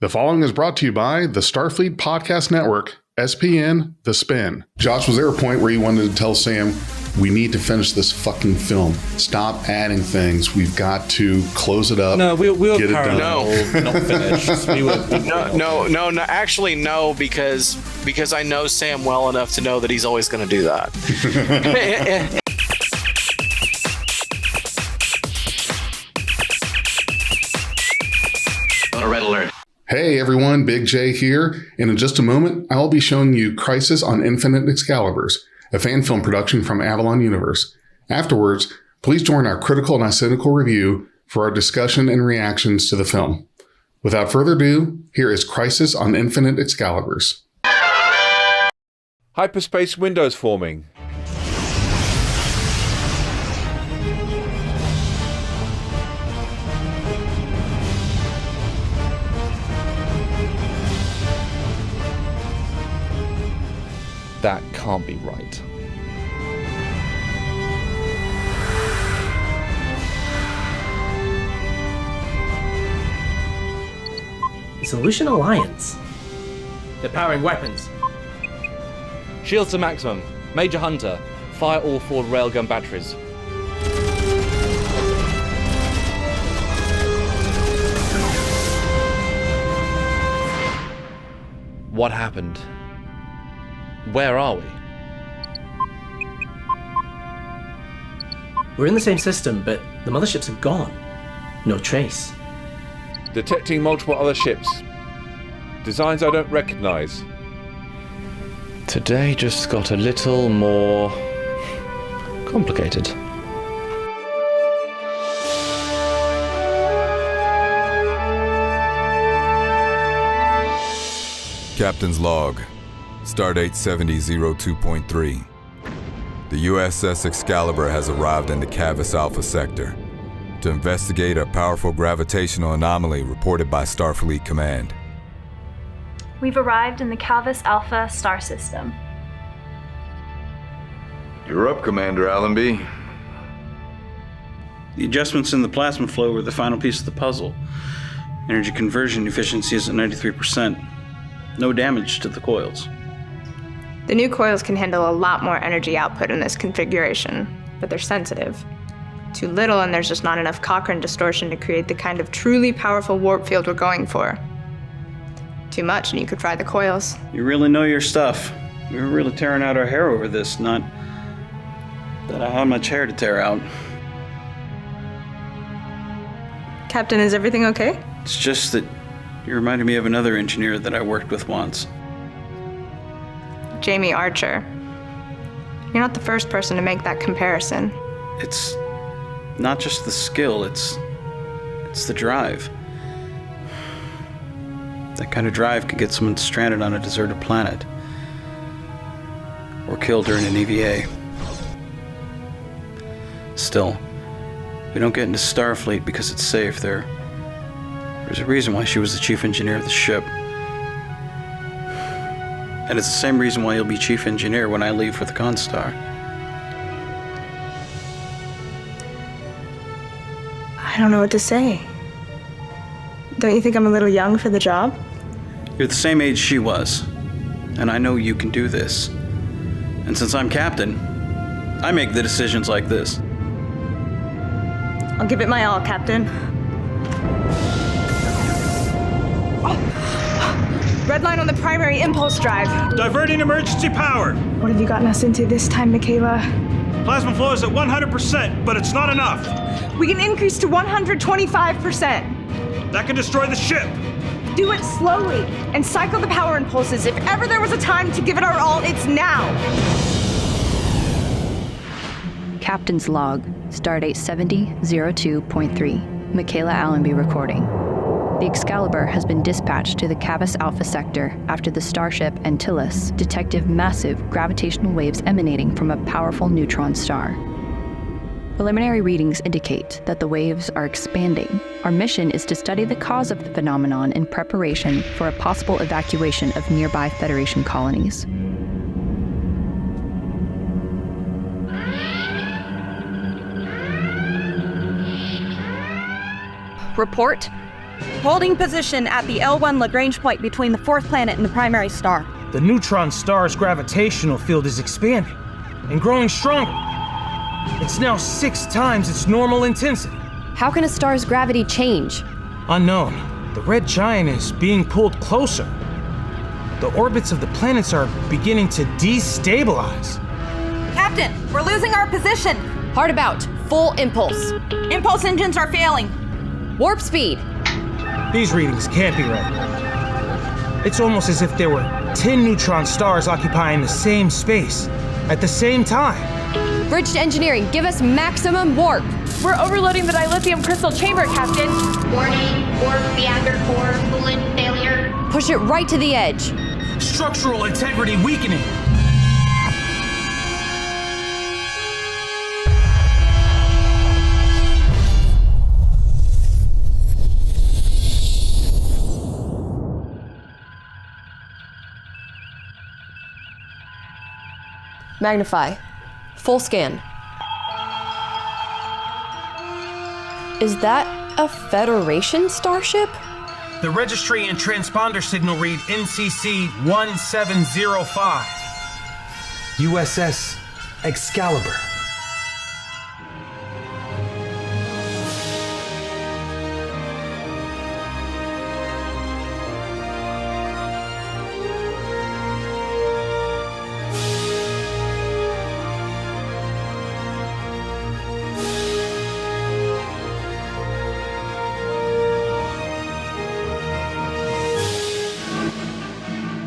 The following is brought to you by the Starfleet Podcast Network, SPN, The Spin. Josh, was there a point where you wanted to tell Sam, we need to finish this fucking film. Stop adding things. We've got to close it up. No, we'll get it done. No, not finished. No. Actually, no, because I know Sam well enough to know that he's always going to do that. Red alert. Hey everyone, Big J here, and in just a moment, I'll be showing you Crisis on Infinite Excaliburs, a fan film production from Avalon Universe. Afterwards, please join our Critical-not-Cynical review for our discussion and reactions to the film. Without further ado, here is Crisis on Infinite Excaliburs. Hyperspace windows forming. That can't be right. The Solution Alliance. They're powering weapons. Shields to maximum. Major Hunter, fire all forward railgun batteries. What happened? Where are we? We're in the same system, but the motherships are gone. No trace. Detecting multiple other ships. Designs I don't recognize. Today just got a little more complicated. Captain's log. Stardate 7002.3. The USS Excalibur has arrived in the Cavis Alpha sector to investigate a powerful gravitational anomaly reported by Starfleet Command. We've arrived in the Cavis Alpha star system. You're up, Commander Allenby. The adjustments in the plasma flow were the final piece of the puzzle. Energy conversion efficiency is at 93%. No damage to the coils. The new coils can handle a lot more energy output in this configuration, but they're sensitive. Too little and there's just not enough Cochrane distortion to create the kind of truly powerful warp field we're going for. Too much and you could fry the coils. You really know your stuff. We were really tearing out our hair over this, not that I had much hair to tear out. Captain, is everything okay? It's just that you reminded me of another engineer that I worked with once. Jamie Archer. You're not the first person to make that comparison. It's not just the skill, it's the drive. That kind of drive could get someone stranded on a deserted planet. Or killed during an EVA. Still, we don't get into Starfleet because it's safe. There's a reason why she was the chief engineer of the ship. And it's the same reason why you'll be chief engineer when I leave for the Constar. I don't know what to say. Don't you think I'm a little young for the job? You're the same age she was, and I know you can do this. And since I'm captain, I make the decisions like this. I'll give it my all, Captain. Red line on the primary impulse drive. Diverting emergency power. What have you gotten us into this time, Michaela? Plasma flow is at 100%, but it's not enough. We can increase to 125%. That can destroy the ship. Do it slowly and cycle the power impulses. If ever there was a time to give it our all, it's now. Captain's log, Stardate 7002.3. Michaela Allenby recording. The Excalibur has been dispatched to the Cavis Alpha sector after the starship Antilles detected massive gravitational waves emanating from a powerful neutron star. Preliminary readings indicate that the waves are expanding. Our mission is to study the cause of the phenomenon in preparation for a possible evacuation of nearby Federation colonies. Report. Holding position at the L1 Lagrange point between the fourth planet and the primary star. The neutron star's gravitational field is expanding and growing stronger. It's now 6 times its normal intensity. How can a star's gravity change? Unknown. The red giant is being pulled closer. The orbits of the planets are beginning to destabilize. Captain, we're losing our position. Hard about. Full impulse. Impulse engines are failing. Warp speed. These readings can't be right. It's almost as if there were 10 neutron stars occupying the same space at the same time. Bridge to engineering, give us maximum warp. We're overloading the dilithium crystal chamber, Captain. Warning, warp reactor core coolant failure. Push it right to the edge. Structural integrity weakening. Magnify. Full scan. Is that a Federation starship? The registry and transponder signal read NCC 1705. USS Excalibur.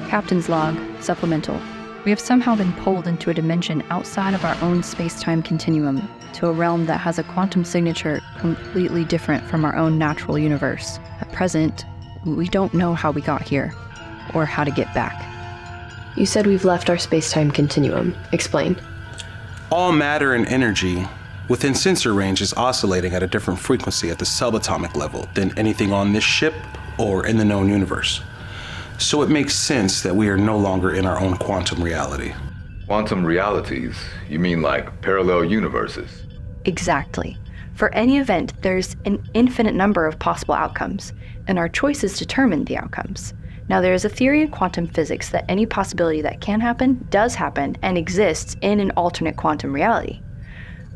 Captain's log, supplemental. We have somehow been pulled into a dimension outside of our own space-time continuum, to a realm that has a quantum signature completely different from our own natural universe. At present, we don't know how we got here, or how to get back. You said we've left our space-time continuum. Explain. All matter and energy within sensor range is oscillating at a different frequency at the subatomic level than anything on this ship or in the known universe. So it makes sense that we are no longer in our own quantum reality. Quantum realities? You mean like parallel universes? Exactly. For any event, there's an infinite number of possible outcomes, and our choices determine the outcomes. Now, there is a theory in quantum physics that any possibility that can happen, does happen, and exists in an alternate quantum reality.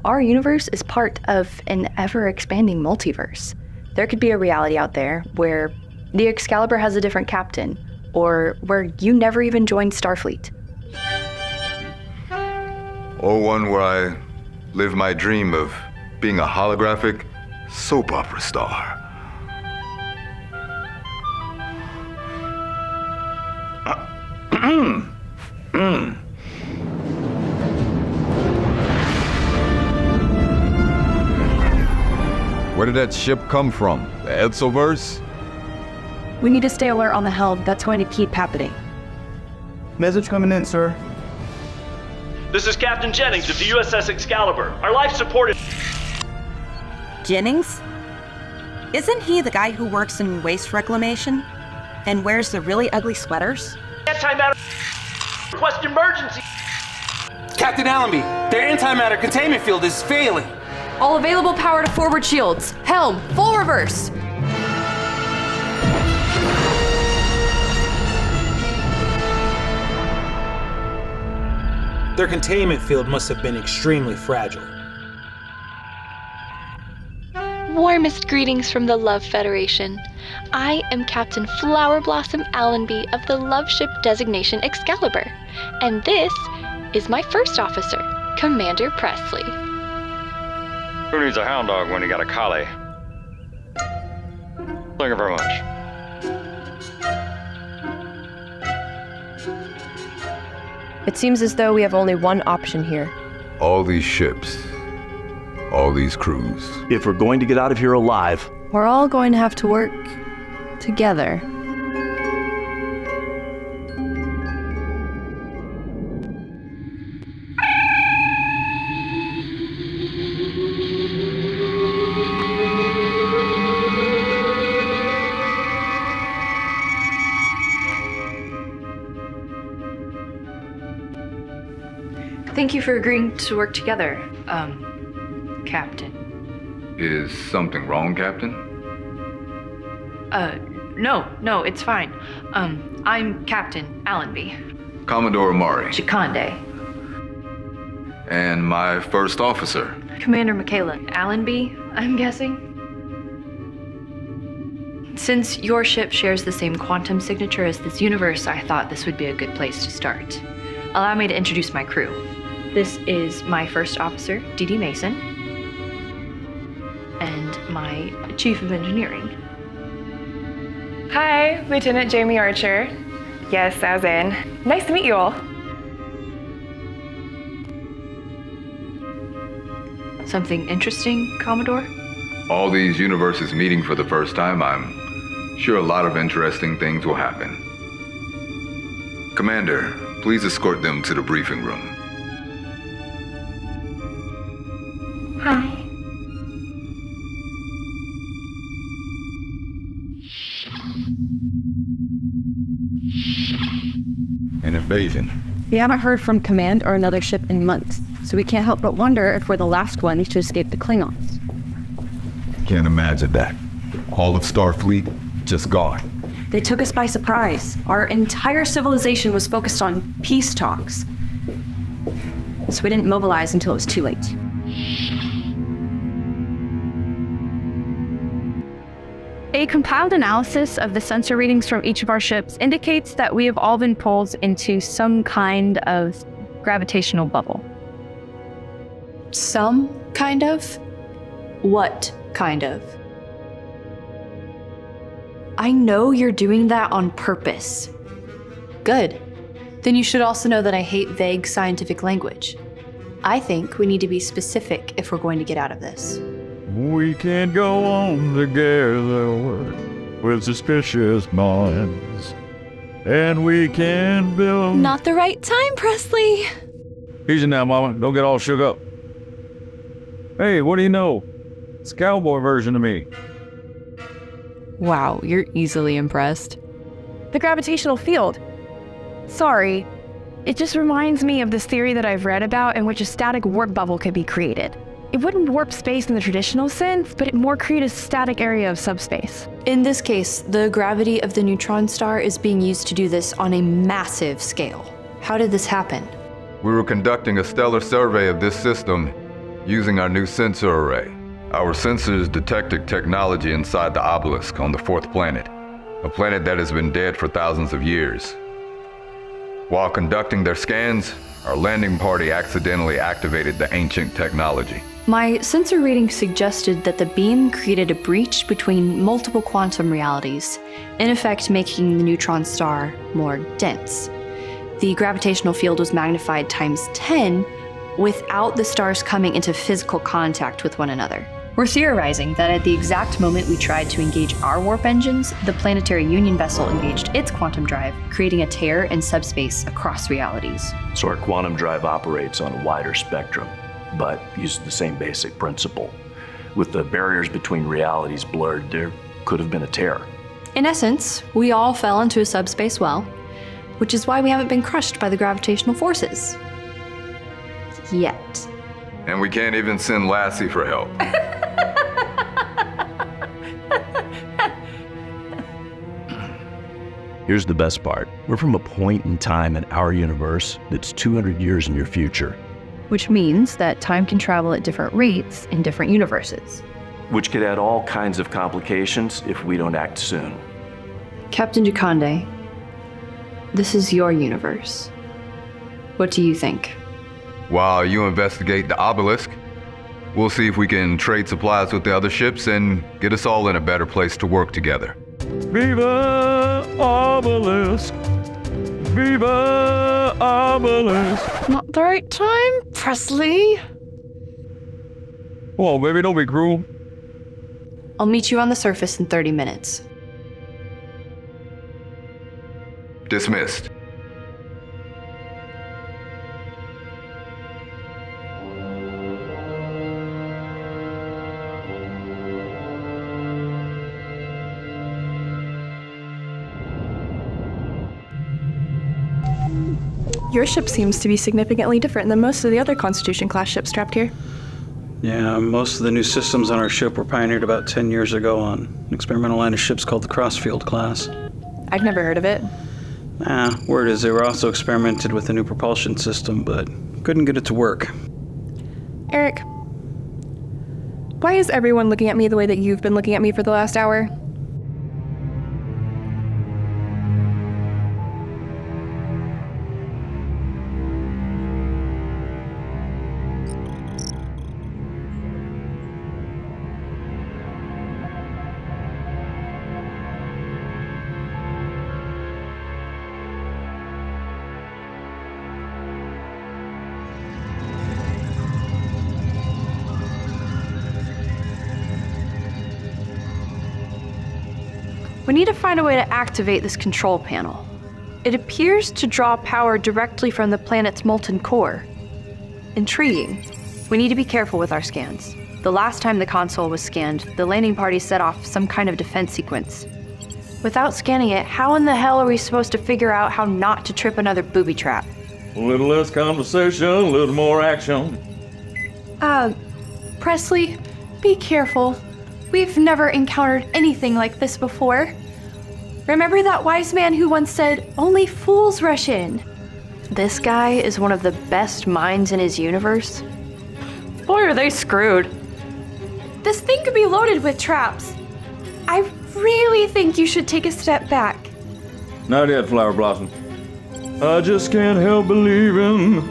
Our universe is part of an ever-expanding multiverse. There could be a reality out there where the Excalibur has a different captain, or where you never even joined Starfleet. Or one where I live my dream of being a holographic soap opera star. Where did that ship come from? The Excaliburs? We need to stay alert on the helm. That's going to keep happening. Message coming in, sir. This is Captain Jennings of the USS Excalibur. Our life support is... Jennings? Isn't he the guy who works in waste reclamation? And wears the really ugly sweaters? Antimatter... Request emergency... Captain Allenby, their antimatter containment field is failing. All available power to forward shields. Helm, full reverse. Their containment field must have been extremely fragile. Warmest greetings from the Love Federation. I am Captain Flower Blossom Allenby of the Love Ship designation Excalibur, and this is my first officer, Commander Presley. Who needs a hound dog when you got a collie? Thank you very much. It seems as though we have only one option here. All these ships, all these crews. If we're going to get out of here alive, We're all going to have to work together. Thank you for agreeing to work together, Captain. Is something wrong, Captain? No, it's fine. I'm Captain Allenby. Commodore Amari. Chikande. And my first officer. Commander Michaela Allenby, I'm guessing? Since your ship shares the same quantum signature as this universe, I thought this would be a good place to start. Allow me to introduce my crew. This is my first officer, D.D. Mason, and my chief of engineering. Hi, Lieutenant Jamie Archer. Yes, as in. Nice to meet you all. Something interesting, Commodore? All these universes meeting for the first time, I'm sure a lot of interesting things will happen. Commander, please escort them to the briefing room. Hi. An invasion. We haven't heard from Command or another ship in months, so we can't help but wonder if we're the last ones to escape the Klingons. Can't imagine that. All of Starfleet just gone. They took us by surprise. Our entire civilization was focused on peace talks. So we didn't mobilize until it was too late. A compiled analysis of the sensor readings from each of our ships indicates that we have all been pulled into some kind of gravitational bubble. Some kind of? What kind of? I know you're doing that on purpose. Good. Then you should also know that I hate vague scientific language. I think we need to be specific if we're going to get out of this. We can go on together with suspicious minds, and we can build... Not the right time, Presley. Easy now, Mama. Don't get all shook up. Hey, what do you know? It's a cowboy version of me. Wow, you're easily impressed. The gravitational field. Sorry, it just reminds me of this theory that I've read about in which a static warp bubble could be created. It wouldn't warp space in the traditional sense, but it more create a static area of subspace. In this case, the gravity of the neutron star is being used to do this on a massive scale. How did this happen? We were conducting a stellar survey of this system using our new sensor array. Our sensors detected technology inside the obelisk on the fourth planet, a planet that has been dead for thousands of years. While conducting their scans, our landing party accidentally activated the ancient technology. My sensor reading suggested that the beam created a breach between multiple quantum realities, in effect making the neutron star more dense. The gravitational field was magnified times 10 without the stars coming into physical contact with one another. We're theorizing that at the exact moment we tried to engage our warp engines, the Planetary Union vessel engaged its quantum drive, creating a tear in subspace across realities. So our quantum drive operates on a wider spectrum, but uses the same basic principle. With the barriers between realities blurred, there could have been a tear. In essence, we all fell into a subspace well, which is why we haven't been crushed by the gravitational forces. Yet. And we can't even send Lassie for help. Here's the best part. We're from a point in time in our universe that's 200 years in your future. Which means that time can travel at different rates in different universes. Which could add all kinds of complications if we don't act soon. Captain Chikande, this is your universe. What do you think? While you investigate the obelisk, we'll see if we can trade supplies with the other ships and get us all in a better place to work together. Viva Obelisk! Viva Obelisk! Not the right time, Presley. Whoa, baby, don't be cruel. I'll meet you on the surface in 30 minutes. Dismissed. Your ship seems to be significantly different than most of the other Constitution-class ships trapped here. Yeah, most of the new systems on our ship were pioneered about 10 years ago on an experimental line of ships called the Crossfield class. I've never heard of it. Word is they were also experimented with a new propulsion system, but couldn't get it to work. Eric, why is everyone looking at me the way that you've been looking at me for the last hour? We need to find a way to activate this control panel. It appears to draw power directly from the planet's molten core. Intriguing. We need to be careful with our scans. The last time the console was scanned, the landing party set off some kind of defense sequence. Without scanning it, how in the hell are we supposed to figure out how not to trip another booby trap? A little less conversation, a little more action. Presley, be careful. We've never encountered anything like this before. Remember that wise man who once said, "Only fools rush in"? This guy is one of the best minds in his universe. Boy, are they screwed. This thing could be loaded with traps. I really think you should take a step back. Not yet, Flower Blossom. I just can't help believing.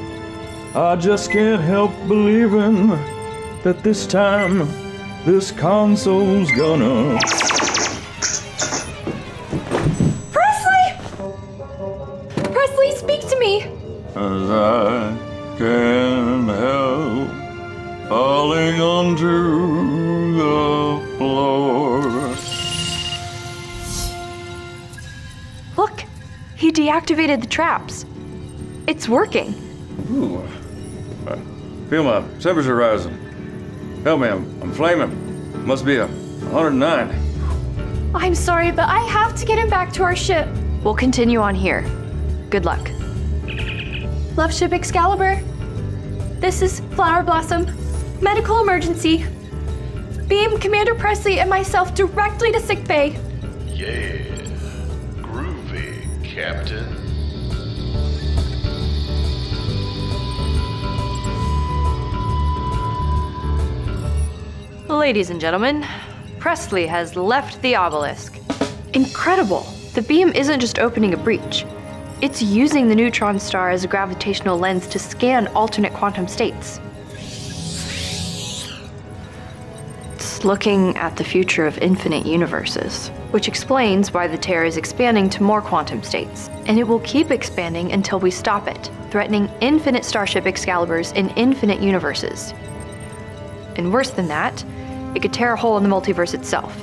I just can't help believing that this time this console's gonna. Presley, speak to me! As I can't help falling onto the floor. Look, he deactivated the traps. It's working. Ooh. I feel my temperature rising. Help me, I'm flaming. Must be 109. I'm sorry, but I have to get him back to our ship. We'll continue on here. Good luck. Love ship Excalibur. This is Flower Blossom. Medical emergency. Beam Commander Presley and myself directly to sickbay. Yeah. Groovy, Captain. Ladies and gentlemen, Presley has left the obelisk. Incredible! The beam isn't just opening a breach. It's using the neutron star as a gravitational lens to scan alternate quantum states. It's looking at the future of infinite universes, which explains why the tear is expanding to more quantum states. And it will keep expanding until we stop it, threatening infinite starship Excaliburs in infinite universes. And worse than that, it could tear a hole in the multiverse itself.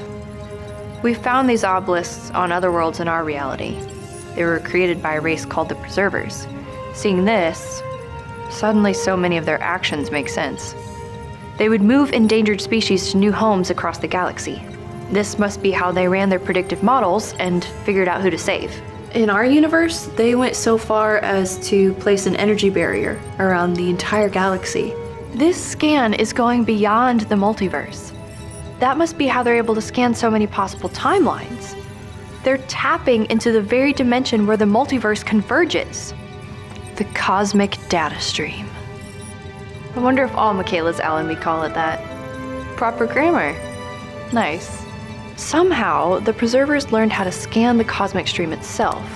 We've found these obelisks on other worlds in our reality. They were created by a race called the Preservers. Seeing this, suddenly so many of their actions make sense. They would move endangered species to new homes across the galaxy. This must be how they ran their predictive models and figured out who to save. In our universe, they went so far as to place an energy barrier around the entire galaxy. This scan is going beyond the multiverse. That must be how they're able to scan so many possible timelines. They're tapping into the very dimension where the multiverse converges. The cosmic data stream. I wonder if all Michaela's Allenby call it that. Proper grammar. Nice. Somehow, the Preservers learned how to scan the cosmic stream itself.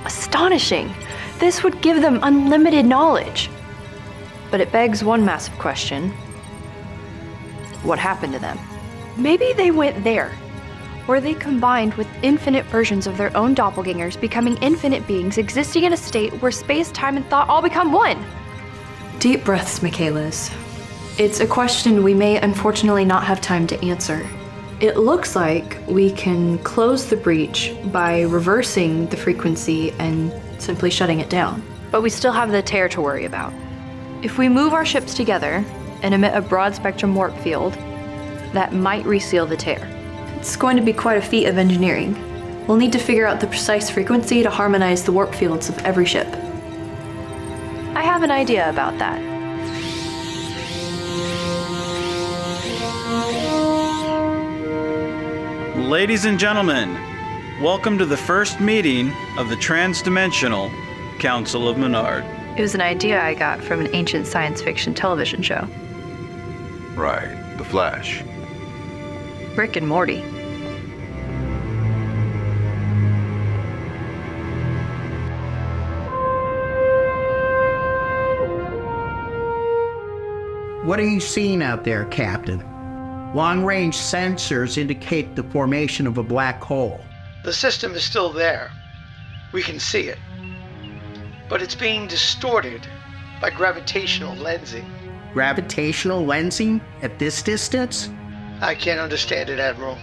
Astonishing! This would give them unlimited knowledge. But it begs one massive question. What happened to them? Maybe they went there, where they combined with infinite versions of their own doppelgangers, becoming infinite beings existing in a state where space, time, and thought all become one. Deep breaths, Michaelas. It's a question we may unfortunately not have time to answer. It looks like we can close the breach by reversing the frequency and simply shutting it down. But we still have the tear to worry about. If we move our ships together and emit a broad spectrum warp field, that might reseal the tear. It's going to be quite a feat of engineering. We'll need to figure out the precise frequency to harmonize the warp fields of every ship. I have an idea about that. Ladies and gentlemen, welcome to the first meeting of the Transdimensional Council of Menard. It was an idea I got from an ancient science fiction television show. Right, The Flash. Rick and Morty. What are you seeing out there, Captain? Long-range sensors indicate the formation of a black hole. The system is still there. We can see it. But it's being distorted by gravitational lensing. Gravitational lensing at this distance? I can't understand it, Admiral.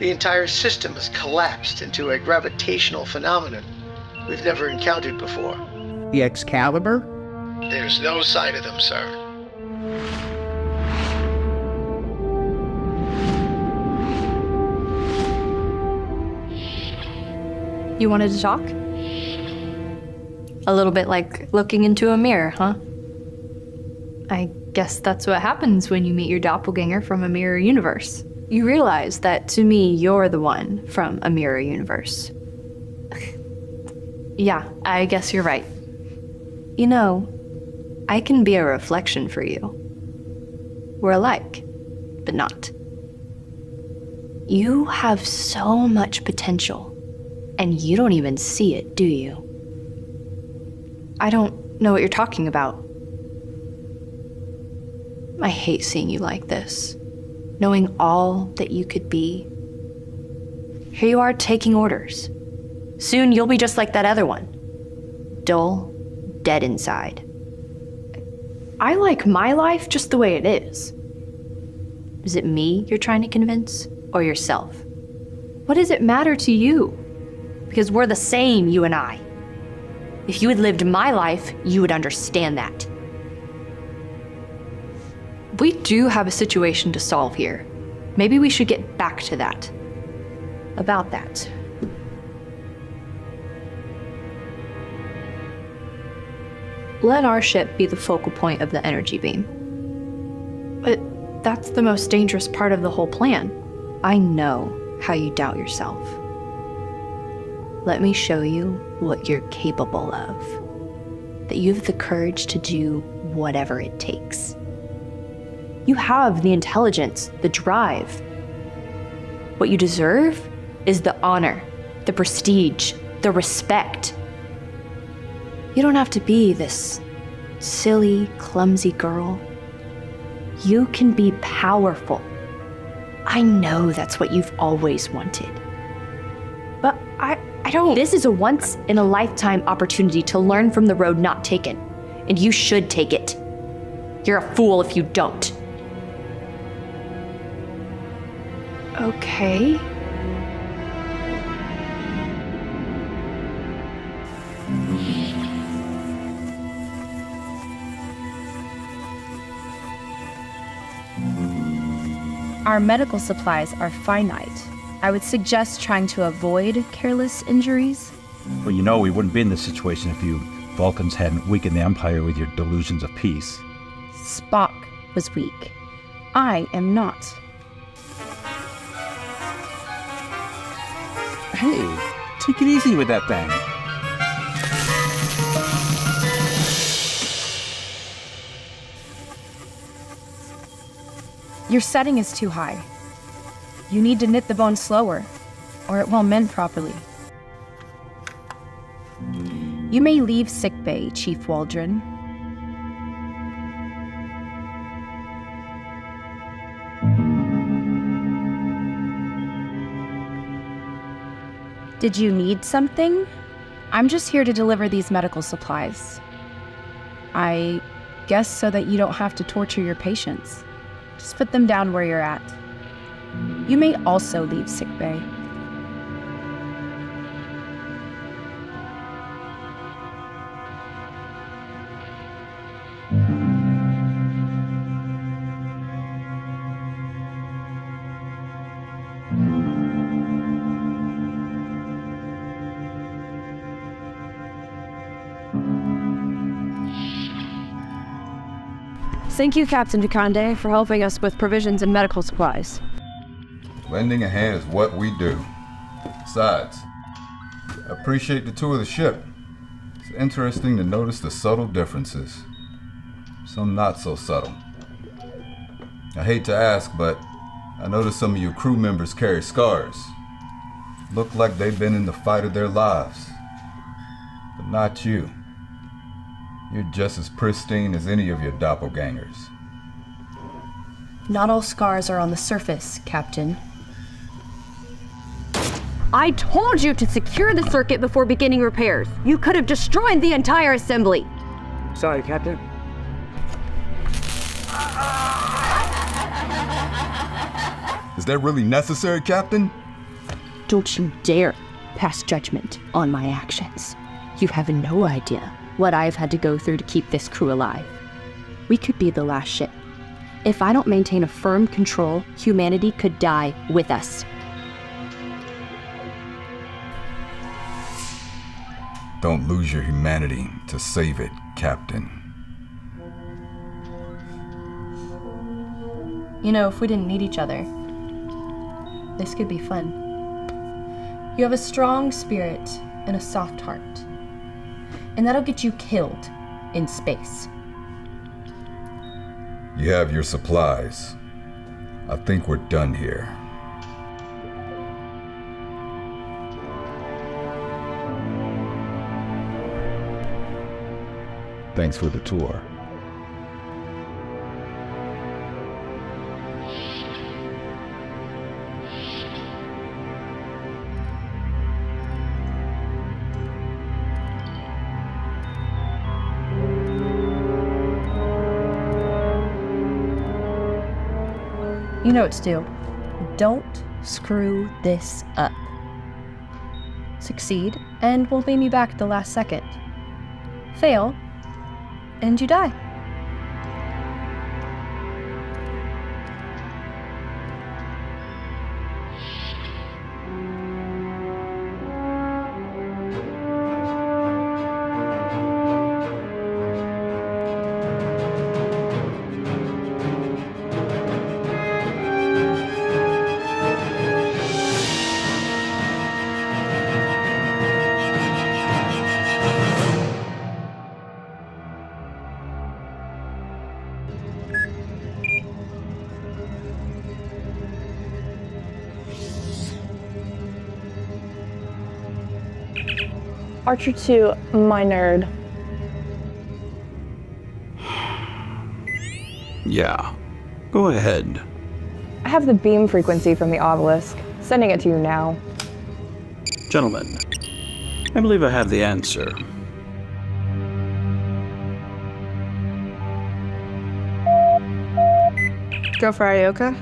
The entire system has collapsed into a gravitational phenomenon we've never encountered before. The Excalibur? There's no sign of them, sir. You wanted to talk? A little bit like looking into a mirror, huh? I guess that's what happens when you meet your doppelganger from a mirror universe. You realize that to me, you're the one from a mirror universe. Yeah, I guess you're right. You know, I can be a reflection for you. We're alike, but not. You have so much potential. And you don't even see it, do you? I don't know what you're talking about. I hate seeing you like this, knowing all that you could be. Here you are taking orders. Soon you'll be just like that other one. Dull, dead inside. I like my life just the way it is. Is it me you're trying to convince, or yourself? What does it matter to you? Because we're the same, you and I. If you had lived my life, you would understand that. We do have a situation to solve here. Maybe we should get back to that. About that. Let our ship be the focal point of the energy beam. But that's the most dangerous part of the whole plan. I know how you doubt yourself. Let me show you what you're capable of. That you have the courage to do whatever it takes. You have the intelligence, the drive. What you deserve is the honor, the prestige, the respect. You don't have to be this silly, clumsy girl. You can be powerful. I know that's what you've always wanted. But I don't. This is a once-in-a-lifetime opportunity to learn from the road not taken, and you should take it. You're a fool if you don't. Okay. Our medical supplies are finite. I would suggest trying to avoid careless injuries. Well, you know we wouldn't be in this situation if you Vulcans hadn't weakened the Empire with your delusions of peace. Spock was weak. I am not. Hey, take it easy with that thing. Your setting is too high. You need to knit the bone slower, or it won't mend properly. You may leave sickbay, Chief Waldron. Did you need something? I'm just here to deliver these medical supplies. I guess so that you don't have to torture your patients. Just put them down where you're at. You may also leave sickbay. Thank you, Captain DeConde, for helping us with provisions and medical supplies. Lending a hand is what we do. Besides, I appreciate the tour of the ship. It's interesting to notice the subtle differences. Some not so subtle. I hate to ask, but I noticed some of your crew members carry scars. Look like they've been in the fight of their lives. But not you. You're just as pristine as any of your doppelgangers. Not all scars are on the surface, Captain. I told you to secure the circuit before beginning repairs. You could have destroyed the entire assembly. Sorry, Captain. Is that really necessary, Captain? Don't you dare pass judgment on my actions. You have no idea what I've had to go through to keep this crew alive. We could be the last ship. If I don't maintain a firm control, humanity could die with us. Don't lose your humanity to save it, Captain. You know, if we didn't need each other, this could be fun. You have a strong spirit and a soft heart. And that'll get you killed in space. You have your supplies. I think we're done here. Thanks for the tour. You know what to do. Don't screw this up. Succeed, and we'll beam you back at the last second. Fail, and you die. Archer 2, my nerd. Yeah, go ahead. I have the beam frequency from the obelisk. Sending it to you now. Gentlemen, I believe I have the answer. Go for Ioka.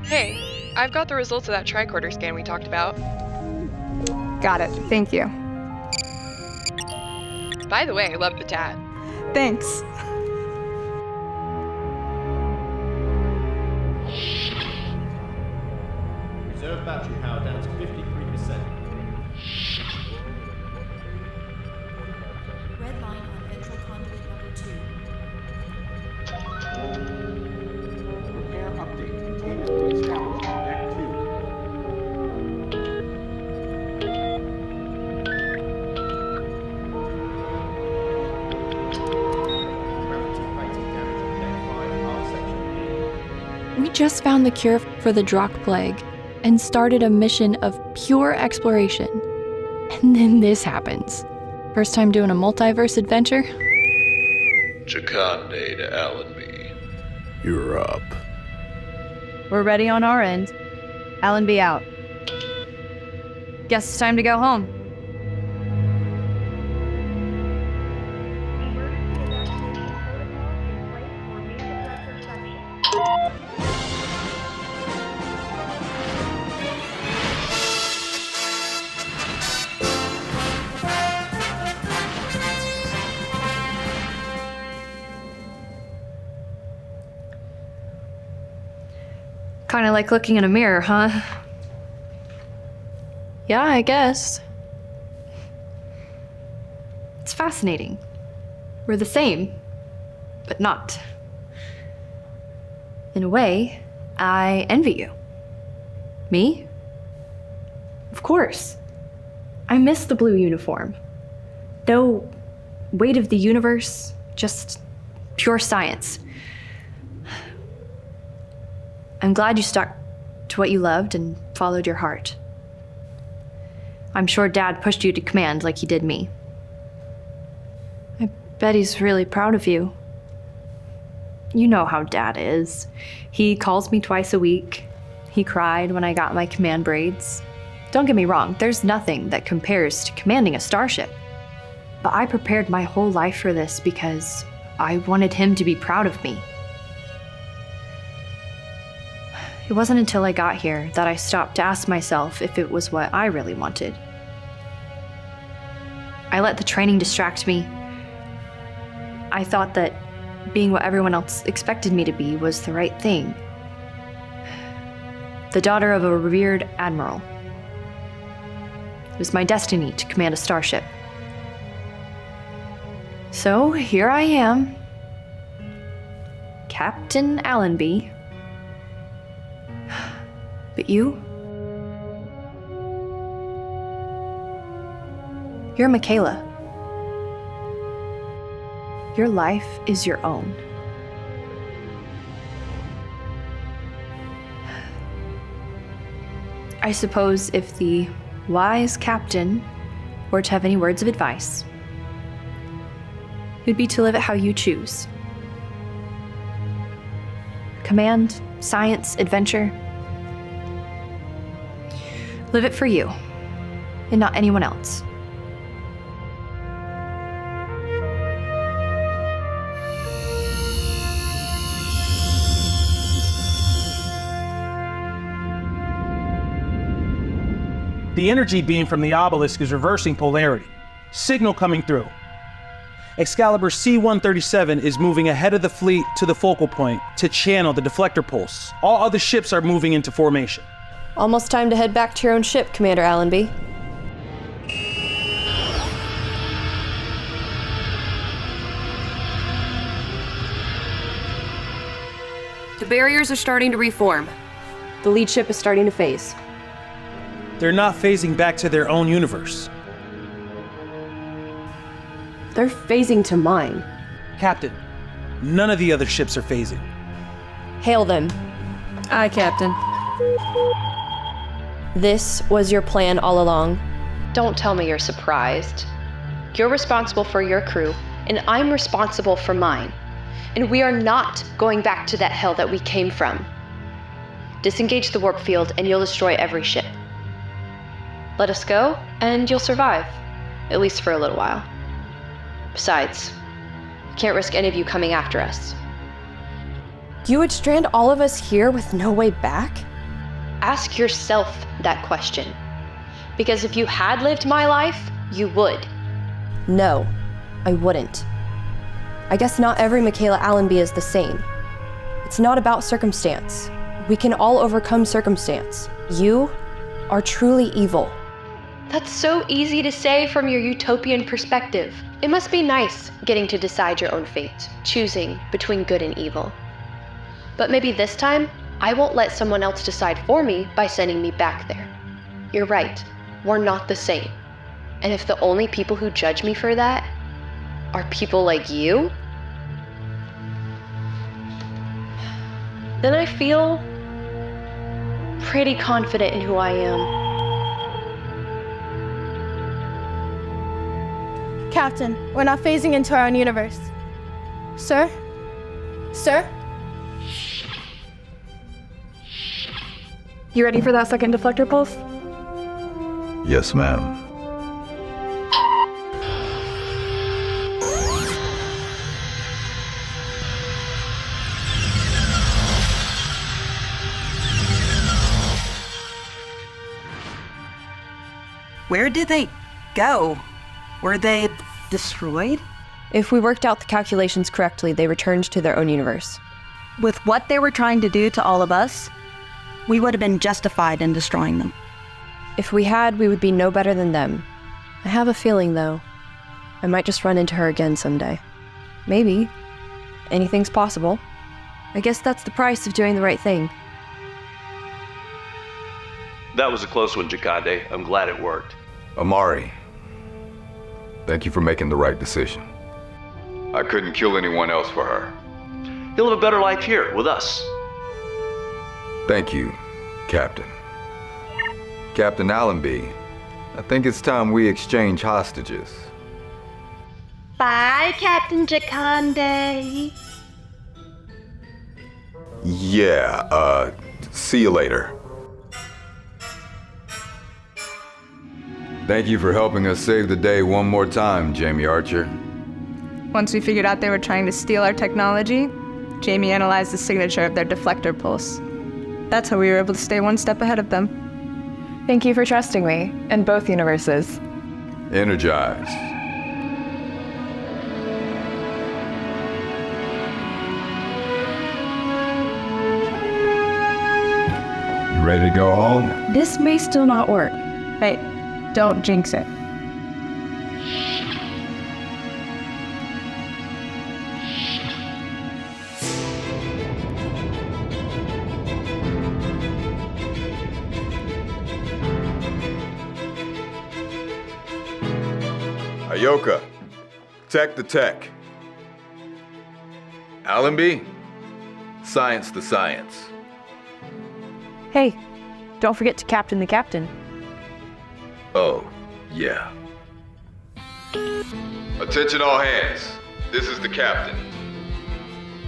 Hey, I've got the results of that tricorder scan we talked about. Got it. Thank you. By the way, I love the tat. Thanks. Reserve battery power down to 53%. Red line on ventral conduit number 2. Repair update. Containment reestablished on deck 2. We just found the cure for the Drock plague and started a mission of pure exploration. And then this happens. First time doing a multiverse adventure? Chakande to Allenby. You're up. We're ready on our end. Allenby out. Guess it's time to go home. Kind of like looking in a mirror, huh? Yeah, I guess. It's fascinating. We're the same, but not. In a way, I envy you. Me? Of course. I miss the blue uniform. No weight of the universe, just pure science. I'm glad you stuck to what you loved and followed your heart. I'm sure Dad pushed you to command like he did me. I bet he's really proud of you. You know how Dad is. He calls me twice a week. He cried when I got my command braids. Don't get me wrong, there's nothing that compares to commanding a starship. But I prepared my whole life for this because I wanted him to be proud of me. It wasn't until I got here that I stopped to ask myself if it was what I really wanted. I let the training distract me. I thought that being what everyone else expected me to be was the right thing. The daughter of a revered admiral. It was my destiny to command a starship. So here I am, Captain Allenby. But you? You're Michaela. Your life is your own. I suppose if the wise captain were to have any words of advice, it would be to live it how you choose. Command, science, adventure. Live it for you, and not anyone else. The energy beam from the obelisk is reversing polarity. Signal coming through. Excalibur C-137 is moving ahead of the fleet to the focal point to channel the deflector pulse. All other ships are moving into formation. Almost time to head back to your own ship, Commander Allenby. The barriers are starting to reform. The lead ship is starting to phase. They're not phasing back to their own universe. They're phasing to mine. Captain, none of the other ships are phasing. Hail them. Aye, Captain. This was your plan all along? Don't tell me you're surprised. You're responsible for your crew, and I'm responsible for mine. And we are not going back to that hell that we came from. Disengage the warp field and you'll destroy every ship. Let us go, and you'll survive. At least for a little while. Besides, we can't risk any of you coming after us. You would strand all of us here with no way back? Ask yourself that question. Because if you had lived my life, you would. No, I wouldn't. I guess not every Michaela Allenby is the same. It's not about circumstance. We can all overcome circumstance. You are truly evil. That's so easy to say from your utopian perspective. It must be nice getting to decide your own fate, choosing between good and evil. But maybe this time, I won't let someone else decide for me by sending me back there. You're right, we're not the same. And if the only people who judge me for that are people like you, then I feel pretty confident in who I am. Captain, we're not phasing into our own universe. Sir? Sir? You ready for that second deflector pulse? Yes, ma'am. Where did they go? Were they destroyed? If we worked out the calculations correctly, they returned to their own universe. With what they were trying to do to all of us, we would have been justified in destroying them. If we had, we would be no better than them. I have a feeling, though, I might just run into her again someday. Maybe. Anything's possible. I guess that's the price of doing the right thing. That was a close one, Jakande. I'm glad it worked. Amari, thank you for making the right decision. I couldn't kill anyone else for her. He'll have a better life here, with us. Thank you, Captain. Captain Allenby, I think it's time we exchange hostages. Bye, Captain Jakande. Yeah, see you later. Thank you for helping us save the day one more time, Jamie Archer. Once we figured out they were trying to steal our technology, Jamie analyzed the signature of their deflector pulse. That's how we were able to stay one step ahead of them. Thank you for trusting me in both universes. Energized. You ready to go home? This may still not work. Hey, don't jinx it. Ayoka, tech the tech. Allenby, science the science. Hey, don't forget to captain the captain. Oh, yeah. Attention all hands. This is the captain.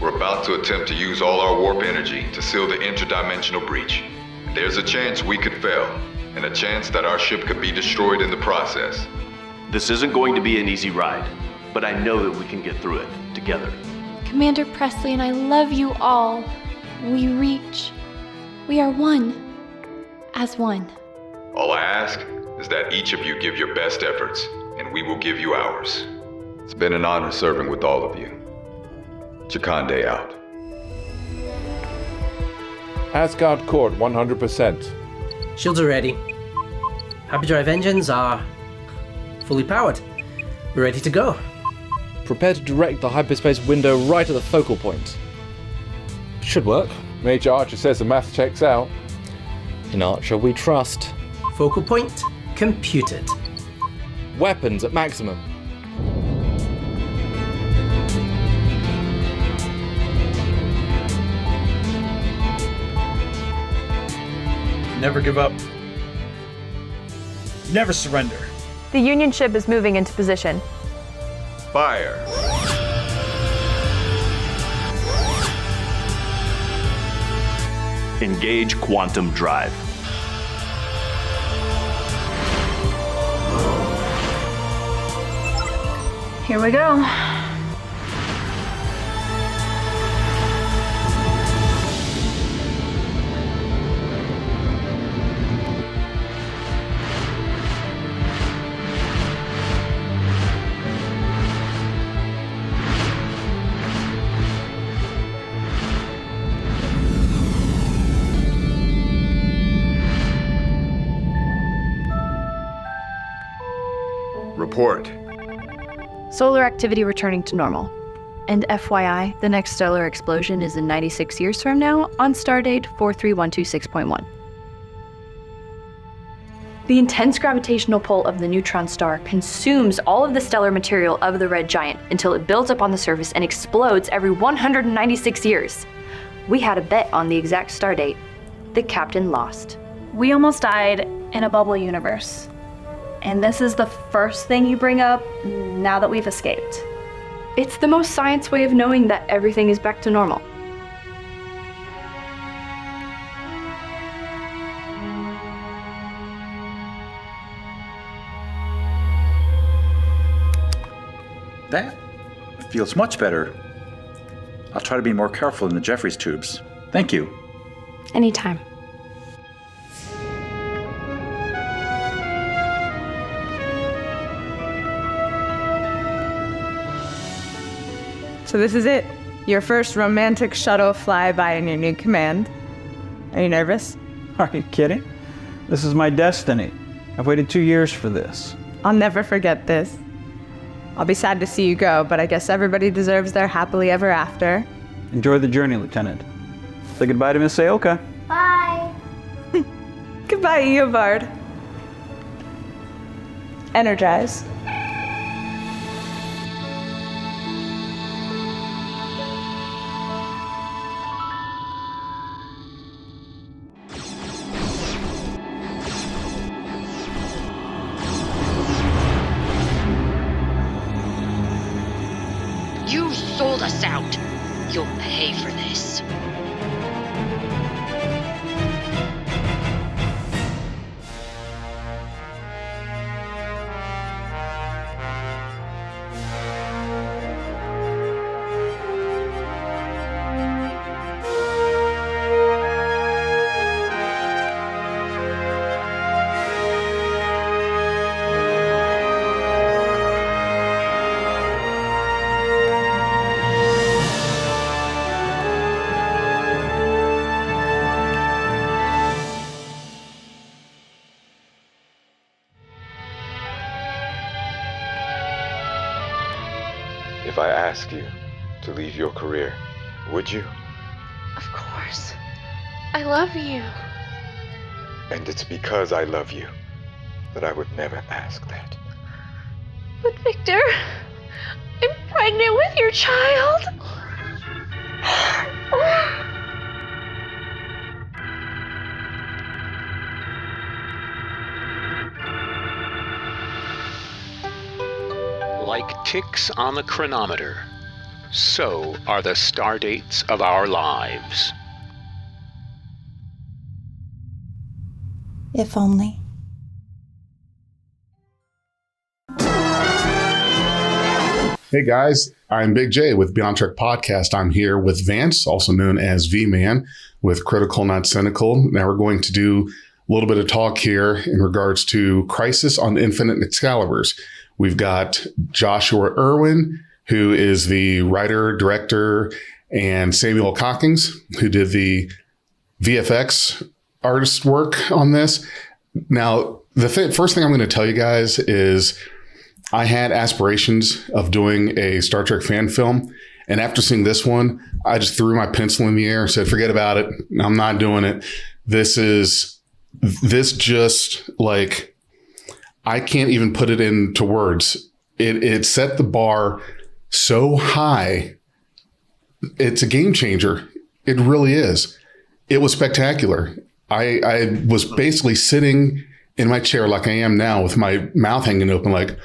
We're about to attempt to use all our warp energy to seal the interdimensional breach. There's a chance we could fail, and a chance that our ship could be destroyed in the process. This isn't going to be an easy ride, but I know that we can get through it together. Commander Presley and I love you all. We reach. We are one. As one. All I ask is that each of you give your best efforts, and we will give you ours. It's been an honor serving with all of you. Jakande out. Asgard Cord 100%. Shields are ready. Hyperdrive engines are fully powered. We're ready to go. Prepare to direct the hyperspace window right at the focal point. Should work. Major Archer says the math checks out. In Archer we trust. Focal point computed. Weapons at maximum. Never give up. Never surrender. The Union ship is moving into position. Fire. Engage quantum drive. Here we go. Report. Solar activity returning to normal. And FYI, the next stellar explosion is in 96 years from now on stardate 43126.1. The intense gravitational pull of the neutron star consumes all of the stellar material of the red giant until it builds up on the surface and explodes every 196 years. We had a bet on the exact stardate. The captain lost. We almost died in a bubble universe. And this is the first thing you bring up now that we've escaped. It's the most science way of knowing that everything is back to normal. That feels much better. I'll try to be more careful in the Jeffries tubes. Thank you. Anytime. So this is it. Your first romantic shuttle flyby in your new command. Are you nervous? Are you kidding? This is my destiny. I've waited 2 years for this. I'll never forget this. I'll be sad to see you go, but I guess everybody deserves their happily ever after. Enjoy the journey, Lieutenant. Say goodbye to Miss Aoka. Bye. Goodbye, Eobard. Energize. You sold us out. You'll pay for this. If I ask you to leave your career, would you? Of course. I love you. And it's because I love you that I would never ask that. But Victor, I'm pregnant with your child. Like ticks on the chronometer, so are the star dates of our lives. If only. Hey guys, I'm Big J with Beyond Trek Podcast. I'm here with Vance, also known as V-Man, with Critical-not-Cynical. Now we're going to do a little bit of talk here in regards to Crisis on Infinite Excaliburs. We've got Joshua Irwin, who is the writer, director, and Samuel Cockings, who did the VFX artist work on this. Now, the first thing I'm going to tell you guys is I had aspirations of doing a Star Trek fan film. And after seeing this one, I just threw my pencil in the air and said, forget about it. I'm not doing it. This just like, I can't even put it into words. It set the bar so high. It's a game changer. It really is. It was spectacular. I was basically sitting in my chair like I am now with my mouth hanging open like,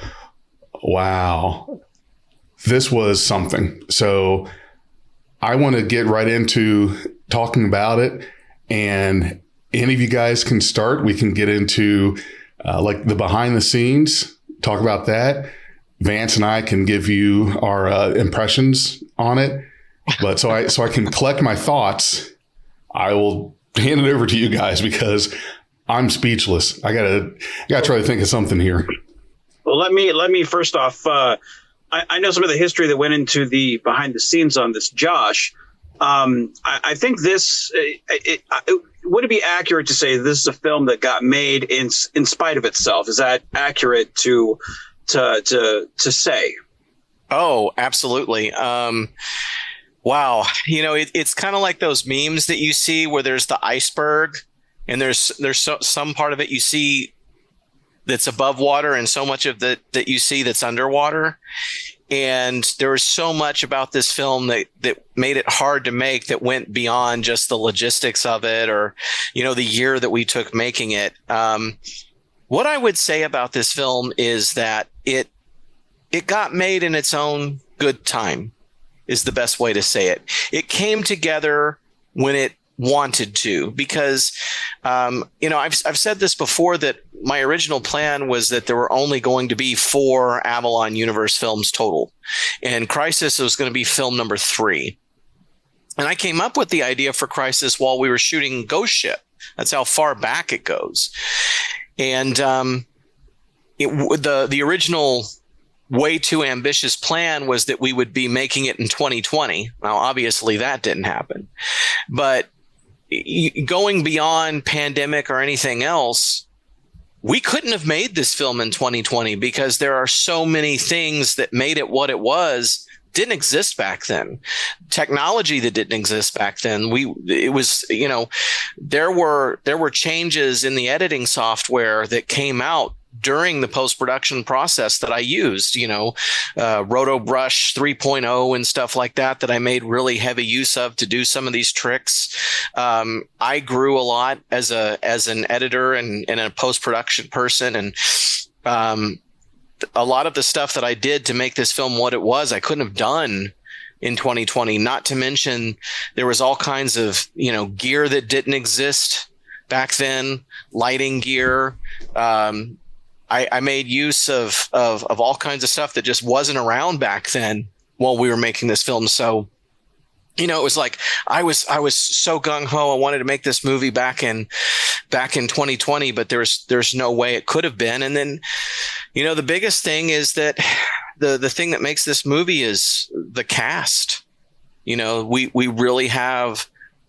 wow, this was something. So I want to get right into talking about it. And any of you guys can start. We can get into like the behind the scenes, talk about that. Vance and I can give you our impressions on it. But so I can collect my thoughts. I will hand it over to you guys because I'm speechless. I gotta try to think of something here. Well, let me first off. I know some of the history that went into the behind the scenes on this, Josh. I think this would it be accurate to say this is a film that got made in spite of itself? Is that accurate to say? Oh, absolutely. Wow. You know, it's kind of like those memes that you see where there's the iceberg and there's some part of it you see that's above water and so much of that you see that's underwater. And there was so much about this film that made it hard to make, that went beyond just the logistics of it or, you know, the year that we took making it. What I would say about this film is that it got made in its own good time is the best way to say it. It came together when it wanted to, because, you know, I've said this before that my original plan was that there were only going to be 4 Avalon universe films total, and Crisis was going to be film number 3. And I came up with the idea for Crisis while we were shooting Ghost Ship. That's how far back it goes. And the original way too ambitious plan was that we would be making it in 2020. Now, obviously that didn't happen, but going beyond pandemic or anything else, we couldn't have made this film in 2020 because there are so many things that made it what it was didn't exist back then, technology that didn't exist back then. It was, you know, there were changes in the editing software that came out during the post-production process that I used, you know, Roto Brush 3.0 and stuff like that I made really heavy use of to do some of these tricks. I grew a lot as an editor and a post-production person. And a lot of the stuff that I did to make this film what it was, I couldn't have done in 2020, not to mention there was all kinds of, you know, gear that didn't exist back then, lighting gear. I made use of all kinds of stuff that just wasn't around back then while we were making this film. So, you know, it was like I was so gung ho. I wanted to make this movie back in 2020, but there's no way it could have been. And then, you know, the biggest thing is that the thing that makes this movie is the cast. You know, we really have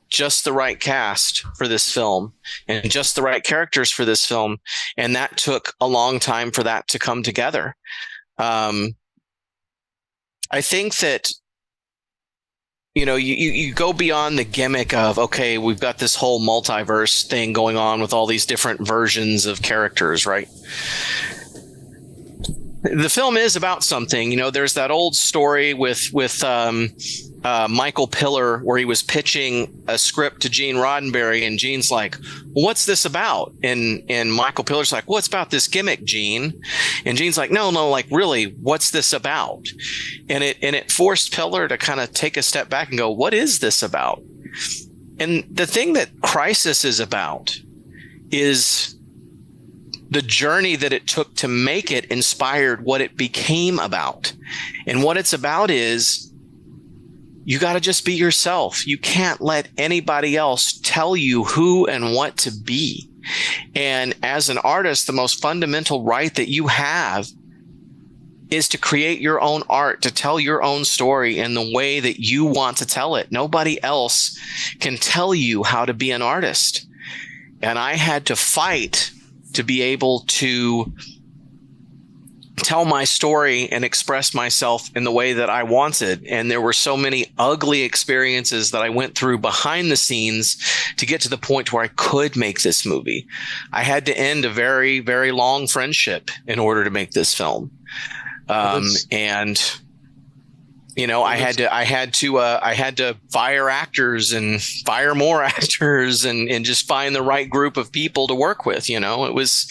just the right cast for this film and just the right characters for this film. And that took a long time for that to come together. I think that, you know, you go beyond the gimmick of, okay, we've got this whole multiverse thing going on with all these different versions of characters, right? The film is about something. You know, there's that old story with Michael Piller where he was pitching a script to Gene Roddenberry, and Gene's like, well, what's this about? And Michael Piller's like, well, it's about this gimmick, Gene. And Gene's like, no, like, really, what's this about? And it forced Piller to kind of take a step back and go, what is this about? And the thing that Crisis is about is the journey that it took to make it inspired what it became about. And what it's about is you got to just be yourself. You can't let anybody else tell you who and what to be. And as an artist, the most fundamental right that you have is to create your own art, to tell your own story in the way that you want to tell it. Nobody else can tell you how to be an artist. And I had to fight to be able to tell my story and express myself in the way that I wanted. And there were so many ugly experiences that I went through behind the scenes to get to the point where I could make this movie. I had to end a very, very long friendship in order to make this film. And you know, I had to fire actors and fire more actors and just find the right group of people to work with. You know, it was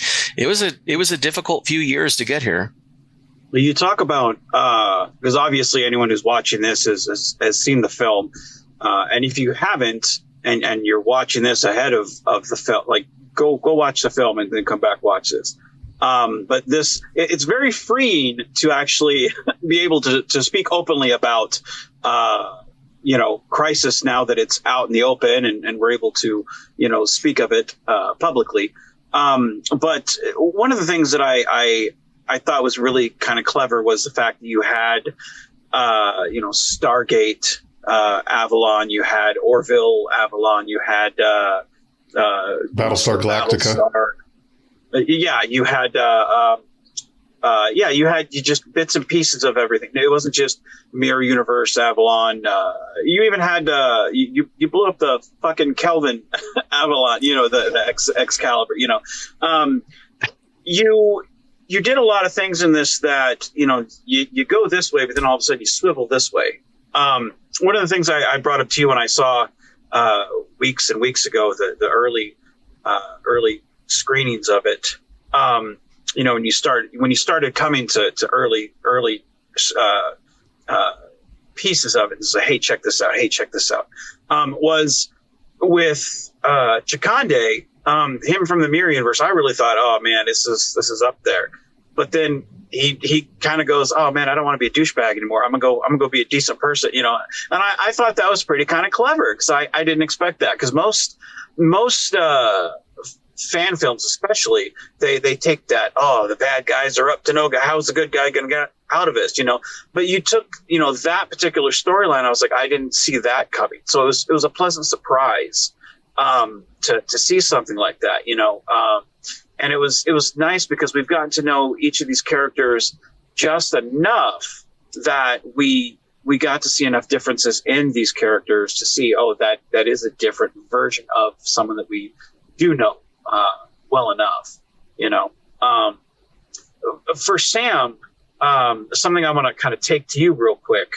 a difficult few years to get here. Well, you talk about because obviously anyone who's watching this has seen the film, and if you haven't and you're watching this ahead of the film, like go watch the film and then come back watch this. But it's very freeing to actually be able to speak openly about, you know, Crisis now that it's out in the open and we're able to, you know, speak of it publicly. But one of the things that I thought was really kind of clever was the fact that you had, you know, Stargate, Avalon, you had Orville, Avalon, you had Battlestar Galactica. Yeah, you had you just bits and pieces of everything. It wasn't just Mirror Universe, Avalon. You even had you blew up the fucking Kelvin Avalon. You know, the Excalibur. You know, you did a lot of things in this that, you know, you go this way, but then all of a sudden you swivel this way. One of the things I brought up to you when I saw weeks and weeks ago the early screenings of it, you know, when you started coming to early pieces of it, and say, hey, check this out, was with Chakande, him from the Mirror Universe. I really thought, oh man, this is up there. But then he kind of goes, oh man, I don't want to be a douchebag anymore. I'm gonna go be a decent person, you know. And I thought that was pretty kind of clever, because I didn't expect that, because most fan films, especially, they take that, oh, the bad guys are up to no good. How's the good guy gonna get out of this, you know? But you took, you know, that particular storyline. I was like, I didn't see that coming. So it was a pleasant surprise to see something like that, you know. And it was nice because we've gotten to know each of these characters just enough that we we got to see enough differences in these characters to see, that is a different version of someone that we do know well enough, For Sam, something I want to kind of take to you real quick.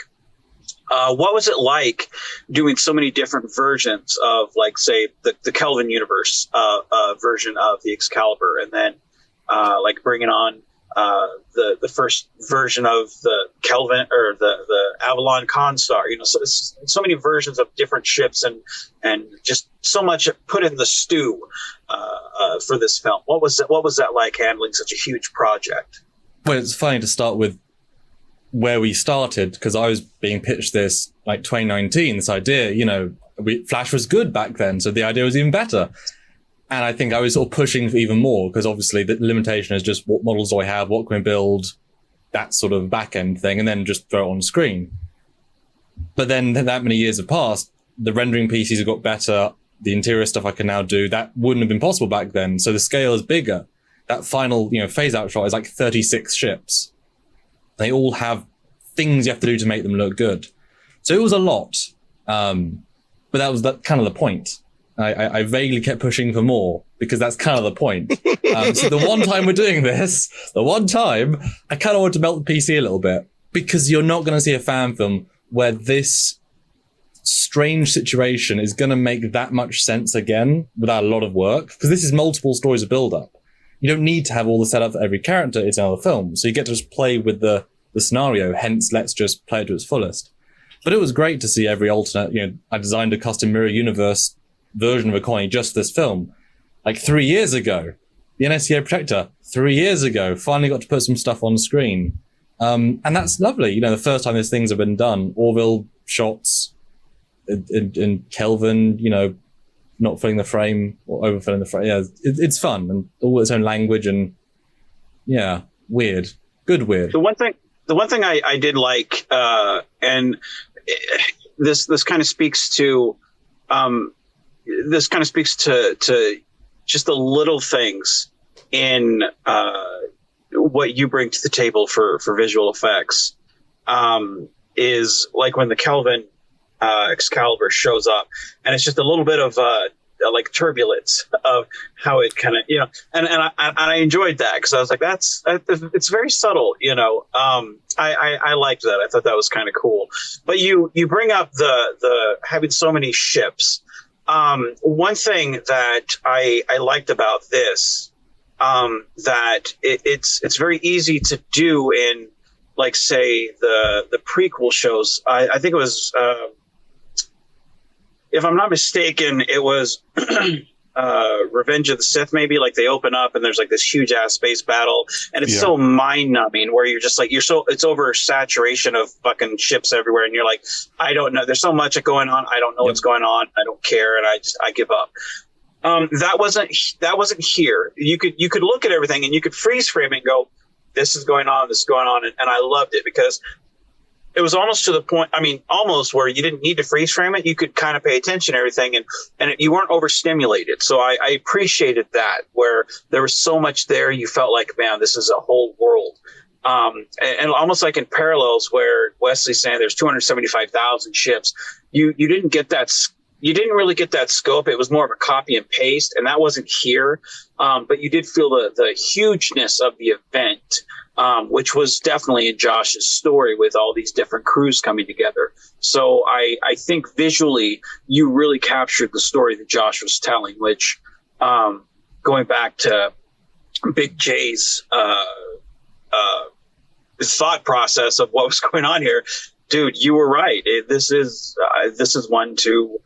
What was it like doing so many different versions of, like, say, the Kelvin universe version of the Excalibur, and then like bringing on the first version of the Kelvin or the Avalon Constar? So many versions of different ships and just so much put in the stew for this film. What was that like, handling such a huge project? Well, it's funny to start with where we started, because I was being pitched this like 2019, this idea, Flash was good back then, so the idea was even better. And I think I was sort of pushing for even more, because obviously the limitation is just what models do I have, what can we build, that sort of back end thing, and then just throw it on screen. But then that many years have passed, the rendering PCs have got better, the interior stuff I can now do, that wouldn't have been possible back then. So the scale is bigger. That final, phase out shot is like 36 ships. They all have things you have to do to make them look good. So it was a lot. But that was kind of the point. I vaguely kept pushing for more, because that's kind of the point. So the one time we're doing this, I kind of want to melt the PC a little bit, because you're not going to see a fan film where this strange situation is going to make that much sense again without a lot of work, because this is multiple stories of build-up. You don't need to have all the setup for every character. It's another film. So you get to just play with the scenario, hence let's just play it to its fullest. But it was great to see every alternate, I designed a custom mirror universe version of Economy just for this film. Like 3 years ago, the NSCA Protector, 3 years ago, finally got to put some stuff on screen. And that's lovely. The first time these things have been done, Orville shots in Kelvin, not filling the frame or overfilling the frame. Yeah, it's fun and all its own language and weird. Good weird. The one thing I did like, and this kind of speaks to just the little things in what you bring to the table for visual effects, is like when the Kelvin Excalibur shows up, and it's just a little bit of like turbulence of how it kind of, and I enjoyed that, because I was like, it's very subtle, I liked that. I thought that was kind of cool. But you bring up the having so many ships. One thing that I liked about this, that it's very easy to do in, like, say the prequel shows. I think it was, if I'm not mistaken, it was Revenge of the Sith, maybe. Like, they open up and there's like this huge ass space battle, and it's so mind numbing, where you're just like, it's oversaturation of fucking ships everywhere, and you're like, I don't know, there's so much going on, I don't know what's going on, I don't care, and I give up. That wasn't here. You could look at everything and you could freeze frame it and go, this is going on, and I loved it, because it was almost to the point, almost where you didn't need to freeze frame it. You could kind of pay attention to everything, and you weren't overstimulated. So I appreciated that, where there was so much there. You felt like, man, this is a whole world. And almost like in Parallels, where Wesley's saying there's 275,000 ships. You didn't get that. You didn't really get that scope. It was more of a copy and paste, and that wasn't here. But you did feel the hugeness of the event. Which was definitely in Josh's story, with all these different crews coming together. So I think visually you really captured the story that Josh was telling, which, going back to Big J's thought process of what was going on here, dude, you were right. This is one to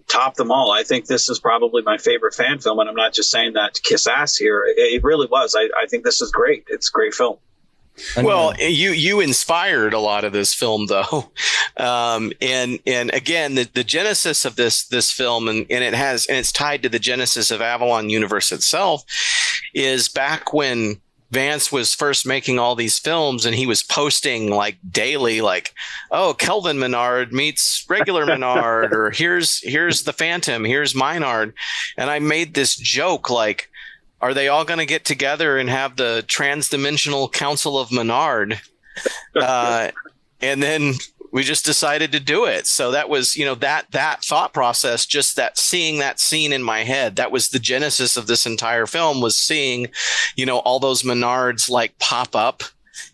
top them all. I think this is probably my favorite fan film, and I'm not just saying that to kiss ass here. It really was. I think this is great. It's a great film. Well, you inspired a lot of this film, though, and again, the genesis of this film, and it's tied to the genesis of Avalon Universe itself, is back when Vance was first making all these films, and he was posting like daily, like, oh, Kelvin Menard meets regular Menard, or here's the Phantom, here's Minard. And I made this joke, like, are they all going to get together and have the Transdimensional Council of Menard? And then we just decided to do it. So that was, that thought process, just that seeing that scene in my head, that was the genesis of this entire film, was seeing, all those Menards like pop up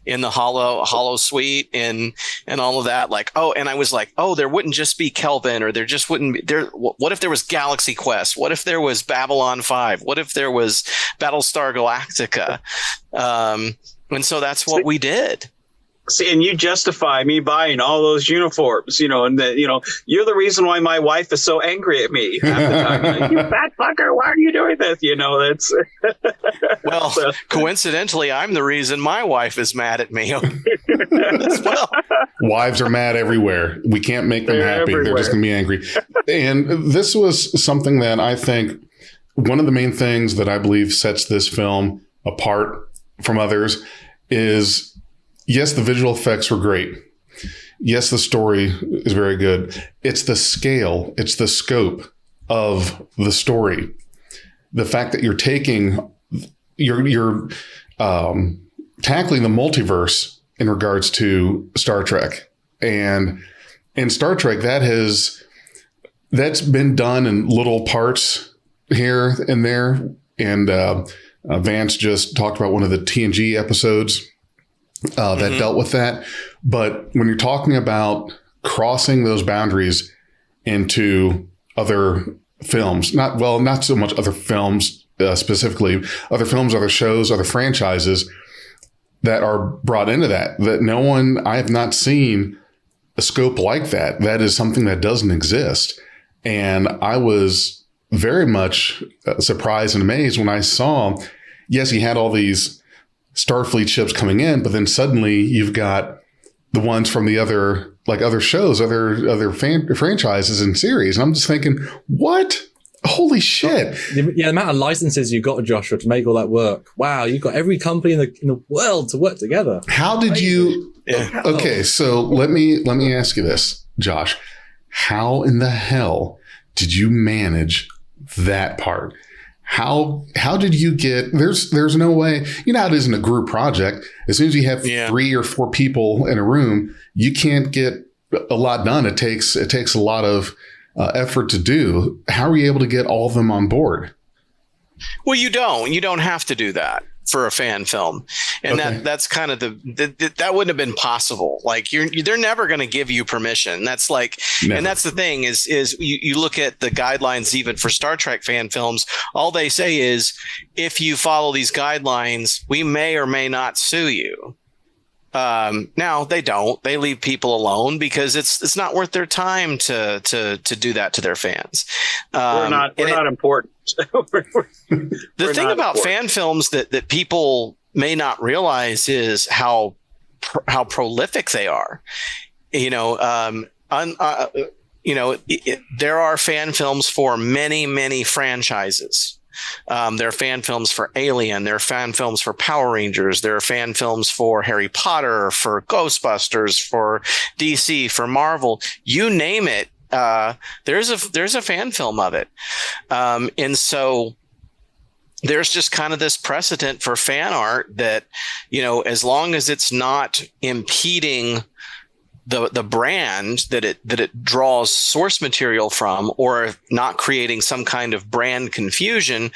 in the hollow suite and all of that. Like, and I was like, there wouldn't just be Kelvin, or there just wouldn't be there. What if there was Galaxy Quest? What if there was Babylon 5? What if there was Battlestar Galactica? And so that's what we did. See, and you justify me buying all those uniforms, and you're the reason why my wife is so angry at me half the time. Like, you fat fucker, why are you doing this? That's well, so. Coincidentally, I'm the reason my wife is mad at me as well. Wives are mad everywhere. We can't make them happy. Everywhere. They're just going to be angry. And this was something that I think one of the main things that I believe sets this film apart from others is, yes, the visual effects were great. Yes, the story is very good. It's the scale, it's the scope of the story. The fact that you're taking, you're tackling the multiverse in regards to Star Trek. And in Star Trek, that's been done in little parts here and there. And Vance just talked about one of the TNG episodes that dealt with that. But when you're talking about crossing those boundaries into other films, not so much other films specifically, other films, other shows, other franchises that are brought into that I have not seen a scope like that. That is something that doesn't exist. And I was very much surprised and amazed when I saw, yes, he had all these Starfleet ships coming in, but then suddenly you've got the ones from the other shows, other franchises and series. And I'm just thinking, what? Holy shit. The amount of licenses you got, Joshua, to make all that work. Wow, you've got every company in the world to work together. How did you... Yeah. Okay, so let me ask you this, Josh. How in the hell did you manage that part? How did you get, there's no way, how it is in a group project. As soon as you have 3 or 4 people in a room, you can't get a lot done. It takes a lot of effort to do. How are you able to get all of them on board? Well, you don't have to do that for a fan film. And that's kind of that wouldn't have been possible. Like they're never going to give you permission. That's like, never. And that's the thing is you look at the guidelines, even for Star Trek fan films, all they say is, if you follow these guidelines, we may or may not sue you. Now they don't, they leave people alone because it's not worth their time to do that to their fans. We're not important. The thing about fan films that people may not realize is how prolific they are. There are fan films for many franchises. There are fan films for Alien. There are fan films for Power Rangers. There are fan films for Harry Potter, for Ghostbusters, for DC, for Marvel. You name it. There's a fan film of it. And so there's just kind of this precedent for fan art that, as long as it's not impeding the brand that it draws source material from, or not creating some kind of brand confusion,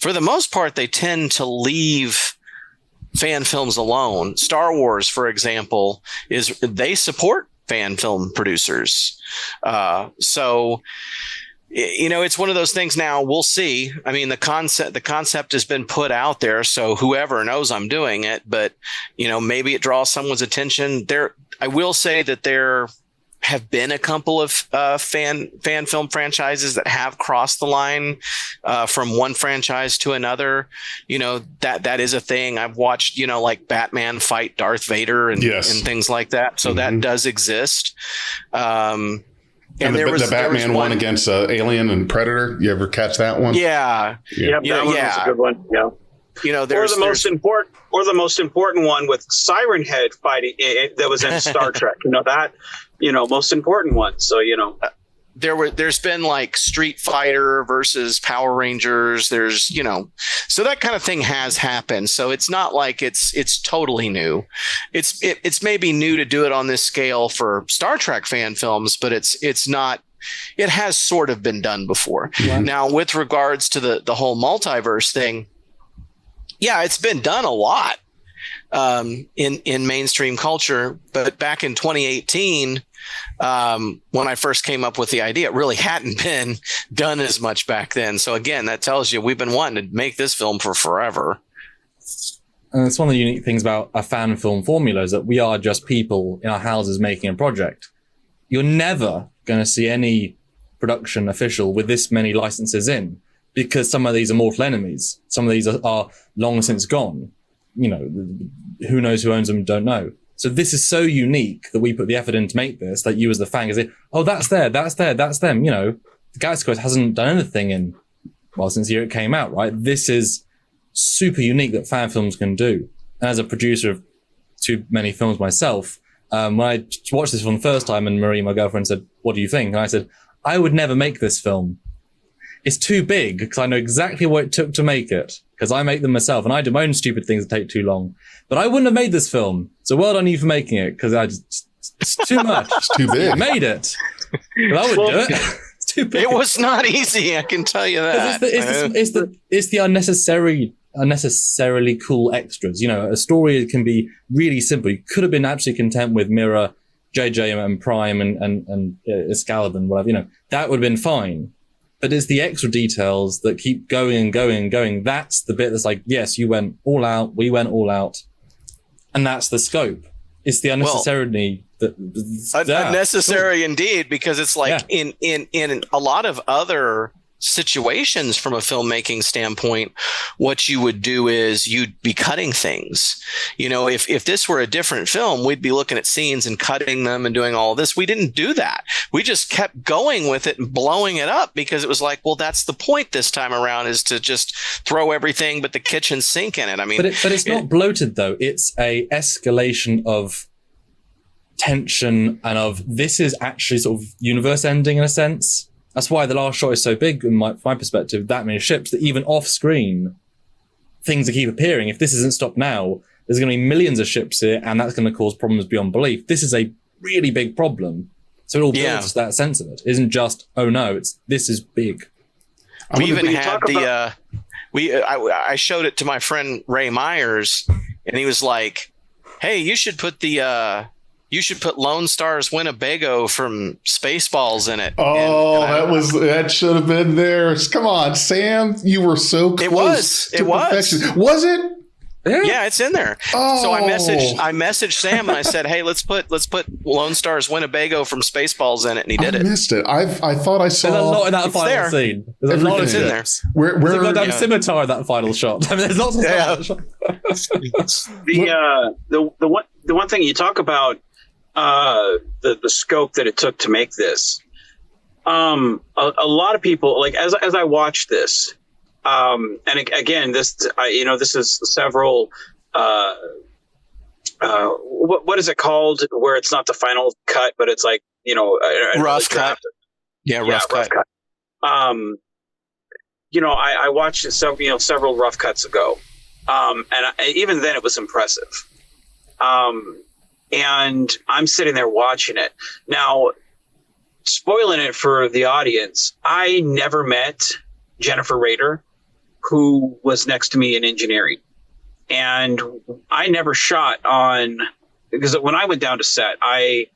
for the most part, they tend to leave fan films alone. Star Wars, for example, they support fan film producers. So it's one of those things. Now we'll see. I mean, the concept has been put out there, so whoever knows I'm doing it, but maybe it draws someone's attention. I will say that there have been a couple of fan film franchises that have crossed the line from one franchise to another. That is a thing. I've watched, like Batman fight Darth Vader and things like that. So that does exist. And the Batman one against Alien and Predator. You ever catch that one? Yeah. That one was a good one. Yeah. There's the most important one with Siren Head fighting that was in Star Trek. Most important one. So there's been like Street Fighter versus Power Rangers. There's, so that kind of thing has happened. So it's not like it's totally new. It's maybe new to do it on this scale for Star Trek fan films, but it's not. It has sort of been done before. Yeah. Now, with regards to the whole multiverse thing, yeah, it's been done a lot in mainstream culture. But back in 2018, when I first came up with the idea, it really hadn't been done as much back then. So again, that tells you we've been wanting to make this film for forever. And it's one of the unique things about a fan film formula is that we are just people in our houses making a project. You're never going to see any production official with this many licenses in, because some of these are mortal enemies. Some of these are long since gone. Who knows who owns them, don't know. So this is so unique that we put the effort in to make this, that you as the fan can say, oh, that's them. The Galaxy Quest hasn't done anything since the year it came out, right? This is super unique that fan films can do. And as a producer of too many films myself, when I watched this for the first time and Marie, my girlfriend, said, what do you think? And I said, I would never make this film. It's too big because I know exactly what it took to make it, because I make them myself and I do my own stupid things that take too long. But I wouldn't have made this film. So well done you for making it, because it's too much. It's too big. I made it. But I would do it. It's too big. It was not easy, I can tell you that. It's the unnecessarily cool extras. A story can be really simple. You could have been absolutely content with Mira, JJ, and Prime and Excalibur and whatever. That would have been fine. But it's the extra details that keep going and going and going. That's the bit that's like, yes, you went all out, we went all out, and that's the scope. It's the unnecessarily unnecessary indeed, because it's like in a lot of other situations from a filmmaking standpoint, what you would do is you'd be cutting things. If this were a different film, we'd be looking at scenes and cutting them and doing all of this. We didn't do that. We just kept going with it and blowing it up, because it was like, well, that's the point this time around, is to just throw everything but the kitchen sink in it. I mean, but it's not bloated though. It's a escalation of tension and of, this is actually sort of universe ending in a sense. That's why the last shot is so big, in my perspective, that many ships, that even off screen, things that keep appearing. If this isn't stopped now, there's going to be millions of ships here, and that's going to cause problems beyond belief. This is a really big problem. So it all builds that sense of it. It isn't just, oh no, this is big. We even had I showed it to my friend Ray Myers, and he was like, hey, you should put Lone Star's Winnebago from Spaceballs in it. Oh, that should have been there. Come on, Sam, you were so close. It was. Was it? Yeah, it's in there. Oh. So I messaged Sam and I said, hey, let's put Lone Star's Winnebago from Spaceballs in it, and he did it. I missed it. I thought I saw. There's a lot in that final scene. There's a lot of in there. Where there's a goddamn scimitar in that final shot. I mean, there's lots of stuff. The one thing you talk about, the scope that it took to make this. A lot of people, like as I watched this, and again, this is several. What is it called? Where it's not the final cut, but it's like rough cut. Rough cut. I watched it several rough cuts ago, and even then it was impressive. And I'm sitting there watching it. Now, spoiling it for the audience, I never met Jennifer Rader, who was next to me in engineering. And I never shot on, because when I went down to set, I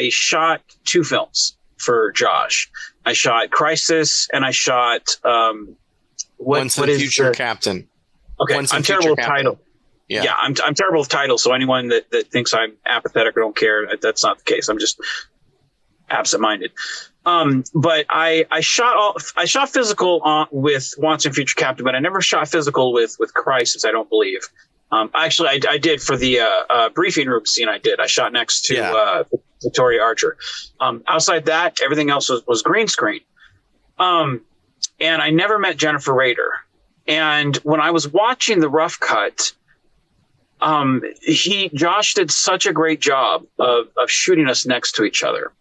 shot 2 films for Josh. I shot Crisis, and I shot Once in Future Captain. Okay, I'm terrible with title. Yeah, I'm terrible with titles. So anyone that thinks I'm apathetic or don't care, that's not the case. I'm just absent-minded. But I shot physical with Once in Future Captain, but I never shot physical with Crisis, I don't believe. Actually, I did for the briefing room scene. I shot next to Victoria Archer. Outside that, everything else was green screen. And I never met Jennifer Rader. And when I was watching the rough cut, Josh did such a great job of shooting us next to each other.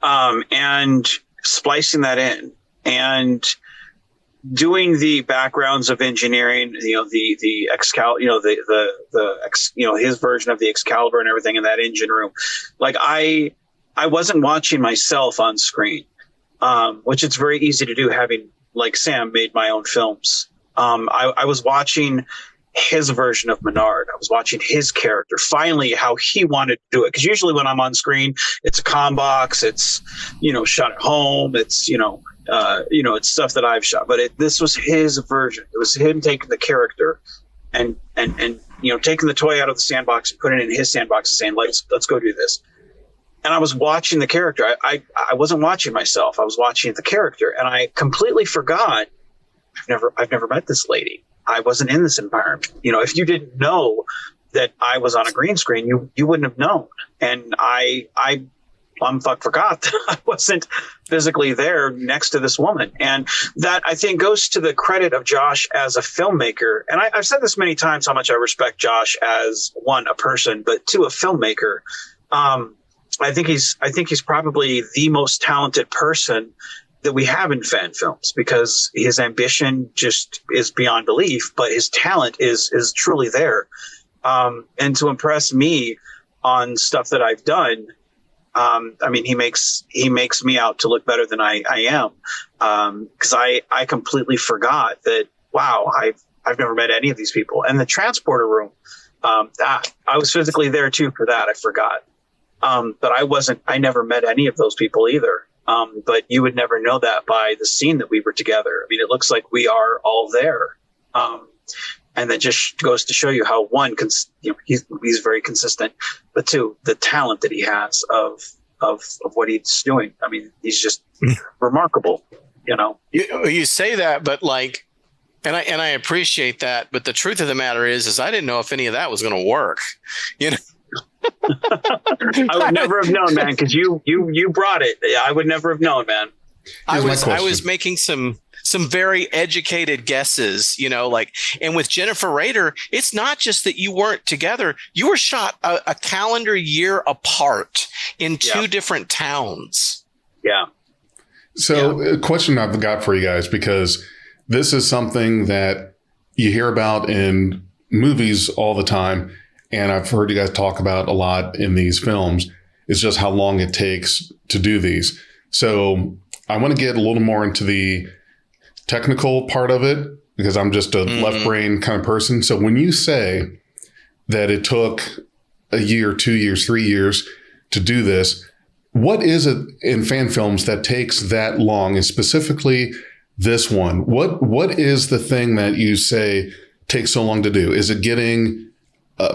and splicing that in and doing the backgrounds of engineering, the Excalibur, his version of the Excalibur and everything in that engine room. Like I wasn't watching myself on screen, which it's very easy to do having, like Sam, made my own films. I was watching his version of Menard. I was watching his character, finally how he wanted to do it. Because usually when I'm on screen, it's a comm box, it's, shot at home, it's, it's stuff that I've shot. But this was his version. It was him taking the character and taking the toy out of the sandbox and putting it in his sandbox and saying, let's go do this. And I was watching the character. I wasn't watching myself. I was watching the character, and I completely forgot. I've never met this lady. I wasn't in this environment. If you didn't know that I was on a green screen, you wouldn't have known. And I forgot that I wasn't physically there next to this woman. And that, I think, goes to the credit of Josh as a filmmaker. And I've said this many times, how much I respect Josh as, one, a person, but two, a filmmaker. I think he's probably the most talented person that we have in fan films, because his ambition just is beyond belief, but his talent is truly there. And to impress me on stuff that I've done, he makes me out to look better than I am. Cause I completely forgot that, wow, I've never met any of these people. And the transporter room, I was physically there too for that. I forgot. But I never met any of those people either. But you would never know that by the scene that we were together. It looks like we are all there. And that just goes to show you how, one, he's very consistent, but two, the talent that he has of what he's doing. He's just remarkable, You say that, but and I appreciate that, but the truth of the matter is I didn't know if any of that was going to work, I would never have known, man, because you brought it. I would never have known, man. I was making some very educated guesses, and with Jennifer Rader, it's not just that you weren't together. You were shot a calendar year apart in two different towns. Yeah. So a question I've got for you guys, because this is something that you hear about in movies all the time, and I've heard you guys talk about a lot in these films, is just how long it takes to do these. So I want to get a little more into the technical part of it, because I'm just a left brain kind of person. So when you say that it took a year, 2 years, 3 years to do this, what is it in fan films that takes that long? And specifically this one, what is the thing that you say takes so long to do? Is it getting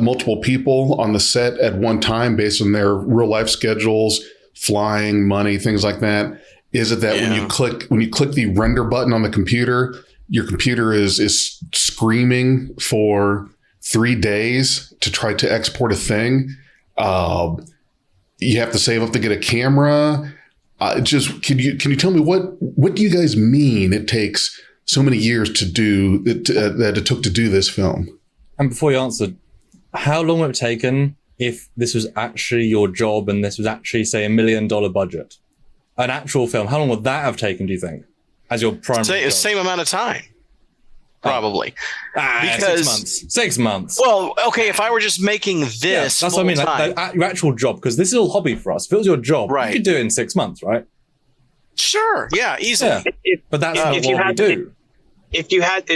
multiple people on the set at one time based on their real life schedules, flying, money, things like that? Is it that when you click the render button on the computer, your computer is screaming for 3 days to try to export a thing? You have to save up to get a camera. Can you tell me what do you guys mean it takes so many years to do that it took to do this film? And before you answer, how long would it have taken if this was actually your job and this was actually, say, $1 million budget? An actual film, how long would that have taken, do you think, as your primary job? Same amount of time, probably. Because 6 months. Well, okay, if I were just making this, that's what I mean. Like your actual job, because this is all hobby for us. If it was your job, you could do it in 6 months, right? Sure, yeah, easily. Yeah. But that's not what we do. If you had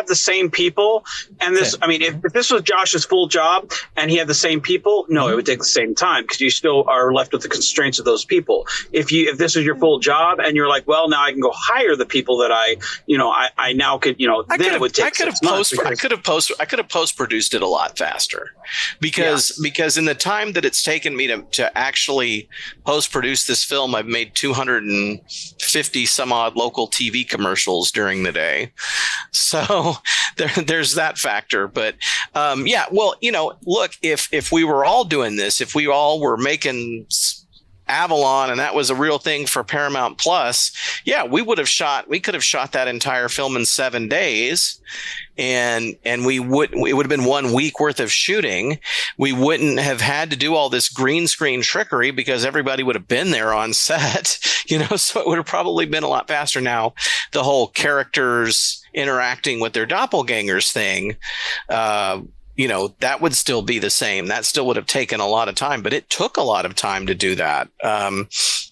the same people, and this, if this was Josh's full job and he had the same people, no, it would take the same time, because you still are left with the constraints of those people. If this is your full job and you're like, well, now I can go hire the people that I now could, then it would take 6 months. I could have post produced it a lot faster, because in the time that it's taken me to actually post produce this film, I've made 250 some odd local TV commercials during the day. So there's that factor. But look, if we were all doing this, if we all were making Avalon, and that was a real thing for Paramount Plus, yeah, we could have shot that entire film in 7 days, and it would have been 1 week worth of shooting. We wouldn't have had to do all this green screen trickery because everybody would have been there on set, so it would have probably been a lot faster. Now, the whole characters interacting with their doppelgangers thing, that would still be the same. That still would have taken a lot of time, but it took a lot of time to do that.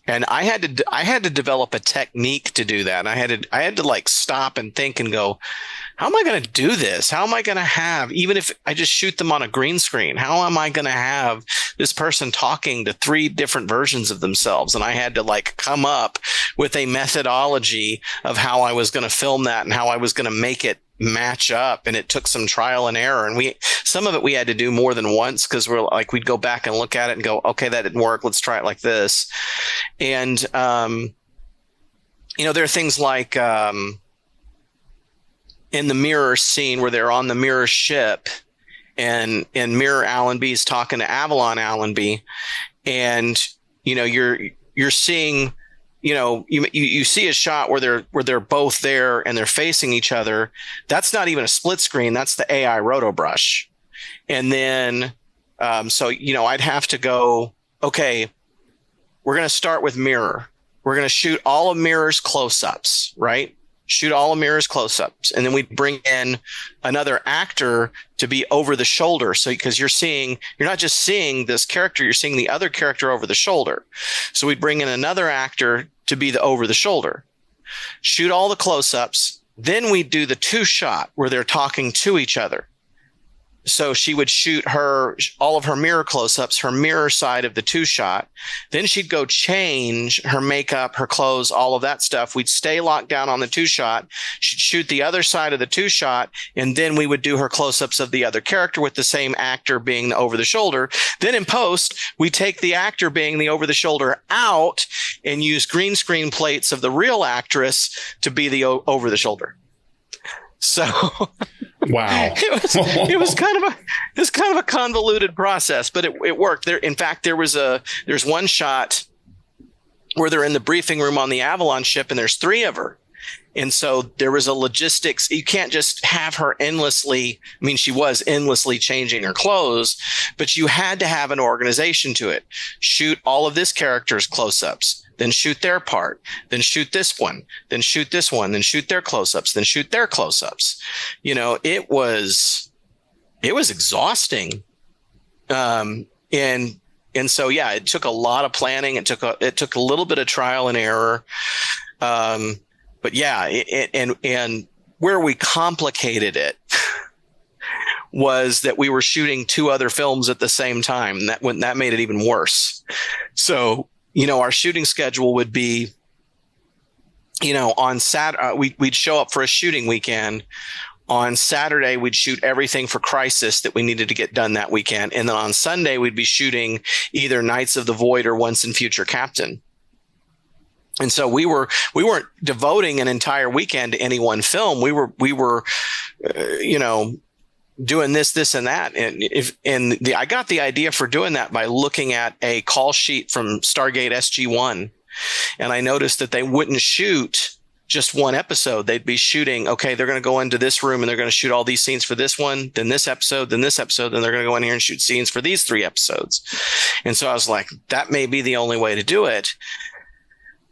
And I had to develop a technique to do that. And I had to like stop and think and go, how am I going to do this? How am I going to have, even if I just shoot them on a green screen, how am I going to have this person talking to 3 different versions of themselves? And I had to like come up with a methodology of how I was going to film that and how I was going to make it match up. And it took some trial and error. And some of it we had to do more than once because we'd go back and look at it and go, okay, that didn't work. Let's try it like this. And, there are things like, in the mirror scene where they're on the mirror ship and Mirror Allenby's talking to Avalon Allenby, and you're seeing, you see a shot where they're both there and they're facing each other. That's not even a split screen. That's the AI roto brush. And then I'd have to go, okay, we're going to start with mirror. We're going to shoot all of Mirror's close-ups, right? Shoot all of Mirror's close-ups. And then we bring in another actor to be over the shoulder. So, because you're not just seeing this character, you're seeing the other character over the shoulder. So we'd bring in another actor to be the over the shoulder. Shoot all the close-ups. Then we'd do the 2-shot where they're talking to each other. So she would shoot all of her mirror close-ups, her mirror side of the 2-shot. Then she'd go change her makeup, her clothes, all of that stuff. We'd stay locked down on the 2-shot. She'd shoot the other side of the 2-shot, and then we would do her close-ups of the other character with the same actor being the over the shoulder. Then in post, we take the actor being the over the shoulder out and use green screen plates of the real actress to be the over the shoulder. So wow, it was kind of a convoluted process, but it worked. In fact, there's one shot where they're in the briefing room on the Avalon ship, and there's 3 of her. And so there was a logistics. You can't just have her endlessly. I mean, she was endlessly changing her clothes, but you had to have an organization to it. Shoot all of this character's close-ups, then shoot their part, then shoot this one, then shoot this one, then shoot their close-ups, then shoot their close-ups. It was exhausting. And so, yeah, it took a lot of planning. It took a little bit of trial and error. But yeah, and where we complicated it was that we were shooting 2 other films at the same time. And that made it even worse. So, our shooting schedule would be, on Saturday, we'd show up for a shooting weekend. On Saturday, we'd shoot everything for Crisis that we needed to get done that weekend. And then on Sunday, we'd be shooting either Knights of the Void or Once and Future Captain. And so we weren't devoting an entire weekend to any one film. We were doing this and that. And I got the idea for doing that by looking at a call sheet from Stargate SG-1. And I noticed that they wouldn't shoot just one episode. They'd be shooting, okay, they're going to go into this room and they're going to shoot all these scenes for this one, then this episode, then this episode, then they're going to go in here and shoot scenes for these 3 episodes. And so I was like, that may be the only way to do it.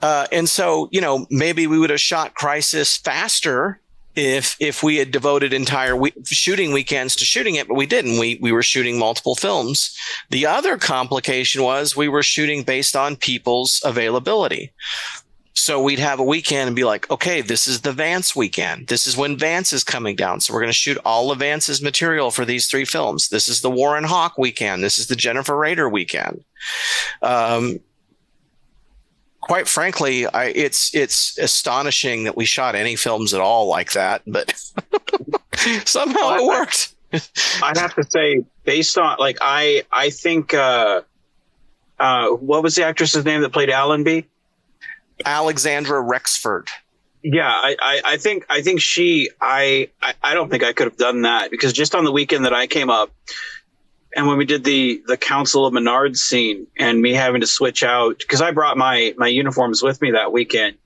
And so, maybe we would have shot Crisis faster if we had devoted entire shooting weekends to shooting it, but we didn't. We were shooting multiple films. The other complication was we were shooting based on people's availability. So we'd have a weekend and be like, okay, this is the Vance weekend. This is when Vance is coming down. So we're going to shoot all of Vance's material for these 3 films. This is the Warren Hawk weekend. This is the Jennifer Rader weekend. Quite frankly, it's astonishing that we shot any films at all like that, but somehow it worked. I'd have to say, based on I think what was the actress's name that played Allenby? Alexandra Rexford. Yeah, I think I don't think I could have done that, because just on the weekend that I came up, and when we did the Council of Menards scene, and me having to switch out because I brought my uniforms with me that weekend,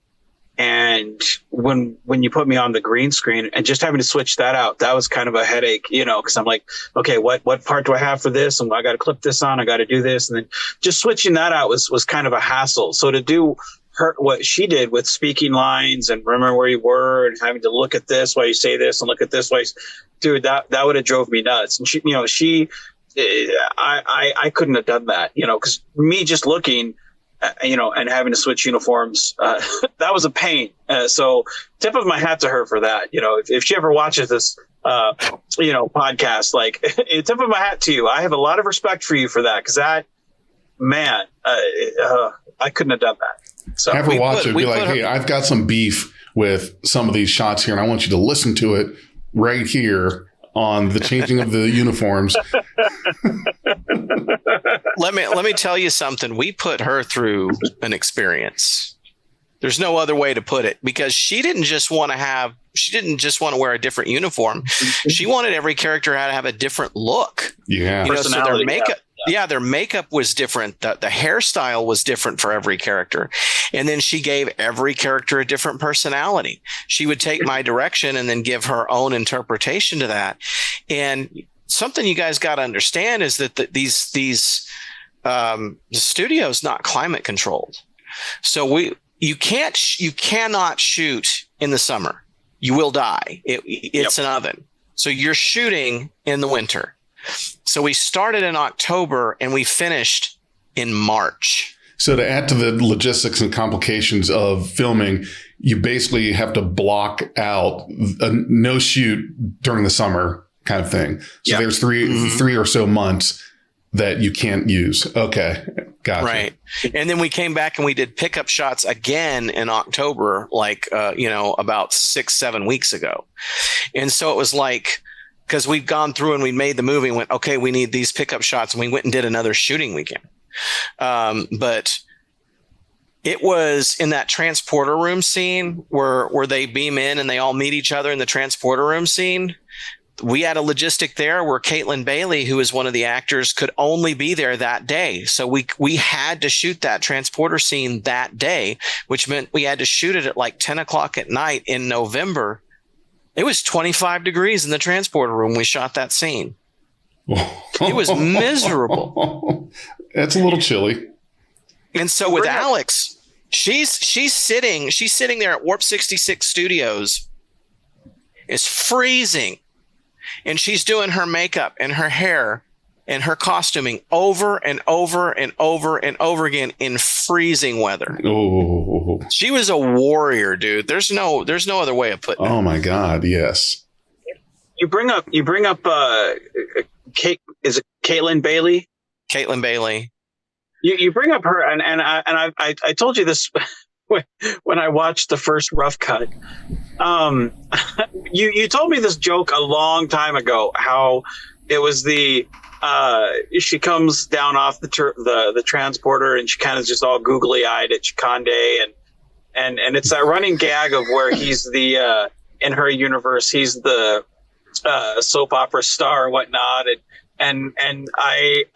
and when you put me on the green screen and just having to switch that out, that was kind of a headache, because I'm like, okay, what part do I have for this? And I got to clip this on, I got to do this, and then just switching that out was kind of a hassle. So to do what she did with speaking lines and remember where you were and having to look at this while you say this and look at this while dude, that would have drove me nuts. And I couldn't have done that, because me just looking, and having to switch uniforms, that was a pain. So tip of my hat to her for that. If she ever watches this, podcast, like tip of my hat to you. I have a lot of respect for you for that. Cause that, man, I couldn't have done that. So have her watch it and be like, hey, I've got some beef with some of these shots here, and I want you to listen to it right here on the changing of the uniforms. Let me tell you something. We put her through an experience. There's no other way to put it, because she didn't just want to wear a different uniform. She wanted every character to have a different look. Yeah. So their makeup. Yeah, their makeup was different. The hairstyle was different for every character. And then she gave every character a different personality. She would take my direction and then give her own interpretation to that. And something you guys got to understand is that the studio's not climate controlled. So you cannot shoot in the summer. You will die. It's an oven. So you're shooting in the winter. So we started in October and we finished in March. So to add to the logistics and complications of filming, you basically have to block out a no shoot during the summer kind of thing. So there's three or so months that you can't use. Okay. Gotcha. Right. And then we came back and we did pickup shots again in October, about 6-7 weeks ago. And so it was like, because we've gone through and we made the movie and went, okay, we need these pickup shots. And we went and did another shooting weekend. But it was in that transporter room scene where they beam in and they all meet each other in the transporter room scene. We had a logistic there where Caitlin Bailey, who is one of the actors, could only be there that day. So we had to shoot that transporter scene that day, which meant we had to shoot it at like 10 o'clock at night in November. It was 25 degrees in the transporter room. We shot that scene. It was miserable. That's a little chilly. And so with Alex, she's sitting there at Warp 66 Studios. It's freezing. And she's doing her makeup and her hair and her costuming over and over and over and over again in freezing weather. Oh, she was a warrior, dude. There's no other way of putting it. Oh my God, yes. You bring up Kate, is it Caitlin Bailey? Caitlin Bailey. You bring up her and I told you this when I watched the first rough cut. You told me this joke a long time ago, how it was she comes down off the transporter and she kind of just all googly eyed at Chikande and it's that running gag of where he's in her universe, he's the soap opera star and whatnot. And I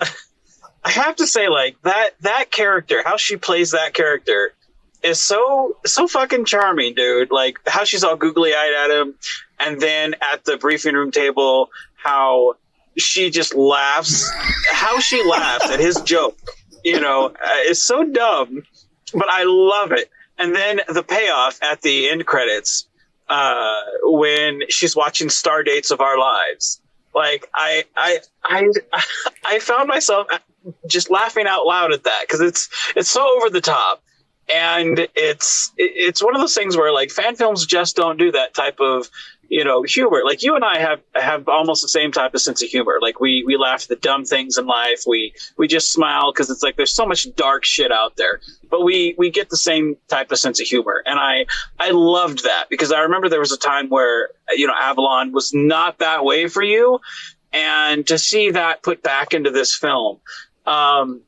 have to say, like, that character, how she plays that character is so fucking charming, dude. Like how she's all googly eyed at him. And then at the briefing room table, how she just laughs, at his joke, is so dumb, but I love it. And then the payoff at the end credits, when she's watching Star Dates of Our Lives, like I found myself just laughing out loud at that because it's so over the top. And it's one of those things where like fan films just don't do that type of, humor. Like you and I have almost the same type of sense of humor. Like we laugh at the dumb things in life. We just smile because it's like there's so much dark shit out there. But we get the same type of sense of humor. And I loved that because I remember there was a time where, Avalon was not that way for you. And to see that put back into this film, I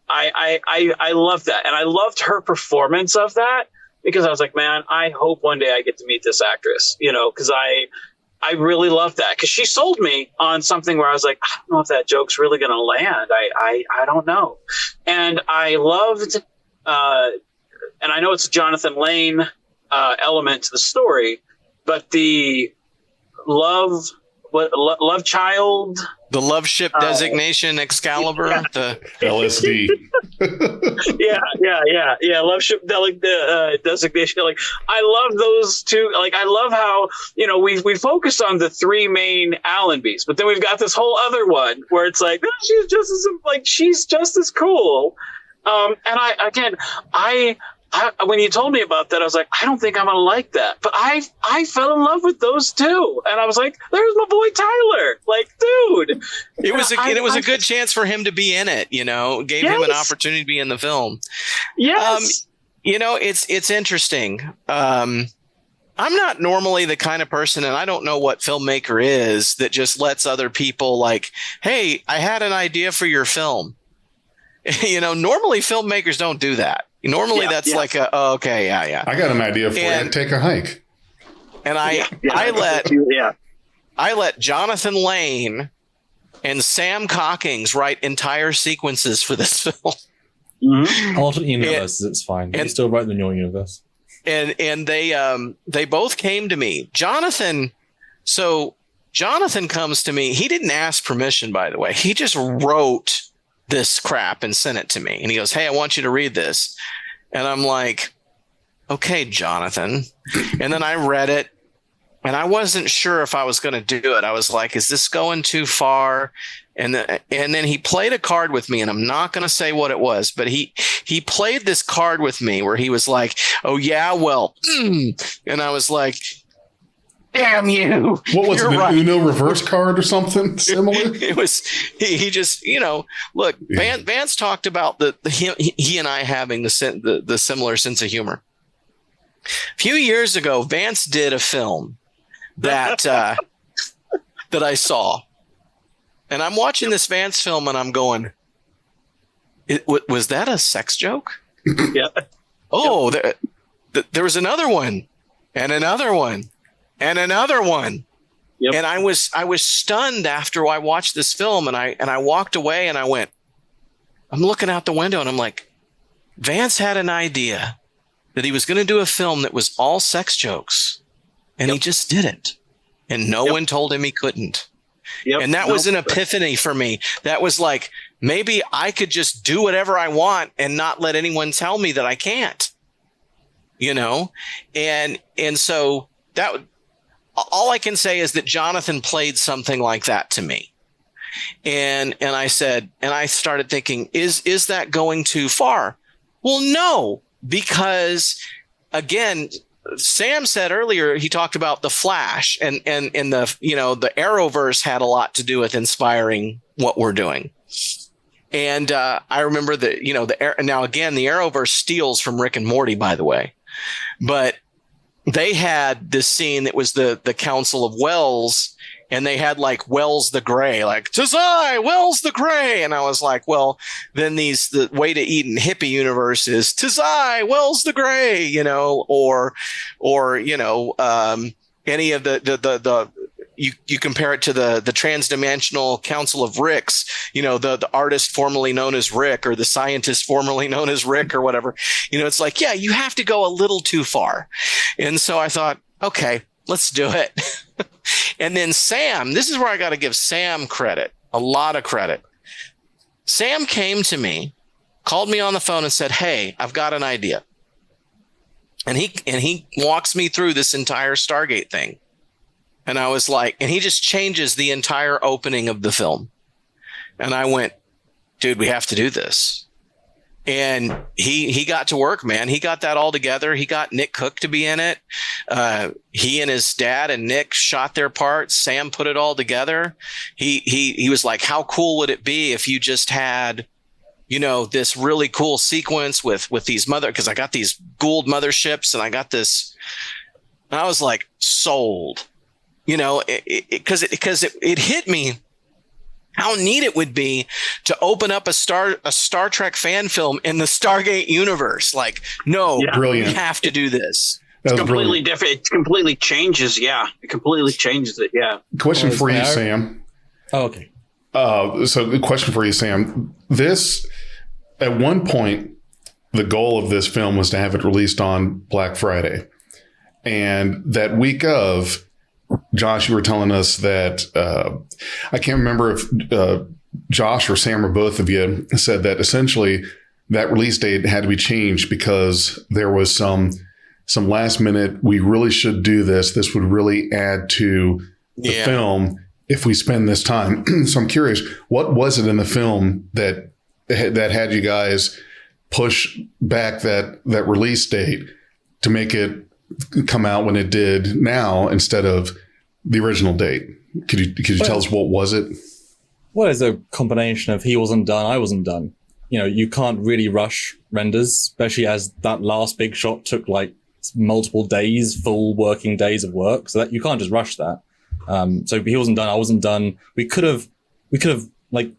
love that. And I loved her performance of that because I was like, man, I hope one day I get to meet this actress, because I really love that because she sold me on something where I was like, I don't know if that joke's really going to land. I don't know. And I loved, and I know it's a Jonathan Lane element to the story, but the love child, the love ship designation Excalibur, the LSD. yeah. Love ship designation. Like, I love those two. Like, I love how, you know, we focus on the three main Allenbys, but then we've got this whole other one where it's like, oh, she's just as cool. And I when you told me about that, I was like, I don't think I'm gonna like that. But I fell in love with those two, and I was like, there's my boy Tyler. Like, dude, it was a good chance for him to be in it. You know, gave him an opportunity to be in the film. Yes. You know, it's interesting. I'm not normally the kind of person, and I don't know what filmmaker is that just lets other people like, hey, I had an idea for your film. You know, normally filmmakers don't do that. Normally that's like okay. I got an idea for you. Take a hike. And I let Jonathan Lane and Sam Cockings write entire sequences for this film. Mm-hmm. Alternate universes, it's fine. You still write them in your universe. And they both came to me. Jonathan comes to me. He didn't ask permission, by the way. He just wrote this crap and sent it to me. And he goes, hey, I want you to read this. And I'm like, okay, Jonathan. And then I read it and I wasn't sure if I was going to do it. I was like, is this going too far? And then he played a card with me, and I'm not going to say what it was, but he played this card with me where he was like, oh yeah, well, and I was like, damn you. What was it, an Uno reverse card or something similar? It was, he just, you know, look, Vance talked about he and I having the similar sense of humor. A few years ago, Vance did a film that, that I saw, and I'm watching this Vance film and I'm going, was that a sex joke? Yeah. Oh, there was another one and another one. And another one. Yep. And I was stunned after I watched this film, and I walked away and I went, I'm looking out the window and I'm like, Vance had an idea that he was going to do a film that was all sex jokes, and he just did it. And no one told him he couldn't. And that was an epiphany for me. That was like, maybe I could just do whatever I want and not let anyone tell me that I can't, you know? And so that, all I can say is that Jonathan played something like that to me. And I said, and I started thinking, is that going too far? Well, no, because again, Sam said earlier, he talked about the Flash and the, you know, the Arrowverse had a lot to do with inspiring what we're doing. And I remember that, you know, now again, the Arrowverse steals from Rick and Morty, by the way, but they had this scene that was the Council of Wells, and they had like Wells the Gray, like, 'tis I, Wells the Gray. And I was like, well, then the way to eat in hippie universe is 'tis I, Wells the Gray, you know, or, you know, any of you compare it to the transdimensional Council of Ricks, you know, the artist formerly known as Rick, or the scientist formerly known as Rick, or whatever. You know, it's like, yeah, you have to go a little too far. And so I thought, okay, let's do it. And then Sam, this is where I got to give Sam credit, a lot of credit. Sam came to me, called me on the phone and said, hey, I've got an idea. And he walks me through this entire Stargate thing. And I was like, and he just changes the entire opening of the film. And I went, dude, we have to do this. And he got to work, man. He got that all together. He got Nick Cook to be in it. He and his dad and Nick shot their parts. Sam put it all together. He was like, how cool would it be if you just had, you know, this really cool sequence with these because I got these Gould motherships and I got this. And I was like, sold. You know, because it hit me how neat it would be to open up a Star Trek fan film in the Stargate universe. Like, no, we have to do this. It's completely different. It completely changes. Yeah, it completely changes it. Yeah. Question for you, Sam. Oh, okay. So the question for you, Sam. This, at one point, the goal of this film was to have it released on Black Friday. And that week of, Josh, you were telling us that, I can't remember if Josh or Sam or both of you said that essentially that release date had to be changed because there was some last minute, we really should do this. This would really add to the film if we spend this time. So I'm curious, what was it in the film that had you guys push back that release date to make it come out when it did now instead of the original date? Could you tell us what was it? Well, it's a combination of he wasn't done, I wasn't done. You know, you can't really rush renders, especially as that last big shot took like multiple days, full working days of work. So that you can't just rush that. So he wasn't done, I wasn't done. We could have like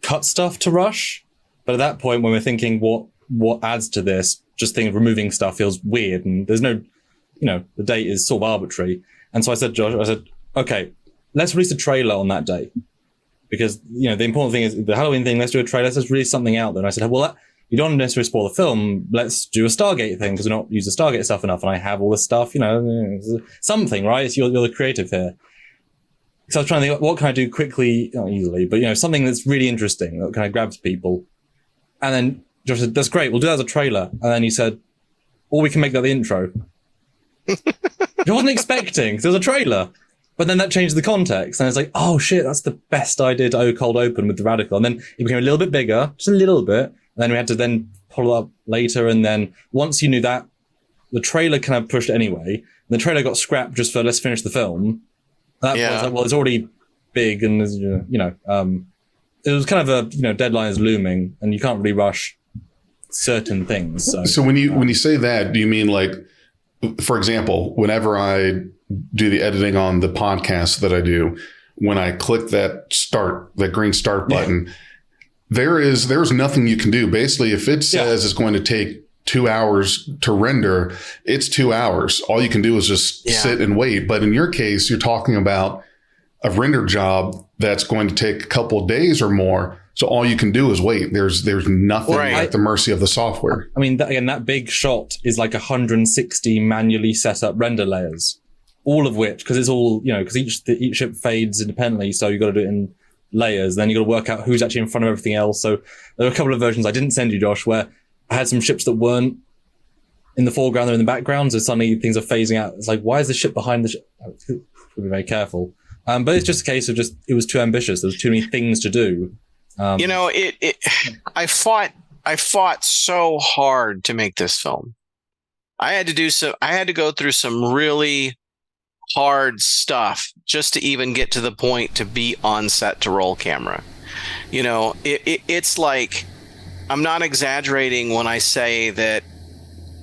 cut stuff to rush, but at that point when we're thinking what adds to this, just think of removing stuff feels weird, and there's no, the date is sort of arbitrary. And so I said, Josh, okay, let's release a trailer on that day. Because, the important thing is the Halloween thing, let's do a trailer, let's just release something out there. And I said, well, you don't necessarily spoil the film, let's do a Stargate thing, because we're not using the Stargate stuff enough, and I have all this stuff, something, right? It's you're the creative here. So I was trying to think, what can I do quickly, not easily, but, something that's really interesting, that kind of grabs people. And then Josh said, that's great, we'll do that as a trailer. And then he said, or we can make that the intro. I wasn't expecting, because there was a trailer. But then that changed the context, and it's like, oh shit, that's the best idea to cold open with the Radical. And then it became a little bit bigger, just a little bit. And then we had to then pull up later, and then once you knew that, the trailer kind of pushed it anyway. The trailer got scrapped just for let's finish the film. That was like, well, it's already big, and it was kind of a deadline is looming, and you can't really rush certain things. So when you say that, do you mean like, for example, whenever I do the editing on the podcast that I do, when I click that green start button, there's nothing you can do. Basically, if it says it's going to take 2 hours to render, it's 2 hours. All you can do is just sit and wait. But in your case, you're talking about a render job that's going to take a couple of days or more. So all you can do is wait. There's nothing at the mercy of the software. I mean, that big shot is like 160 manually set up render layers. All of which, because it's all, because each ship fades independently, so you got to do it in layers. Then you got to work out who's actually in front of everything else. So there are a couple of versions I didn't send you, Josh, where I had some ships that weren't in the foreground, they're in the background. So suddenly things are phasing out. It's like, why is the ship behind the ship? Be very careful. But it's just a case of it was too ambitious. There was too many things to do. I fought so hard to make this film. I had to go through some really hard stuff just to even get to the point to be on set to roll camera. It's like, I'm not exaggerating when I say that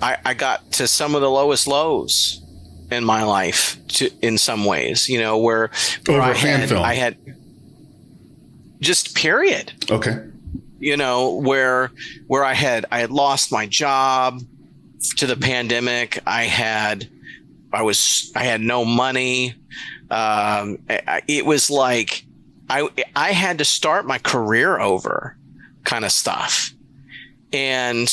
I got to some of the lowest lows in my life in some ways, where I had just period. Okay. Where I had lost my job to the pandemic. I had no money. It was like I had to start my career over, kind of stuff, and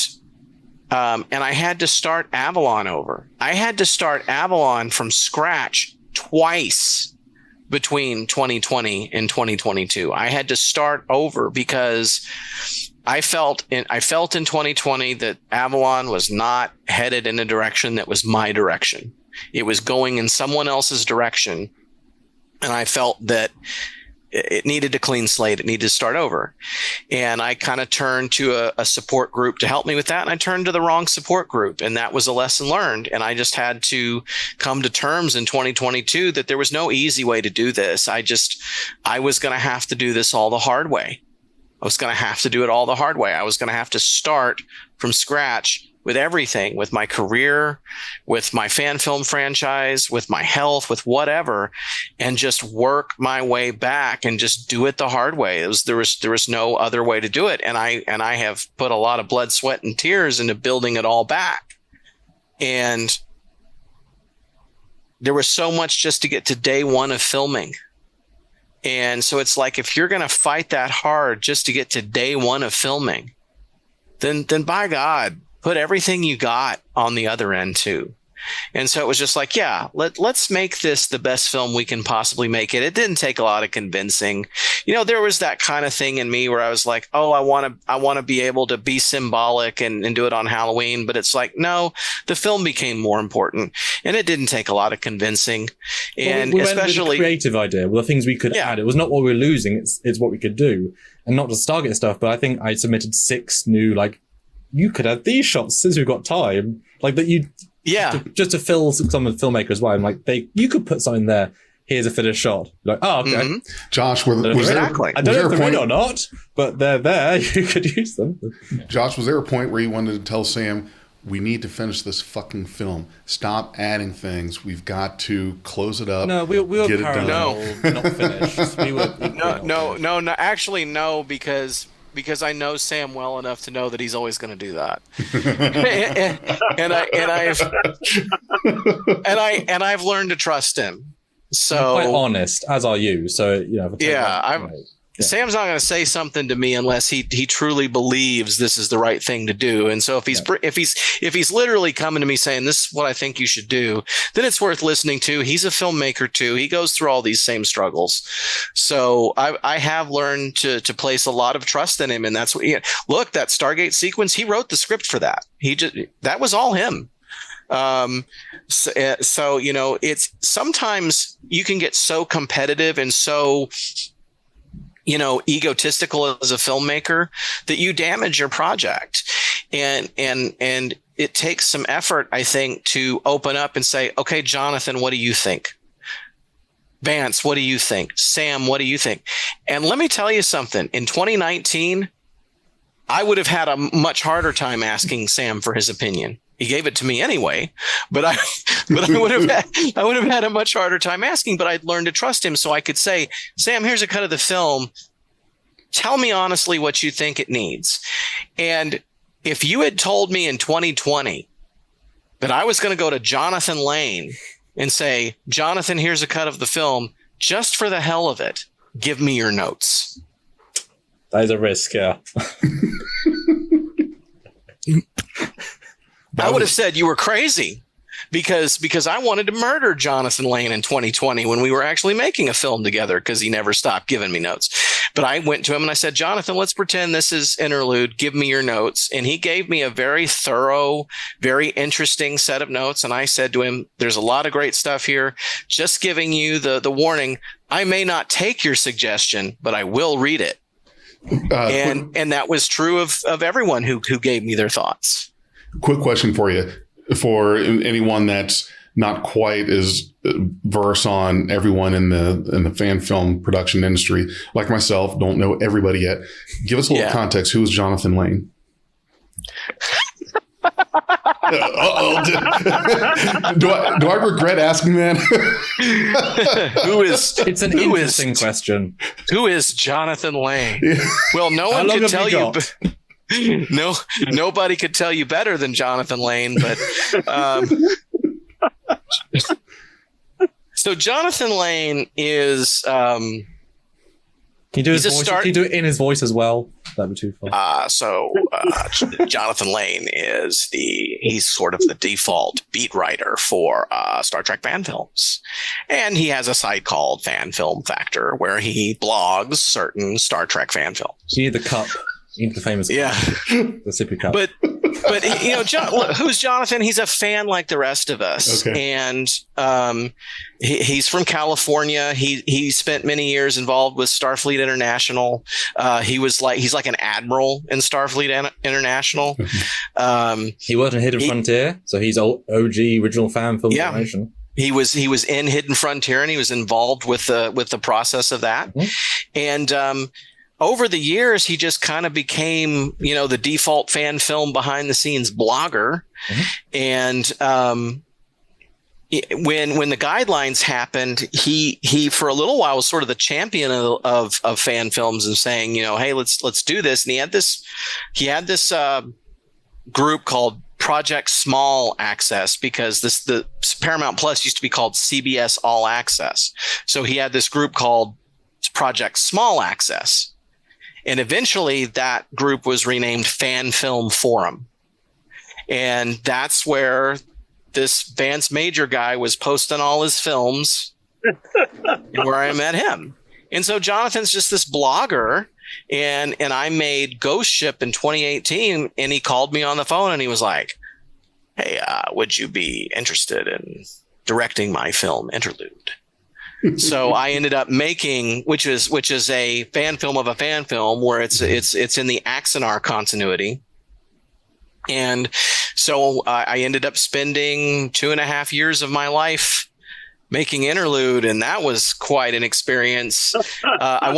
I had to start Avalon over. I had to start Avalon from scratch twice between 2020 and 2022. I had to start over because I felt in 2020 that Avalon was not headed in a direction that was my direction. It was going in someone else's direction. And I felt that it needed a clean slate. It needed to start over. And I kind of turned to a support group to help me with that. And I turned to the wrong support group. And that was a lesson learned. And I just had to come to terms in 2022 that there was no easy way to do this. I was going to have to do this all the hard way. I was going to have to do it all the hard way. I was going to have to start from scratch with everything, with my career, with my fan film franchise, with my health, with whatever, and just work my way back and just do it the hard way. There was no other way to do it. And I have put a lot of blood, sweat, and tears into building it all back. And there was so much just to get to day one of filming. And so it's like, if you're going to fight that hard just to get to day one of filming, then by God, put everything you got on the other end too. And so it was just like, yeah, let's make this the best film we can possibly make it. It didn't take a lot of convincing. There was that kind of thing in me where I was like, oh, I want to be able to be symbolic and do it on Halloween. But it's like, no, the film became more important, and it didn't take a lot of convincing. And we especially went with the creative idea, well, the things we could add. It was not what we were losing; it's what we could do, and not just Stargate stuff. But I think I submitted 6 new, like, you could have these shots since we've got time, like that you. Yeah, just to fill some of the filmmakers as well. I'm like, you could put something there. Here's a finished shot. Like, oh, okay. Mm-hmm. Josh, was there I don't know if they're in or not, but they're there. You could use them. Josh, was there a point where you wanted to tell Sam, we need to finish this fucking film? Stop adding things. We've got to close it up. No, we were get parallel, it done. not finished. We were no. Actually, no, because I know Sam well enough to know that he's always going to do that, and I've learned to trust him. So I'm quite honest, as are you. So Sam's not going to say something to me unless he truly believes this is the right thing to do. And so if he's literally coming to me saying this is what I think you should do, then it's worth listening to. He's a filmmaker too. He goes through all these same struggles. So I have learned to place a lot of trust in him. And that's what look, that Stargate sequence, he wrote the script for that. That was all him. So it's sometimes you can get so competitive and so egotistical as a filmmaker that you damage your project. And it takes some effort, I think, to open up and say, okay, Jonathan, what do you think? Vance, what do you think? Sam, what do you think? And let me tell you something. In 2019, I would have had a much harder time asking Sam for his opinion. He gave it to me anyway, but I would have had a much harder time asking, but I'd learned to trust him. So I could say, Sam, here's a cut of the film. Tell me honestly what you think it needs. And if you had told me in 2020 that I was going to go to Jonathan Lane and say, Jonathan, here's a cut of the film, just for the hell of it, give me your notes. That is a risk, yeah. I would have said you were crazy because I wanted to murder Jonathan Lane in 2020 when we were actually making a film together because he never stopped giving me notes. But I went to him and I said, Jonathan, let's pretend this is interlude. Give me your notes. And he gave me a very thorough, very interesting set of notes. And I said to him, there's a lot of great stuff here. Just giving you the warning. I may not take your suggestion, but I will read it. And that was true of everyone who gave me their thoughts. Quick question for you, for anyone that's not quite as versed on everyone in the fan film production industry, like myself, don't know everybody yet. Give us a little context. Who is Jonathan Lane? Uh-oh. Do I regret asking that? It's an interesting question. Who is Jonathan Lane? Well, no one can tell you. No, nobody could tell you better than Jonathan Lane, but so Jonathan Lane is Can you do his voice? Can you do it in his voice as well? That'd be too fun. Jonathan Lane is he's sort of the default beat writer for Star Trek fan films. And he has a site called Fan Film Factor where he blogs certain Star Trek fan films. You need the cup. You need the famous cup. The sippy cup. But who's Jonathan? He's a fan like the rest of us. Okay. And he's from California. He spent many years involved with Starfleet International. He's like an admiral in Starfleet International. He worked on Hidden Frontier, so he's OG original fan film generation. He was in Hidden Frontier, and he was involved with the process of that. Mm-hmm. And over the years, he just kind of became, the default fan film behind the scenes blogger. Mm-hmm. And when the guidelines happened, he for a little while was sort of the champion of fan films and saying, hey, let's do this. And he had this group called Project Small Access, because the Paramount Plus used to be called CBS All Access. So he had this group called Project Small Access. And eventually that group was renamed Fan Film Forum. And that's where this Vance Major guy was posting all his films and where I met him. And so Jonathan's just this blogger, and I made Ghost Ship in 2018, and he called me on the phone and he was like, hey, would you be interested in directing my film Interlude? So I ended up making, which is a fan film of a fan film, where it's in the Axanar continuity. And so I ended up spending 2.5 years of my life making Interlude, and that was quite an experience. I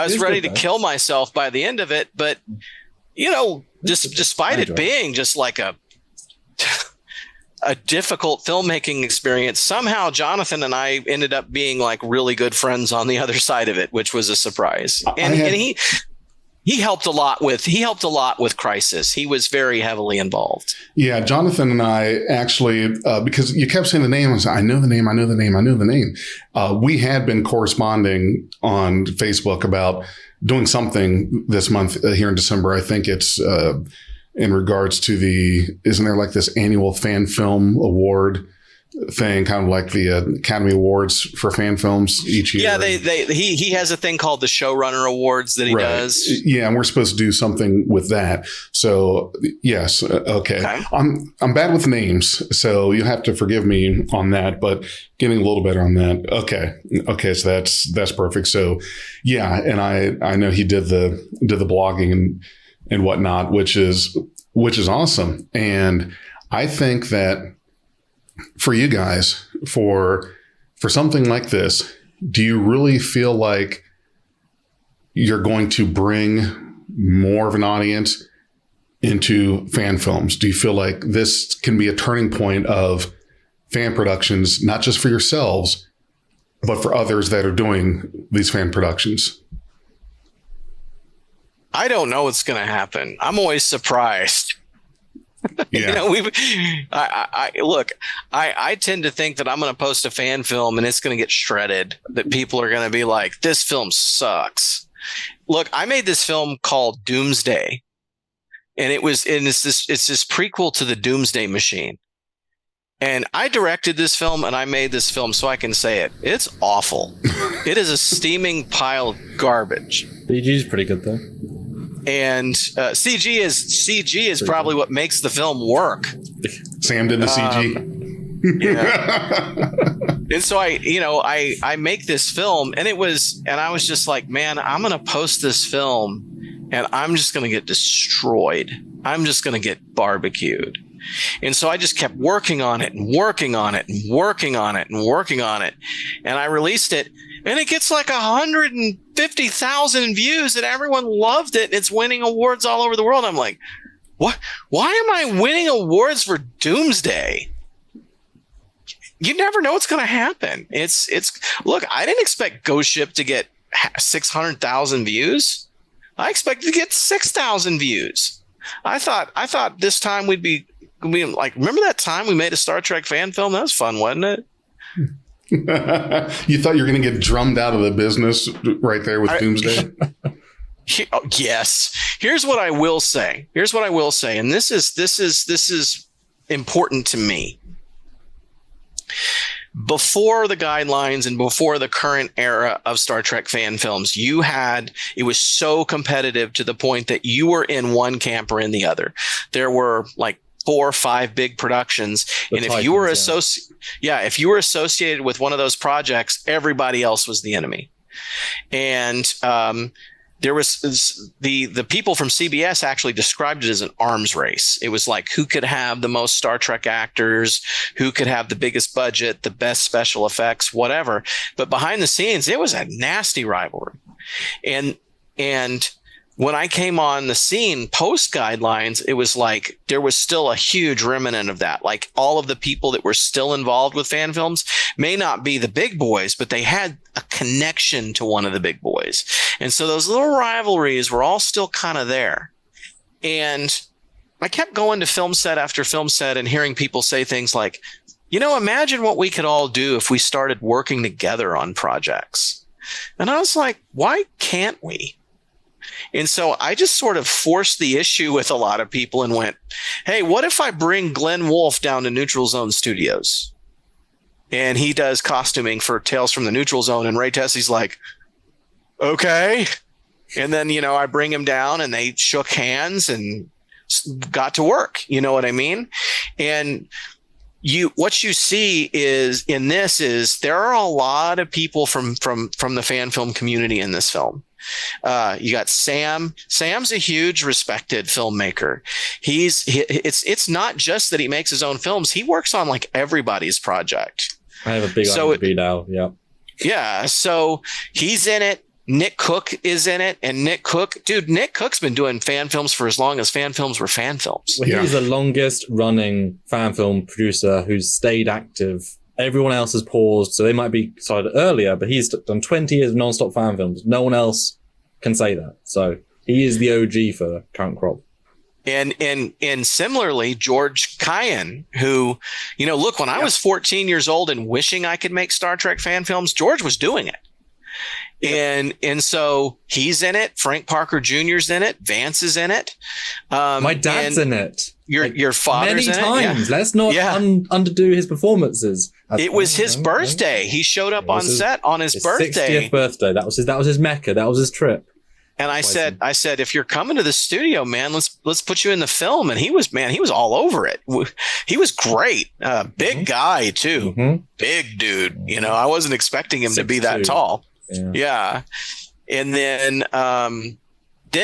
was ready to kill myself by the end of it, but despite it being just like a difficult filmmaking experience, somehow Jonathan and I ended up being like really good friends on the other side of it, which was a surprise. And he helped a lot with Crisis. He was very heavily involved. Yeah, Jonathan and I actually, because you kept saying the name, I said, I know the name. We had been corresponding on Facebook about doing something this month here in December. I think it's in regards to isn't there like this annual fan film award thing, kind of like the Academy Awards for fan films each year? Yeah, he has a thing called the Showrunner Awards that he does. Yeah, and we're supposed to do something with that. So yes, okay. I'm bad with names, so you'll have to forgive me on that, but getting a little better on that. Okay, so that's perfect. So yeah, and I know he did the blogging and whatnot, which is awesome. And I think that for you guys, for something like this, do you really feel like you're going to bring more of an audience into fan films? Do you feel like this can be a turning point of fan productions, not just for yourselves, but for others that are doing these fan productions? I don't know what's going to happen. I'm always surprised. Yeah. I tend to think that I'm going to post a fan film and it's going to get shredded, that people are going to be like, this film sucks. Look, I made this film called Doomsday, and it's this prequel to the Doomsday Machine. And I directed this film and I made this film, so I can say it. It's awful. It is a steaming pile of garbage. BG is pretty good though. And CG is probably what makes the film work. Sam did the CG. Yeah. And so I make this film, and I was just like, man, I'm going to post this film and I'm just going to get destroyed. I'm just going to get barbecued. And so I just kept working on it and working on it and working on it and working on it. And I released it, and it gets like 150,000 views, and everyone loved it. It's winning awards all over the world. I'm like, what? Why am I winning awards for Doomsday? You never know what's going to happen. Look, I didn't expect Ghost Ship to get 600,000 views. I expected to get 6,000 views. I thought this time we'd be like, remember that time we made a Star Trek fan film? That was fun, wasn't it? You thought you were going to get drummed out of the business right there with Doomsday? Yes. Here's what I will say. And this is important to me. Before the guidelines and before the current era of Star Trek fan films, it was so competitive to the point that you were in one camp or in the other. There were like 4 or 5 big productions, and if you were associated with one of those projects, everybody else was the enemy. And there was the people from CBS actually described it as an arms race. It was like, who could have the most Star Trek actors, who could have the biggest budget, the best special effects, whatever. But behind the scenes, it was a nasty rivalry. And when I came on the scene post guidelines, it was like there was still a huge remnant of that. Like, all of the people that were still involved with fan films may not be the big boys, but they had a connection to one of the big boys. And so those little rivalries were all still kind of there. And I kept going to film set after film set and hearing people say things like, imagine what we could all do if we started working together on projects. And I was like, why can't we? And so I just sort of forced the issue with a lot of people and went, hey, what if I bring Glenn Wolfe down to Neutral Zone Studios? And he does costuming for Tales from the Neutral Zone. And Ray Tessie's like, okay. And then, I bring him down and they shook hands and got to work. You know what I mean? And what you see is in this is there are a lot of people from the fan film community in this film. You got Sam. Sam's a huge respected filmmaker. It's not just that he makes his own films. He works on like everybody's project. I have a big IMDb now. Yeah. Yeah. So he's in it. Nick Cook is in it. And Nick Cook's been doing fan films for as long as fan films were fan films. Well, he's the longest running fan film producer who's stayed active. Everyone else has paused, so they might be started earlier, but he's done 20 years of non-stop fan films. No one else can say that. So he is the OG for the current crop. And similarly, George Kyan, who, look, when I was 14 years old and wishing I could make Star Trek fan films, George was doing it. And so he's in it. Frank Parker Jr.'s in it. Vance is in it. My dad's in it. Your father's many in times. it. Yeah. Let's not underdo his performances. It was his birthday. He showed up on set on his birthday. 60th birthday. That was his Mecca. That was his trip. And I said, if you're coming to the studio, man, let's put you in the film. And he was all over it. He was great. Big guy too. Big dude. I wasn't expecting him to be that tall. Yeah. And then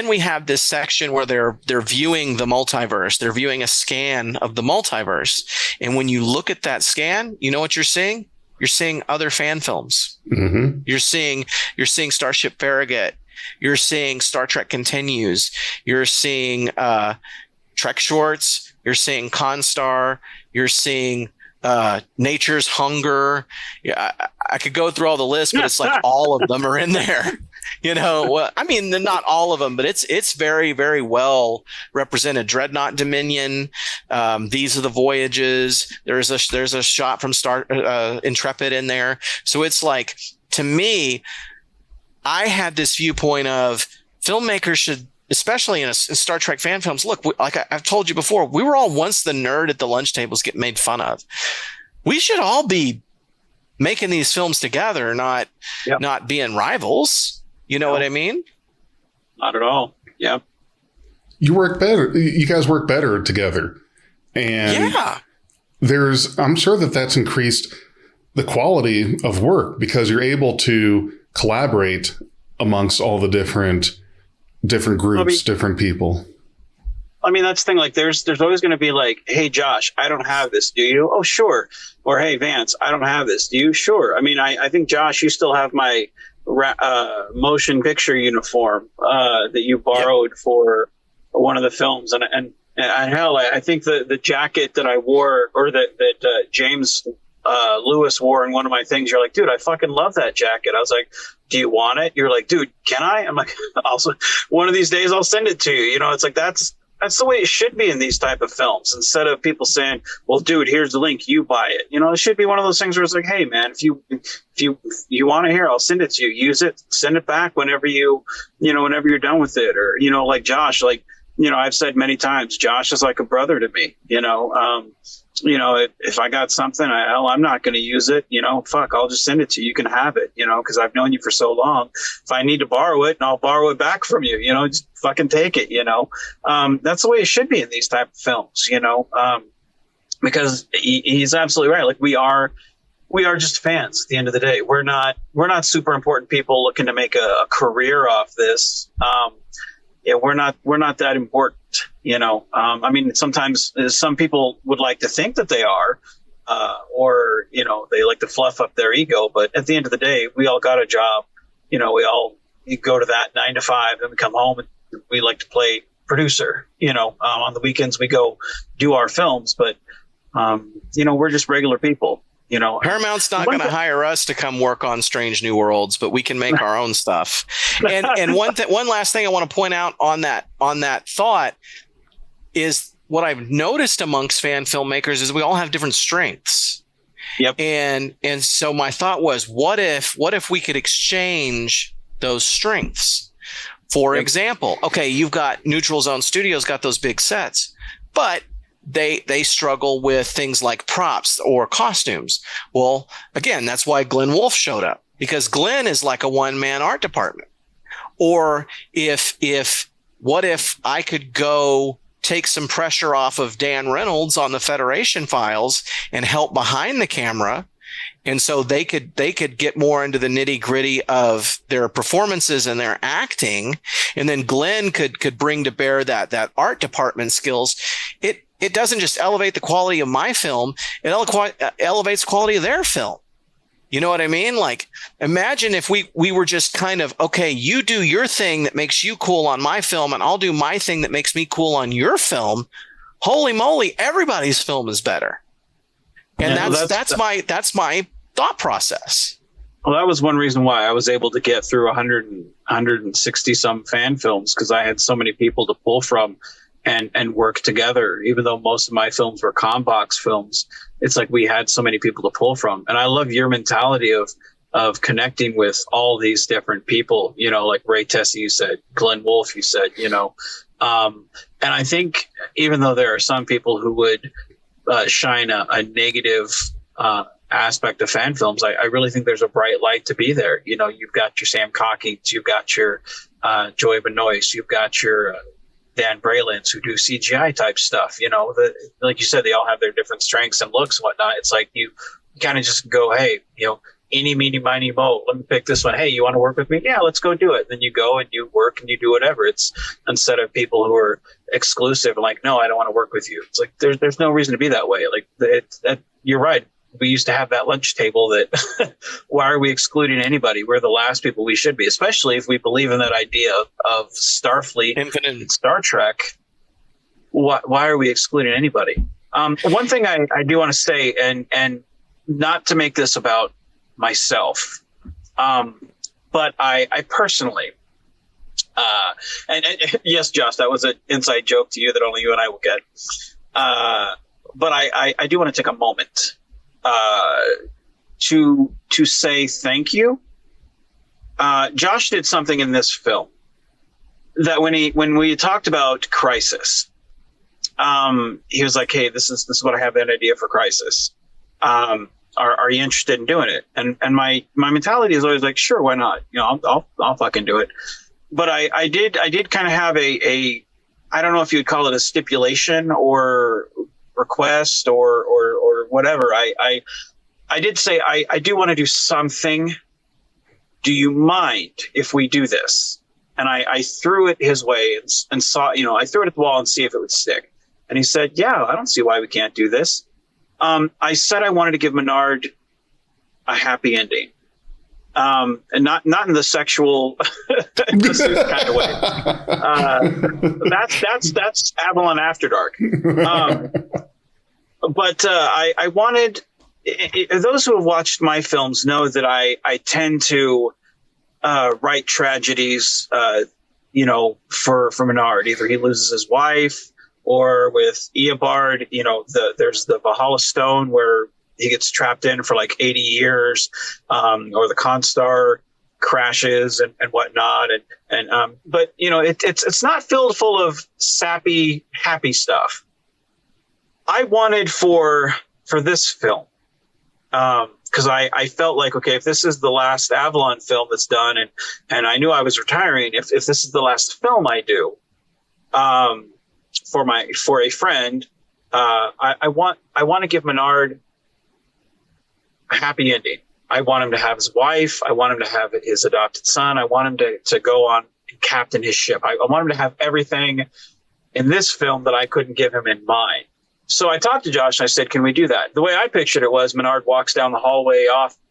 we have this section where they're viewing the multiverse. They're viewing a scan of the multiverse. And when you look at that scan, you know what you're seeing? You're seeing other fan films. Mm-hmm. You're seeing Starship Farragut. You're seeing Star Trek Continues. You're seeing Trek Shorts. You're seeing Constar. You're seeing Nature's Hunger. Yeah, I could go through all the lists, but it's like all of them are in there. Well, I mean, not all of them, but it's very, very well represented. Dreadnought Dominion. These Are the Voyages. There's a shot from Intrepid in there. So it's like, to me, I had this viewpoint of filmmakers should, especially in Star Trek fan films. Look, like I've told you before, we were all once the nerd at the lunch tables getting made fun of. We should all be making these films together, not being rivals. You know what I mean? Not at all. Yeah. You work better. You guys work better together. And I'm sure that's increased the quality of work because you're able to collaborate amongst all the different groups, different people. I mean, that's the thing. Like, there's always going to be like, hey, Josh, I don't have this. Do you? Oh, sure. Or, hey, Vance, I don't have this. Do you? Sure. I mean, I think, Josh, you still have my motion picture uniform that you borrowed for one of the films. And hell, I think the jacket that I wore or that James Lewis wore in one of my things, you're like, dude, I fucking love that jacket. I was like, do you want it? You're like, dude, can I? I'm like, also, one of these days I'll send it to you. It's like, that's the way it should be in these type of films. Instead of people saying, well, dude, here's the link, you buy it. It should be one of those things where it's like, hey man, if you want to hear, I'll send it to you, use it, send it back whenever whenever you're done with it. Or, like Josh, like, I've said many times, Josh is like a brother to me, if I got something, I'm not going to use it, fuck, I'll just send it to you. You can have it, because I've known you for so long. If I need to borrow it, and I'll borrow it back from you, just fucking take it, that's the way it should be in these type of films, because he's absolutely right. Like we are just fans at the end of the day. We're not super important people looking to make a career off this. We're not that important, I mean, sometimes some people would like to think that they are, or, they like to fluff up their ego. But at the end of the day, we all got a job. We all go to that 9 to 5 and we come home and we like to play producer, on the weekends we go do our films. But, we're just regular people. Paramount's not going to hire us to come work on Strange New Worlds, but we can make our own stuff. And one last thing I want to point out on that thought is what I've noticed amongst fan filmmakers is we all have different strengths. Yep. And so my thought was, what if we could exchange those strengths? For example, okay, you've got Neutral Zone Studios got those big sets, but they struggle with things like props or costumes. Well, again, that's why Glenn Wolfe showed up, because Glenn is like a one-man art department. Or what if I could go take some pressure off of Dan Reynolds on the Federation files and help behind the camera, and so they could get more into the nitty-gritty of their performances and their acting, and then Glenn could bring to bear that art department skills. It doesn't just elevate the quality of my film, it elevates the quality of their film. You know what I mean? Like, imagine if we were just kind of, okay, you do your thing that makes you cool on my film, and I'll do my thing that makes me cool on your film. Holy moly, everybody's film is better. And that's my thought process. Well, that was one reason why I was able to get through 160 some fan films, because I had so many people to pull from and work together. Even though most of my films were Combox films, it's like we had so many people to pull from. And I love your mentality of connecting with all these different people, you know, like Ray Tessie, you said, Glenn Wolfe, you said, you know. And I think even though there are some people who would shine a negative aspect of fan films, I really think there's a bright light to be there. You know, you've got your Sam Cockings, you've got your Joey Benoist, you've got your Dan Braylands, who do CGI type stuff. You know, like you said, they all have their different strengths and looks and whatnot. It's like you kind of just go, hey, you know, eeny, meeny, miny, mo, let me pick this one. Hey, you want to work with me? Yeah, let's go do it. Then you go and you work and you do whatever. It's instead of people who are exclusive and like, no, I don't want to work with you. It's like there's no reason to be that way. Like you're right. We used to have that lunch table that why are we excluding anybody? We're the last people we should be, especially if we believe in that idea of Starfleet, Infinite, and Star Trek. Why are we excluding anybody? One thing I do want to say, and not to make this about myself, but I personally, and yes, Josh, that was an inside joke to you that only you and I will get. But I do want to take a moment to say thank you. Josh did something in this film that when we talked about Crisis, he was like, "Hey, this is what I have, an idea for Crisis. Are you interested in doing it?" And my mentality is always like, "Sure, why not? You know, I'll fucking do it." But I did kind of have a I don't know if you'd call it a stipulation or request or whatever. I did say I do want to do something. Do you mind if we do this? And I threw it his way and saw, you know, I threw it at the wall and see if it would stick. And he said, "Yeah, I don't see why we can't do this." I said I wanted to give Menard a happy ending, and not in the sexual kind of way. That's Avalon After Dark. But I wanted those who have watched my films know that I tend to write tragedies, you know, for Menard. Either he loses his wife, or with Eobard, you know, there's the Valhalla Stone where he gets trapped in for like 80 years, or the Constar crashes and whatnot. But you know, it's not filled full of sappy, happy stuff. I wanted for this film, because I felt like, okay, if this is the last Avalon film that's done, and I knew I was retiring, if this is the last film I do, for a friend, I want to give Menard a happy ending. I want him to have his wife. I want him to have his adopted son. I want him to go on and captain his ship. I want him to have everything in this film that I couldn't give him in mine. So I talked to Josh and I said, "Can we do that?" The way I pictured it was Menard walks down the hallway,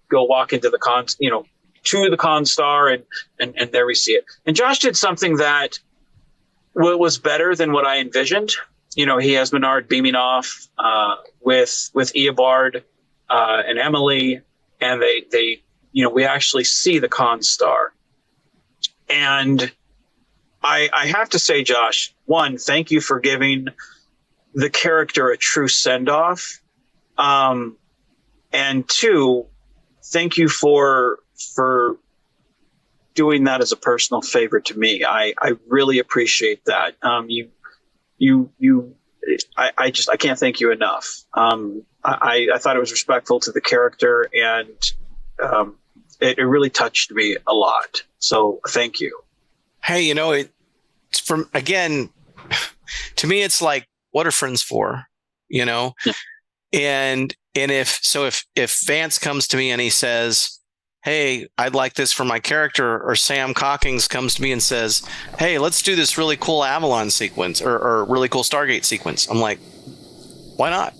go walk into the to the Constar, and there we see it. And Josh did something that was better than what I envisioned. You know, he has Menard beaming off with Eobard and Emily, and they we actually see the Constar. And I have to say, Josh, one, thank you for giving the character a true send-off. And two, thank you for doing that as a personal favor to me. I really appreciate that. I can't thank you enough. I thought it was respectful to the character, and it really touched me a lot. So thank you. Hey, it's from, again, to me, it's like, what are friends for? Yeah. And if Vance comes to me and he says, hey, I'd like this for my character, or Sam Cockings comes to me and says, hey, let's do this really cool Avalon sequence or really cool Stargate sequence, I'm like, why not?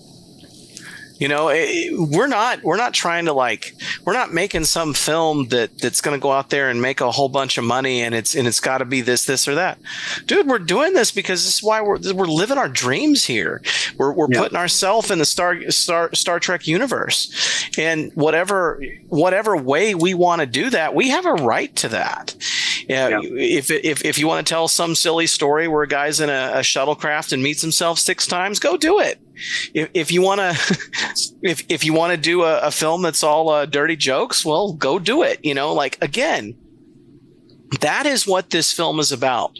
We're not trying to we're not making some film that's going to go out there and make a whole bunch of money and it's got to be this or that. Dude, we're doing this because this is why we're living our dreams here. We're putting ourselves in the Star Trek universe, and whatever way we want to do that, we have a right to that. If you want to tell some silly story where a guy's in a shuttlecraft and meets himself 6 times, go do it. If you want to do a film that's all dirty jokes, well, go do it. Again, that is what this film is about.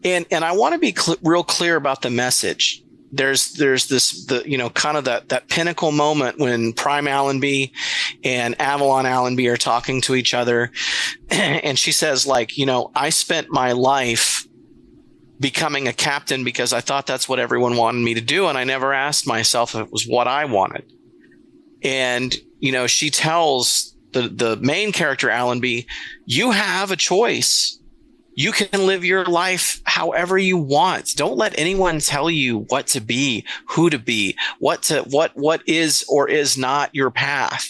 And I want to be real clear about the message. There's this kind of that pinnacle moment when Prime Allenby and Avalon Allenby are talking to each other, and she says, I spent my life becoming a captain because I thought that's what everyone wanted me to do, and I never asked myself if it was what I wanted. And she tells the main character Allenby, you have a choice. You can live your life however you want. Don't let anyone tell you what to be, who to be, what is or is not your path.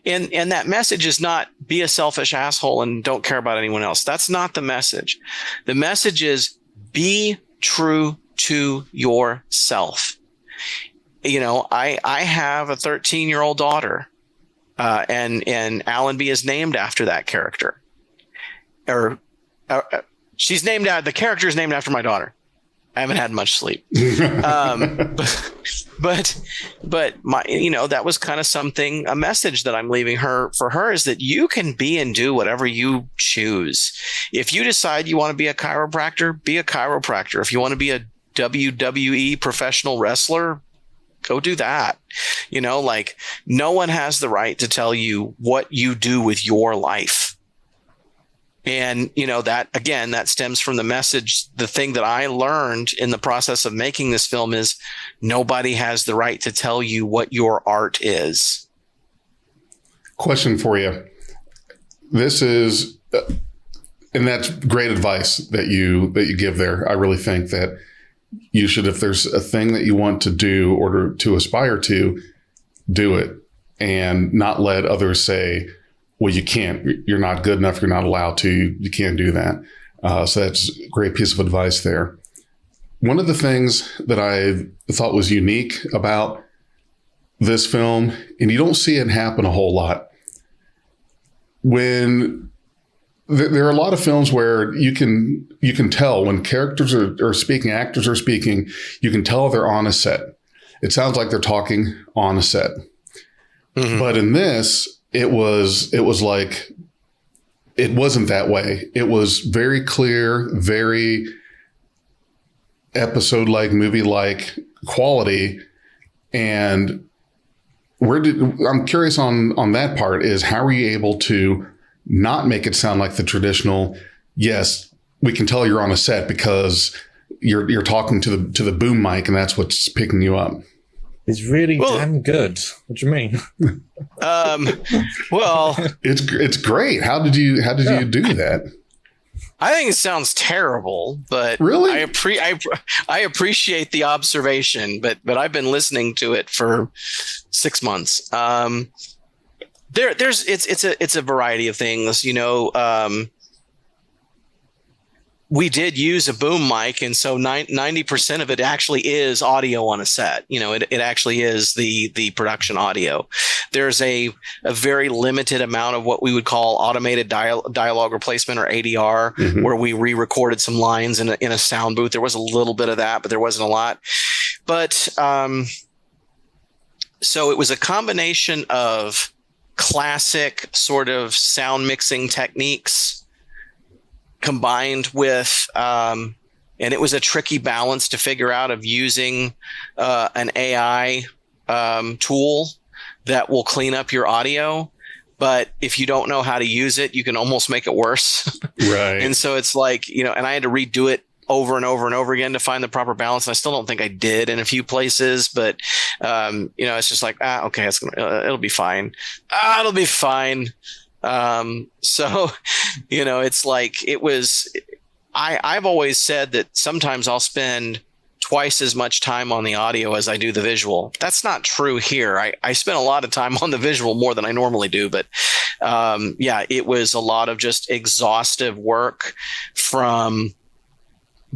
And that message is not be a selfish asshole and don't care about anyone else. That's not the message. The message is be true to yourself. I have a 13-year-old daughter, and Allenby is named after that character. She's named out. The character is named after my daughter. I haven't had much sleep, but my, that was kind of a message that I'm leaving her for her, is that you can be and do whatever you choose. If you decide you want to be a chiropractor, be a chiropractor. If you want to be a WWE professional wrestler, go do that. No one has the right to tell you what you do with your life. And, that stems from the message. The thing that I learned in the process of making this film is nobody has the right to tell you what your art is. Question for you. This is, and that's great advice that you give there. I really think that you should, if there's a thing that you want to do or to aspire to, do it, and not let others say, well, you can't, you're not good enough, you're not allowed to, you can't do that. So that's a great piece of advice there. One of the things that I thought was unique about this film, and you don't see it happen a whole lot, when there are a lot of films where you can tell when characters are speaking, actors are speaking, you can tell they're on a set. It sounds like they're talking on a set. Mm-hmm. But in this, it was like, it wasn't that way. It was very clear, very episode-like, movie-like quality. And I'm curious on that part is, how are you able to not make it sound like the traditional, yes, we can tell you're on a set because you're talking to the boom mic and that's what's picking you up. It's really damn good. What do you mean? Well, it's great. How did you do that? I think it sounds terrible, but really, I appreciate the observation. But I've been listening to it for 6 months. It's a variety of things, we did use a boom mic, and so 90% of it actually is audio on a set. It actually is the production audio. There's a very limited amount of what we would call automated dialogue replacement, or ADR, mm-hmm. where we re-recorded some lines in a sound booth. There was a little bit of that, but there wasn't a lot. But so it was a combination of classic sort of sound mixing techniques combined with, and it was a tricky balance to figure out of using an AI tool that will clean up your audio. But if you don't know how to use it, you can almost make it worse. Right. And so it's like, you know, and I had to redo it over and over and over again to find the proper balance. And I still don't think I did in a few places, but you know, it's just like, okay, it'll be fine. It'll be fine. So, you know, it's like, I've always said that sometimes I'll spend twice as much time on the audio as I do the visual. That's not true here. I spent a lot of time on the visual more than I normally do, but yeah, it was a lot of just exhaustive work, from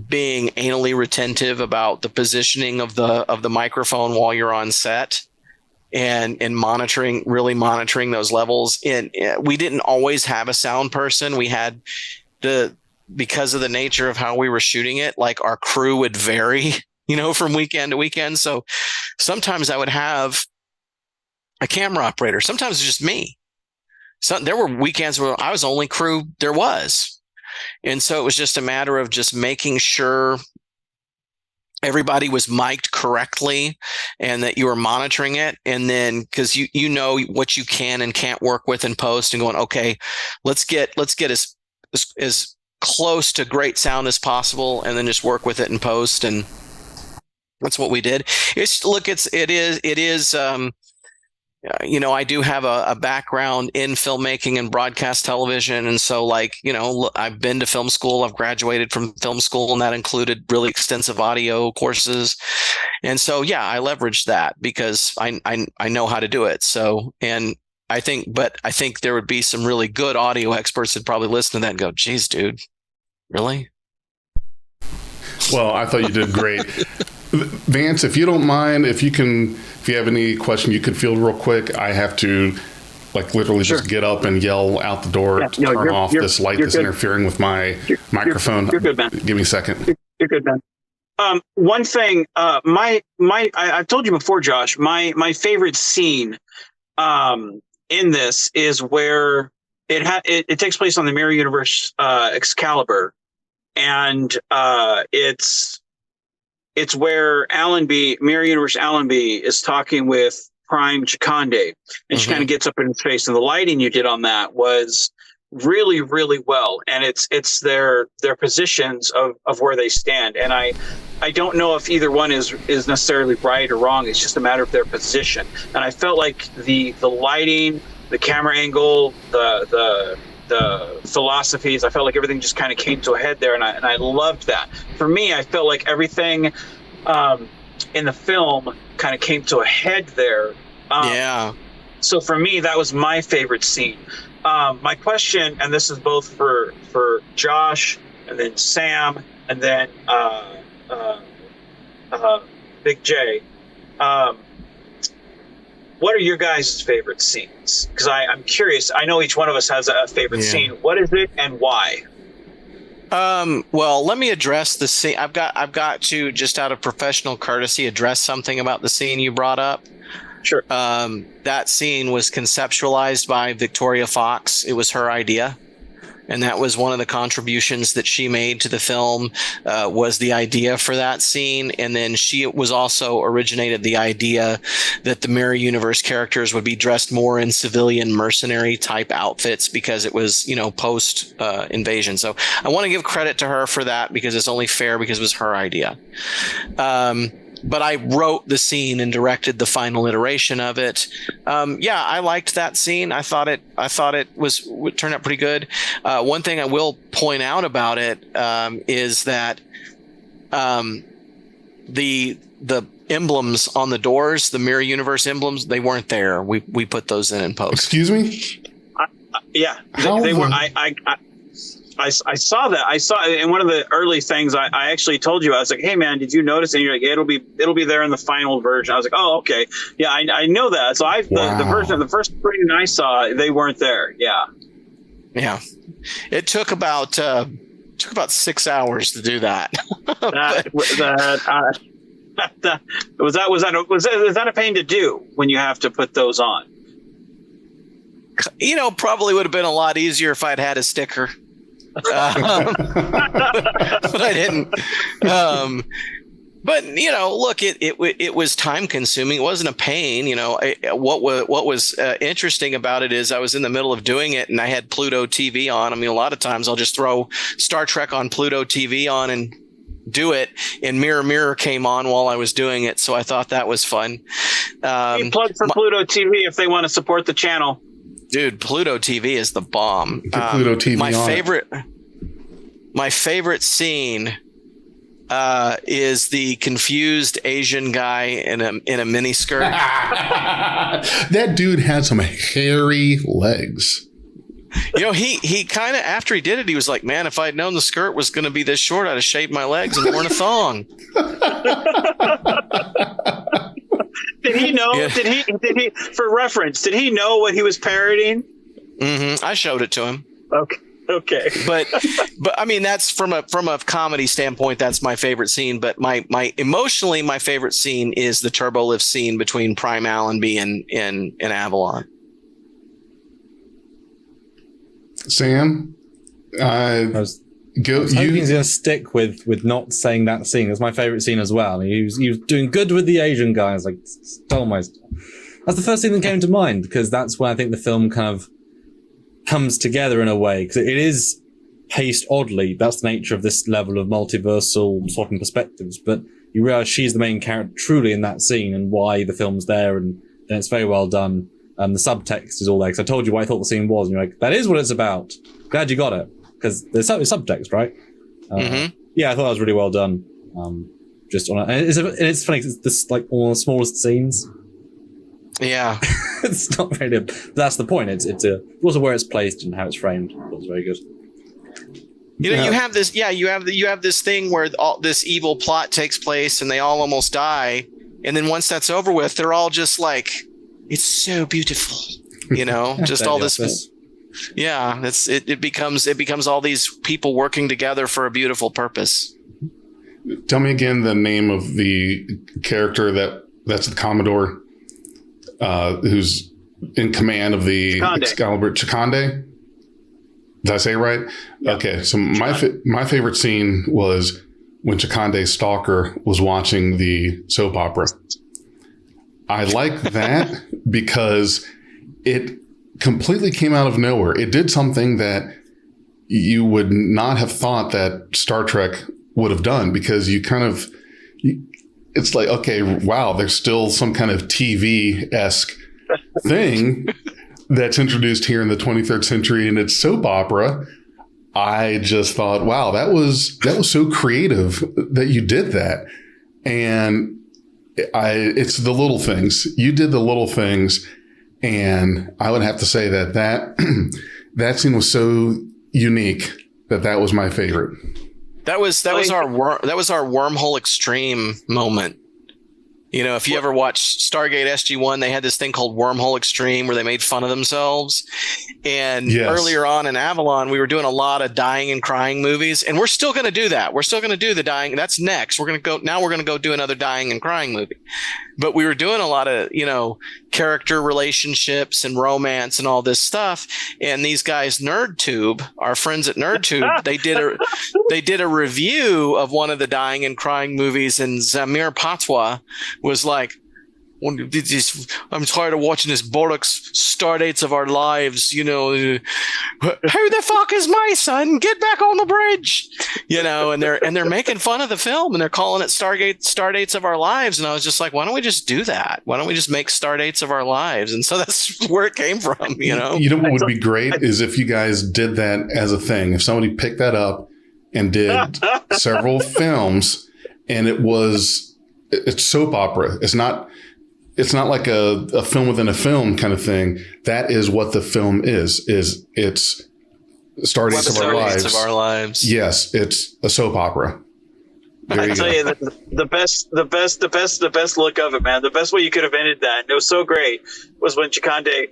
being anally retentive about the positioning of the microphone while you're on set, and really monitoring those levels. And we didn't always have a sound person. We had because of the nature of how we were shooting it, like our crew would vary, you know, from weekend to weekend. So sometimes I would have a camera operator. Sometimes it's just me. So there were weekends where I was the only crew there was. And so it was just a matter of just making sure everybody was mic'd correctly and that you were monitoring it. And then, because you know what you can and can't work with in post, and going, okay, let's get as close to great sound as possible, and then just work with it in post. And that's what we did. You know, I do have a background in filmmaking and broadcast television. And so, like, you know, I've been to film school, I've graduated from film school, and that included really extensive audio courses. And so, yeah, I leveraged that because I know how to do it. So, and I think there would be some really good audio experts that probably listen to that and go, geez, dude, really? Well, I thought you did great. Vance, if you don't mind, if you have any question you could field real quick, I have to literally just get up and yell out the door to turn off this light that's interfering with my microphone. You're good, man. Give me a second. You're good, man. One thing, I've told you before, Josh, my favorite scene in this is where it takes place on the Mirror Universe Excalibur, and it's where Mirror Universe Allenby is talking with Prime Chakande, and she kind of gets up in his face, and the lighting you did on that was really, really well. And it's their positions of where they stand. And I don't know if either one is necessarily right or wrong. It's just a matter of their position. And I felt like the lighting, the camera angle, the philosophies, I felt like everything just kind of came to a head there, and I loved that. For me, I felt like everything in the film kind of came to a head there. Yeah. So for me, that was my favorite scene. My question, and this is both for Josh, and then Sam, and then Big J. What are your guys' favorite scenes? Because I'm curious. I know each one of us has a favorite scene. What is it and why? Well, let me address the scene. I've got to, just out of professional courtesy, address something about the scene you brought up. Sure. That scene was conceptualized by Victoria Fox. It was her idea. And that was one of the contributions that she made to the film, was the idea for that scene. And then she was also originated the idea that the Mirror Universe characters would be dressed more in civilian mercenary type outfits, because it was, you know, post invasion. So I want to give credit to her for that, because it's only fair, because it was her idea. But I wrote the scene and directed the final iteration of it. Yeah, I liked that scene. I thought it would turn out pretty good. One thing I will point out about it is that the emblems on the doors, the Mirror Universe emblems, they weren't there. We put those in post. Excuse me? Yeah, they were. I saw that. I saw in one of the early things. I actually told you, I was like, "Hey, man, did you notice?" And you're like, "It'll be there in the final version." I was like, "Oh, okay, yeah, I know that." So the first version I saw, they weren't there. Yeah. It took about 6 hours to do that. Was that a pain to do when you have to put those on? Probably would have been a lot easier if I'd had a sticker. But I didn't. But look, it was time consuming. It wasn't a pain. What was interesting about it is I was in the middle of doing it and I had Pluto TV on. I mean, a lot of times I'll just throw Star Trek on Pluto TV on and do it. And Mirror Mirror came on while I was doing it, so I thought that was fun. Plug for Pluto TV if they want to support the channel. Dude, Pluto TV is the bomb. Pluto TV My favorite scene is the confused Asian guy in a mini skirt. That dude had some hairy legs. He kind of, after he did it, he was like, man, if I'd known the skirt was going to be this short, I'd have shaved my legs and worn a thong. Did he know? Yeah. Did he, for reference, did he know what he was parodying? Mm-hmm. I showed it to him. Okay. But I mean, that's from a comedy standpoint, that's my favorite scene. But my emotionally, my favorite scene is the turbo lift scene between Prime Allenby and Avalon. Sam, I was hoping he's going to stick with not saying that scene. It's my favorite scene as well. He was doing good with the Asian guy. I was like, stole my. That's the first thing that came to mind, because that's when I think the film kind of comes together in a way, because it is paced oddly. That's the nature of this level of multiversal swapping perspectives. But you realize she's the main character truly in that scene, and why the film's there, and it's very well done. The subtext is all there, because I told you what I thought the scene was, and you're like, that is what it's about. Glad you got it, because there's subtext, right? Yeah, I thought that was really well done. Just on it's funny, it's this like one of the smallest scenes. Yeah. It's not really, that's the point. It's also where it's placed and how it's framed. It was very good. You have this, you have this thing where all this evil plot takes place and they all almost die, and then once that's over with, they're all just like, it's so beautiful, just all this. Office. Yeah, it becomes all these people working together for a beautiful purpose. Tell me again the name of the character that's the Commodore, who's in command of the Excalibur. Chakande? Did I say it right? Yeah. Okay, so my favorite scene was when Chakande's stalker was watching the soap opera. I like that because it completely came out of nowhere. It did something that you would not have thought that Star Trek would have done, because it's like, okay, wow, there's still some kind of TV-esque thing that's introduced here in the 23rd century, and it's soap opera. I just thought, wow, that was so creative that you did that. And it's the little things. You did the little things, and I would have to say that scene was so unique that was my favorite. That was our wormhole extreme moment. If you ever watched Stargate SG-1, they had this thing called Wormhole Extreme where they made fun of themselves. And earlier on in Avalon, we were doing a lot of dying and crying movies, and we're still going to do that. We're still going to do the dying. That's next. We're going to go do another dying and crying movie. But we were doing a lot of, character relationships and romance and all this stuff. And these guys, NerdTube, our friends at NerdTube, they did a review of one of the dying and crying movies, and Zamir Patwa was like, I'm tired of watching this bollocks Stardates of Our Lives, who the fuck is my son? Get back on the bridge, and they're making fun of the film, and they're calling it Stardates of Our Lives. And I was just like, why don't we just do that? Why don't we just make Stardates of Our Lives? And so that's where it came from, You know what would be great is if you guys did that as a thing. If somebody picked that up and did several films, and it's soap opera. It's not like a film within a film kind of thing. That is what the film is. It's Stardates of Our Lives. Yes, it's a soap opera. I tell you, the best look of it, man. The best way you could have ended that, and it was so great, was when Chakande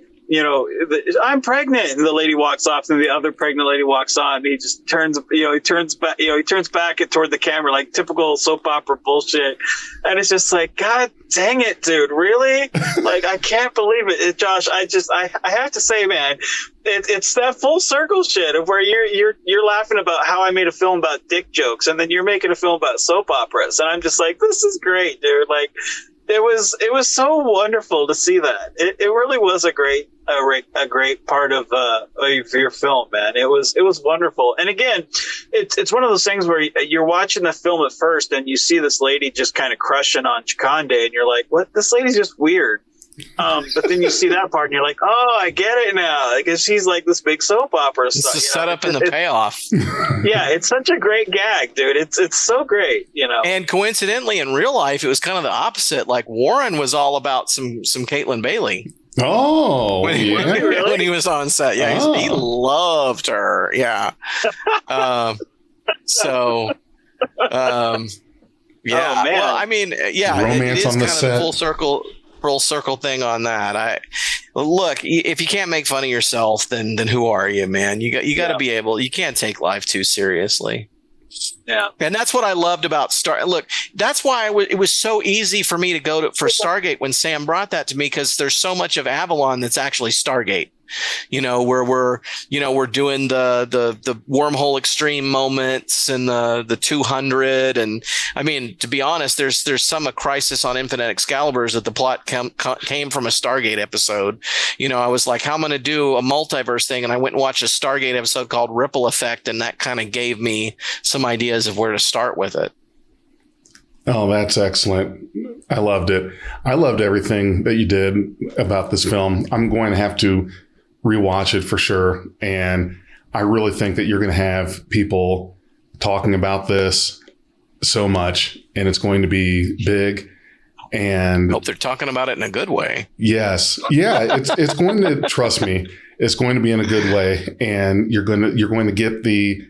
I'm pregnant, and the lady walks off, and the other pregnant lady walks on, and he just turns back, he turns back toward the camera, like typical soap opera bullshit. And it's just like, God dang it, dude, really? Like, I can't believe it. Josh, I have to say, man, it's that full circle shit of where you're laughing about how I made a film about dick jokes, and then you're making a film about soap operas, and I'm just like, this is great, dude. Like, it was so wonderful to see that. It really was a great part of your film, man. It was wonderful. And again, it's one of those things where you're watching the film at first and you see this lady just kind of crushing on Chakande, and you're like, what? This lady's just weird. But then you see that part and you're like, oh, I get it now. Because she's like this big soap opera It's stuff. the setup and the payoff. Yeah, it's such a great gag, dude. It's so great, And coincidentally, in real life, it was kind of the opposite. Like, Warren was all about some Caitlin Bailey. Oh, when he was on set. Yeah, he loved her. Yeah. Yeah. Oh, man. Well, I mean, yeah, Romance it is on the kind set. of the full circle thing on that. Look, if you can't make fun of yourself, then who are you, man? You got to be able. You can't take life too seriously. Yeah, and that's what I loved about Look, that's why it was so easy for me to go for Stargate when Sam brought that to me, because there's so much of Avalon that's actually Stargate. Where we're doing the wormhole extreme moments and the 200, and I mean, to be honest, there's some a Crisis on Infinite Excaliburs that the plot came from a Stargate episode. I was like, how am I going to do a multiverse thing? And I went and watched a Stargate episode called Ripple Effect, and that kind of gave me some ideas of where to start with it. Oh, that's excellent. I loved it. I loved everything that you did about this film. I'm going to have to rewatch it for sure. And I really think that you're going to have people talking about this so much, and it's going to be big. And hope they're talking about it in a good way. Yes. Yeah. It's going to, trust me, it's going to be in a good way. And you're going to get the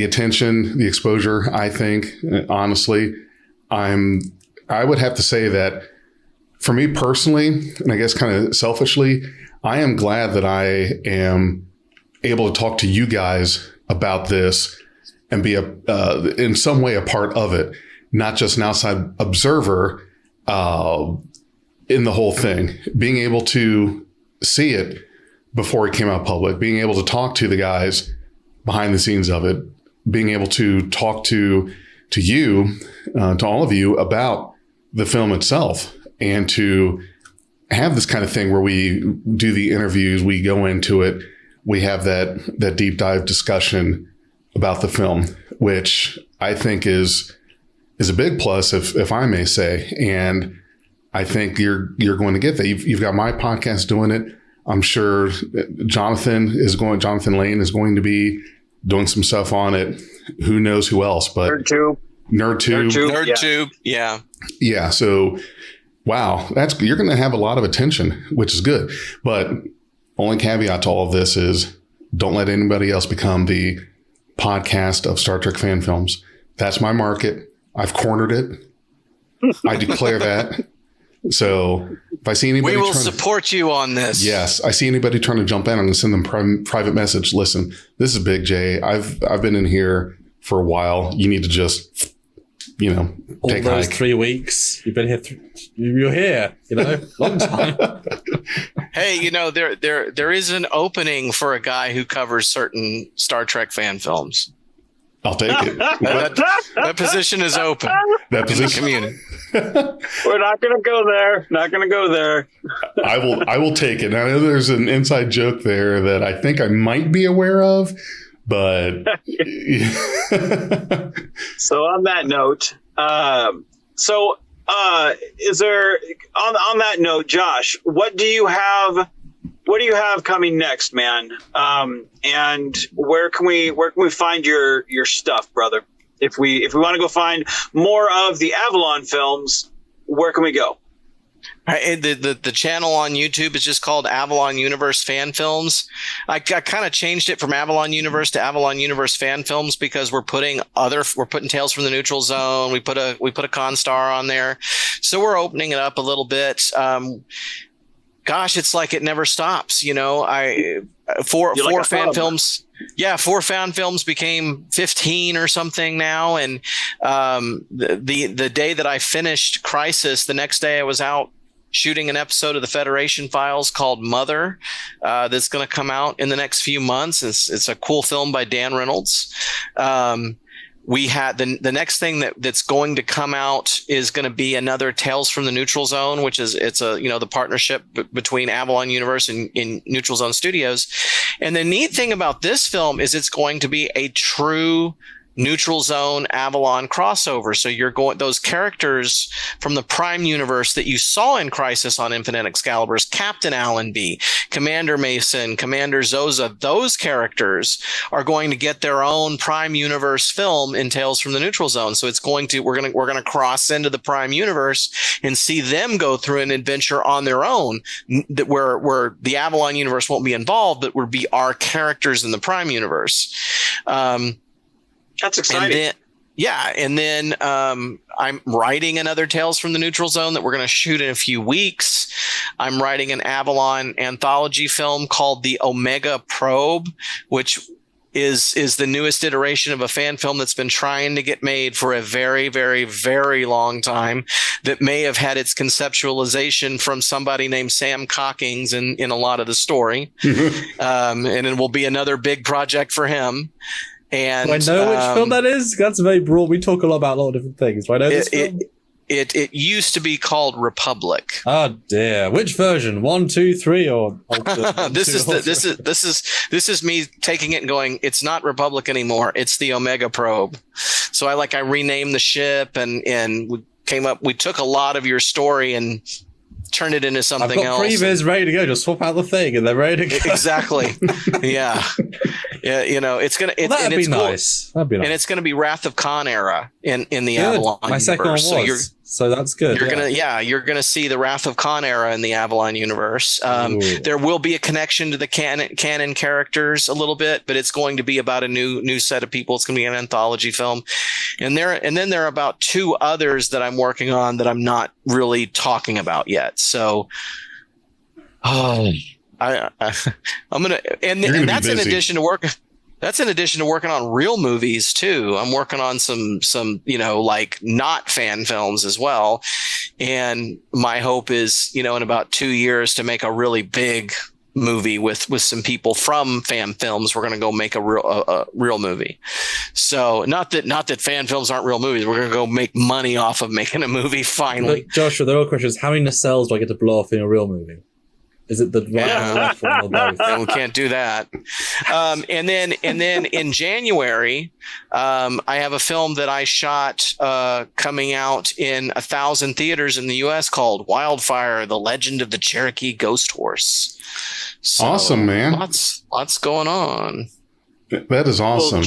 attention, the exposure. I think, honestly, I would have to say that for me personally, and I guess kind of selfishly, I am glad that I am able to talk to you guys about this and be in some way a part of it, not just an outside observer in the whole thing. Being able to see it before it came out public, being able to talk to the guys behind the scenes of it, being able to talk to you, to all of you about the film itself, and to have this kind of thing where we do the interviews, we go into it, we have that deep dive discussion about the film, which I think is a big plus, if I may say. And I think you're going to get that. You've got my podcast doing it. I'm sure Jonathan Lane is going to be doing some stuff on it. Who knows who else? But Nerdtube. Yeah. Yeah. So, wow, you're going to have a lot of attention, which is good. But only caveat to all of this is don't let anybody else become the podcast of Star Trek fan films. That's my market. I've cornered it. I declare that. So if I see anybody, we will support you on this. Yes, I see anybody trying to jump in and send them private message. Listen, this is Big J. I've been in here for a while. You need to just, all take those hike. 3 weeks. You've been here. You're here. Long time. Hey, there is an opening for a guy who covers certain Star Trek fan films. I'll take it. That position is open. That position. In the community. We're not going to go there. Not going to go there. I will take it. Now, I know there's an inside joke there that I think I might be aware of, but so on that note, is there on that note, Josh, what do you have coming next, man? And where can we find your stuff, brother? If we want to go find more of the Avalon films, where can we go? The channel on YouTube is just called Avalon Universe Fan Films. I kind of changed it from Avalon Universe to Avalon Universe Fan Films because we're putting Tales from the Neutral Zone. We put a Constar on there, so we're opening it up a little bit. gosh, it's like it never stops. You know, four fan films. Yeah, 4 fan films became 15 or something now. And the day that I finished Crisis, the next day I was out shooting an episode of the Federation Files called Mother that's going to come out in the next few months. It's a cool film by Dan Reynolds. We had the next thing that's going to come out is going to be another Tales from the Neutral Zone, which is the partnership between Avalon Universe and Neutral Zone Studios. And the neat thing about this film is it's going to be a true Neutral Zone Avalon crossover. So those characters from the Prime universe that you saw in Crisis on Infinite Excaliburs, Captain Allenby, Commander Mason, Commander Zoza, those characters are going to get their own Prime universe film in Tales from the Neutral Zone. So we're going to cross into the Prime universe and see them go through an adventure on their own where the Avalon universe won't be involved, but would be our characters in the Prime universe. That's exciting. And then I'm writing another Tales from the Neutral Zone that we're going to shoot in a few weeks. I'm writing an Avalon anthology film called The Omega Probe, which is the newest iteration of a fan film that's been trying to get made for a very, very, very long time, that may have had its conceptualization from somebody named Sam Cockings in a lot of the story. And it will be another big project for him. And do I know which film that is? That's very broad. We talk a lot about a lot of different things. Do I know this film? It used to be called Republic. Oh dear. Which version? 1, 2, 3, or this is me taking it and going, it's not Republic anymore. It's the Omega Probe. So I renamed the ship and we took a lot of your story and turned it into something else. I've got previs ready to go. Just swap out the thing and they're ready to go. Exactly. Yeah. Yeah, it's gonna. That'd be nice. That'd be nice. And it's gonna be Wrath of Khan era in the Avalon My second one universe. So that's good. You're gonna see the Wrath of Khan era in the Avalon universe. There will be a connection to the canon characters a little bit, but it's going to be about a new set of people. It's gonna be an anthology film, and then there are about 2 others that I'm working on that I'm not really talking about yet. So, I'm gonna, and that's in addition to work. That's in addition to working on real movies too. I'm working on some not fan films as well. And my hope is, in about 2 years to make a really big movie with some people from fan films. We're going to go make a real movie. So not that fan films aren't real movies. We're going to go make money off of making a movie finally. But Joshua, the real question is, how many nacelles do I get to blow off in a real movie? Is it the right or left one or both? We can't do that. And then in January, I have a film that I shot coming out in 1,000 theaters in the U.S. called Wildfire: The Legend of the Cherokee Ghost Horse. So, awesome, man! Lots going on. That is awesome.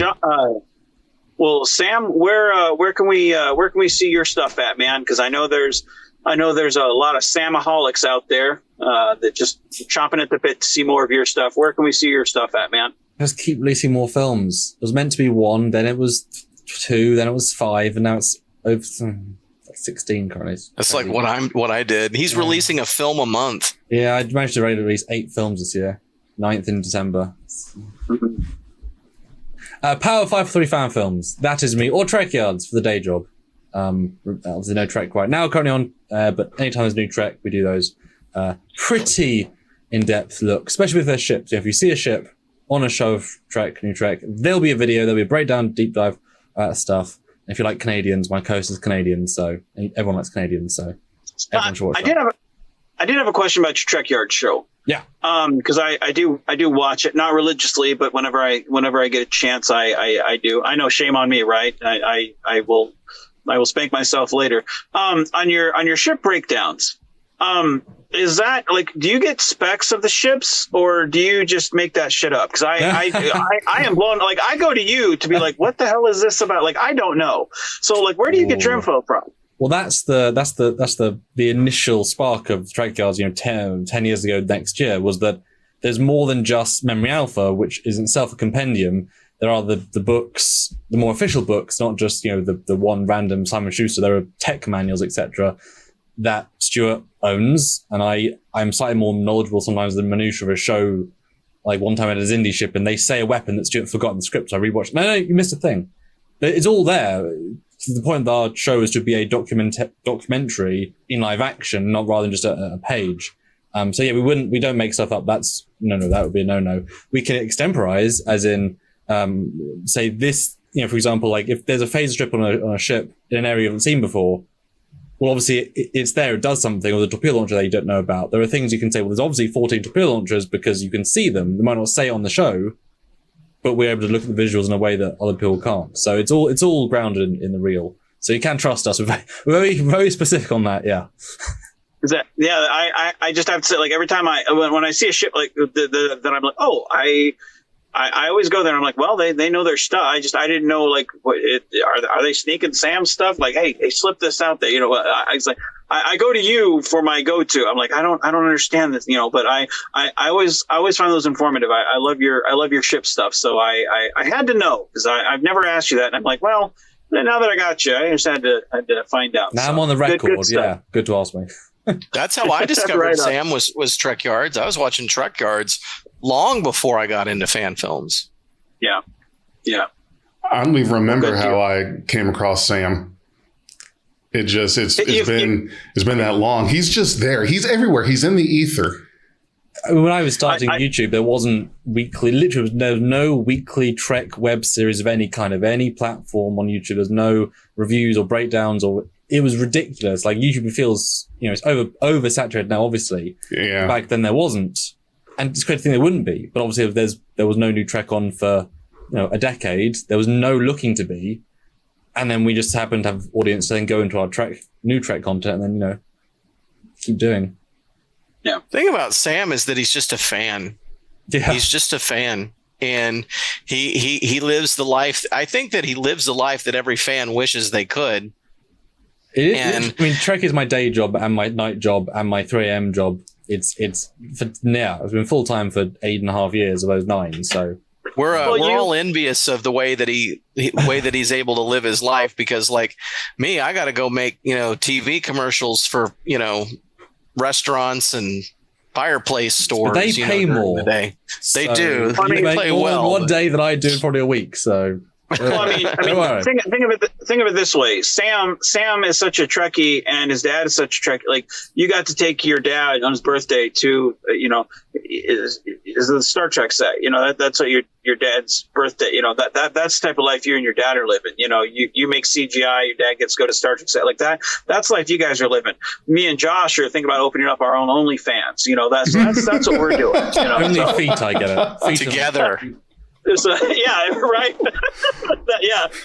Well, Sam, where can we see your stuff at, man? Because I know there's a lot of Samaholics out there that just chomping at the bit to see more of your stuff. Where can we see your stuff at, man? Just keep releasing more films. It was meant to be 1, then it was 2, then it was 5, and now it's over 16 currently. That's like what I did. He's releasing a film a month. Yeah, I managed to release 8 films this year. 9th in December. Power 543 fan films. That is me. Or Trek Yards for the day job. Obviously no Trek right now currently on, but anytime there's a new Trek, we do those pretty in-depth look, especially with their ships. If you see a ship on a show of new Trek, there'll be a video, there'll be a breakdown, deep dive stuff. And if you like Canadians, my co-host is Canadian, so everyone likes Canadians, so everyone should watch that. I did have a question about your Trek Yard show. Yeah. Because I do watch it, not religiously, but whenever I get a chance, I do. I know, shame on me, right? I will spank myself later. On your ship breakdowns, is that do you get specs of the ships, or do you just make that shit up? Because I am blown. I go to you to be like, what the hell is this about? I don't know. So where do you get your info from? Well, that's the initial spark of Trek Yards. 10 years ago, next year, was that there's more than just Memory Alpha, which is itself a compendium. There are the books, the more official books, not just the one random Simon Schuster. There are tech manuals, etc. that Stuart owns, and I'm slightly more knowledgeable sometimes than minutiae of a show. Like one time at his indie ship, and they say a weapon that Stuart forgot in the script. So I rewatched. No, you missed a thing. It's all there. The point of our show is to be a documentary in live action, not rather than just a page. So yeah, we don't make stuff up. That's no, that would be a no. We can extemporize, as in, say this, for example, like if there's a phaser strip on a ship in an area you haven't seen before, well, obviously it's there, it does something, or the torpedo launcher that you don't know about. There are things you can say, well, there's obviously 14 torpedo launchers because you can see them. They might not say it on the show, but we're able to look at the visuals in a way that other people can't. So it's all grounded in the real. So you can trust us. We're very, very specific on that. Yeah. I just have to say, like, every time when I see a ship like that, I'm like, oh, I always go there and I'm like, well, they know their stuff. I didn't know, like, are they sneaking Sam's stuff? Like, hey, slip this out there. I go to you for my go-to. I'm like, I don't understand this, but I always find those informative. I love your ship stuff. So I had to know, because I've never asked you that. And I'm like, well, now that I got you, I just had to find out. Now I'm on the record. Good good to ask me. That's how I discovered Right Sam was Trek Yards. I was watching Trek Yards long before I got into fan films. Yeah. I don't even remember how I came across Sam. It's been that long. He's just there. He's everywhere. He's in the ether. When I was starting YouTube, there wasn't there was no weekly Trek web series of any kind, of any platform on YouTube. There's no reviews or breakdowns, or it was ridiculous. Like, YouTube feels, it's oversaturated now, obviously. Yeah. Back then there wasn't. And it's crazy to think there wouldn't be. But obviously there was no new Trek on for, a decade. There was no looking to be. And then we just happened to have audience to then go into our new Trek content and then, keep doing. Yeah. The thing about Sam is that he's just a fan. Yeah. He's just a fan. And he lives the life. I think that he lives the life that every fan wishes they could. It is. Trek is my day job and my night job and my 3 a.m. job. It's been full time for 8.5 years of those 9. So we're all envious of the way that he's able to live his life, because, like me, I got to go make TV commercials for restaurants and fireplace stores. But they pay more. They do. They play more well. one day than I do in probably a week. So. Well, think of it this way. Sam is such a Trekkie, and his dad is such a Trekkie. Like, you got to take your dad on his birthday to, is the Star Trek set. That's what your dad's birthday. That's the type of life you and your dad are living. You make CGI. Your dad gets to go to Star Trek set like that. That's life you guys are living. Me and Josh are thinking about opening up our own OnlyFans. That's what we're doing. Only feet, I get it. Feet together. Yeah, right.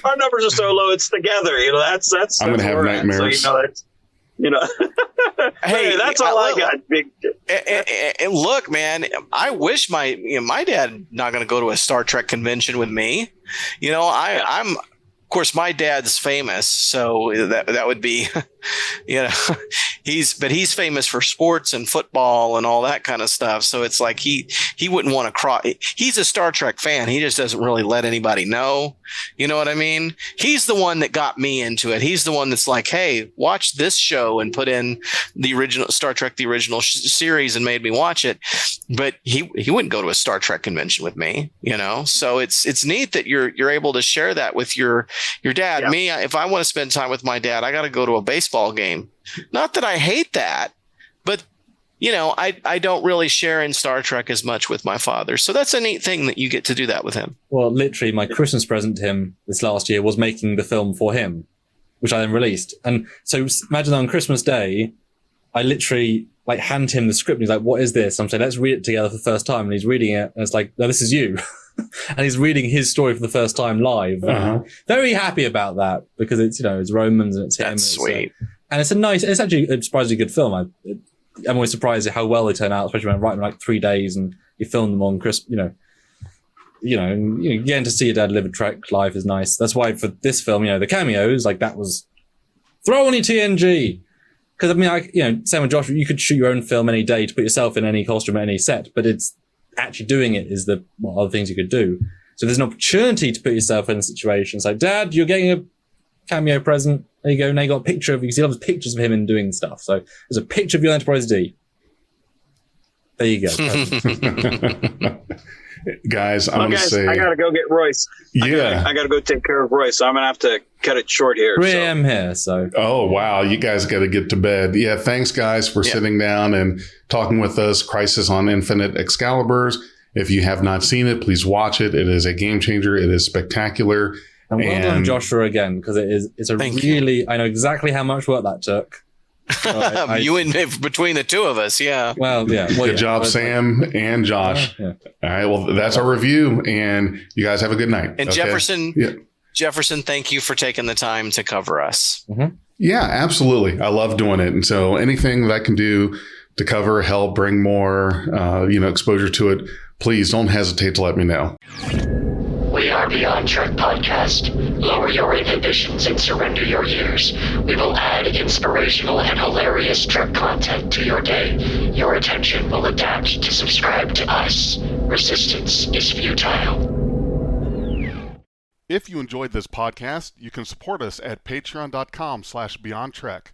Our numbers are so low, it's together. That's I'm gonna have nightmares. So, hey, that's all I got. Big. And look, man, I wish my dad not going to go to a Star Trek convention with me. I'm. Of course, my dad's famous, so that would be, he's famous for sports and football and all that kind of stuff. So it's like he wouldn't want to cross. He's a Star Trek fan. He just doesn't really let anybody know. You know what I mean? He's the one that got me into it. He's the one that's like, hey, watch this show, and put in the original Star Trek, the original series, and made me watch it. But he wouldn't go to a Star Trek convention with me. So it's neat that you're able to share that with your dad. Yeah. Me, if I want to spend time with my dad, I got to go to a baseball game. Not that I hate that, but I don't really share in Star Trek as much with my father. So that's a neat thing that you get to do that with him. Well, literally, my Christmas present to him this last year was making the film for him, which I then released. And so imagine on Christmas Day, I literally hand him the script. And he's like, "What is this?" I'm saying, "Let's read it together for the first time." And he's reading it, and it's like, "No, this is you." And he's reading his story for the first time live. Uh-huh. Very happy about that, because it's it's Romans and it's him. That's sweet. And it's actually a surprisingly good film. I'm always surprised at how well they turn out, especially when I write them like 3 days and you film them on Christmas. Getting to see your dad live a Trek life is nice. That's why for this film, the cameos, like, that was throw on your TNG. Because same with Josh, you could shoot your own film any day to put yourself in any costume at any set, but it's actually doing it is the other things you could do. So there's an opportunity to put yourself in a situation. It's like, Dad, you're getting a cameo present. There you go. Now you got a picture of, you can see lots of pictures of him and doing stuff. So there's a picture of your Enterprise D. There you go. Guys, I'm going to say... I got to go get Royce. Yeah. I got to go take care of Royce. So I'm going to have to cut it short here. 3 a.m. here, so... Oh, wow. You guys got to get to bed. Yeah, thanks, guys, for sitting down and talking with us. Crisis on Infinite Excaliburs. If you have not seen it, please watch it. It is a game changer. It is spectacular. And well done, Joshua, again, because it's a really... I know exactly how much work that took. You and between the two of us, yeah. Well, yeah. Good job, Sam and Josh. Yeah. All right. Well, that's our review, and you guys have a good night. And Jefferson, thank you for taking the time to cover us. Mm-hmm. Yeah, absolutely. I love doing it, and so anything that I can do to cover, help, bring more, exposure to it, please don't hesitate to let me know. We are Beyond Trek Podcast. Lower your inhibitions and surrender your years. We will add inspirational and hilarious Trek content to your day. Your attention will adapt to subscribe to us. Resistance is futile. If you enjoyed this podcast, you can support us at patreon.com/BeyondTrek.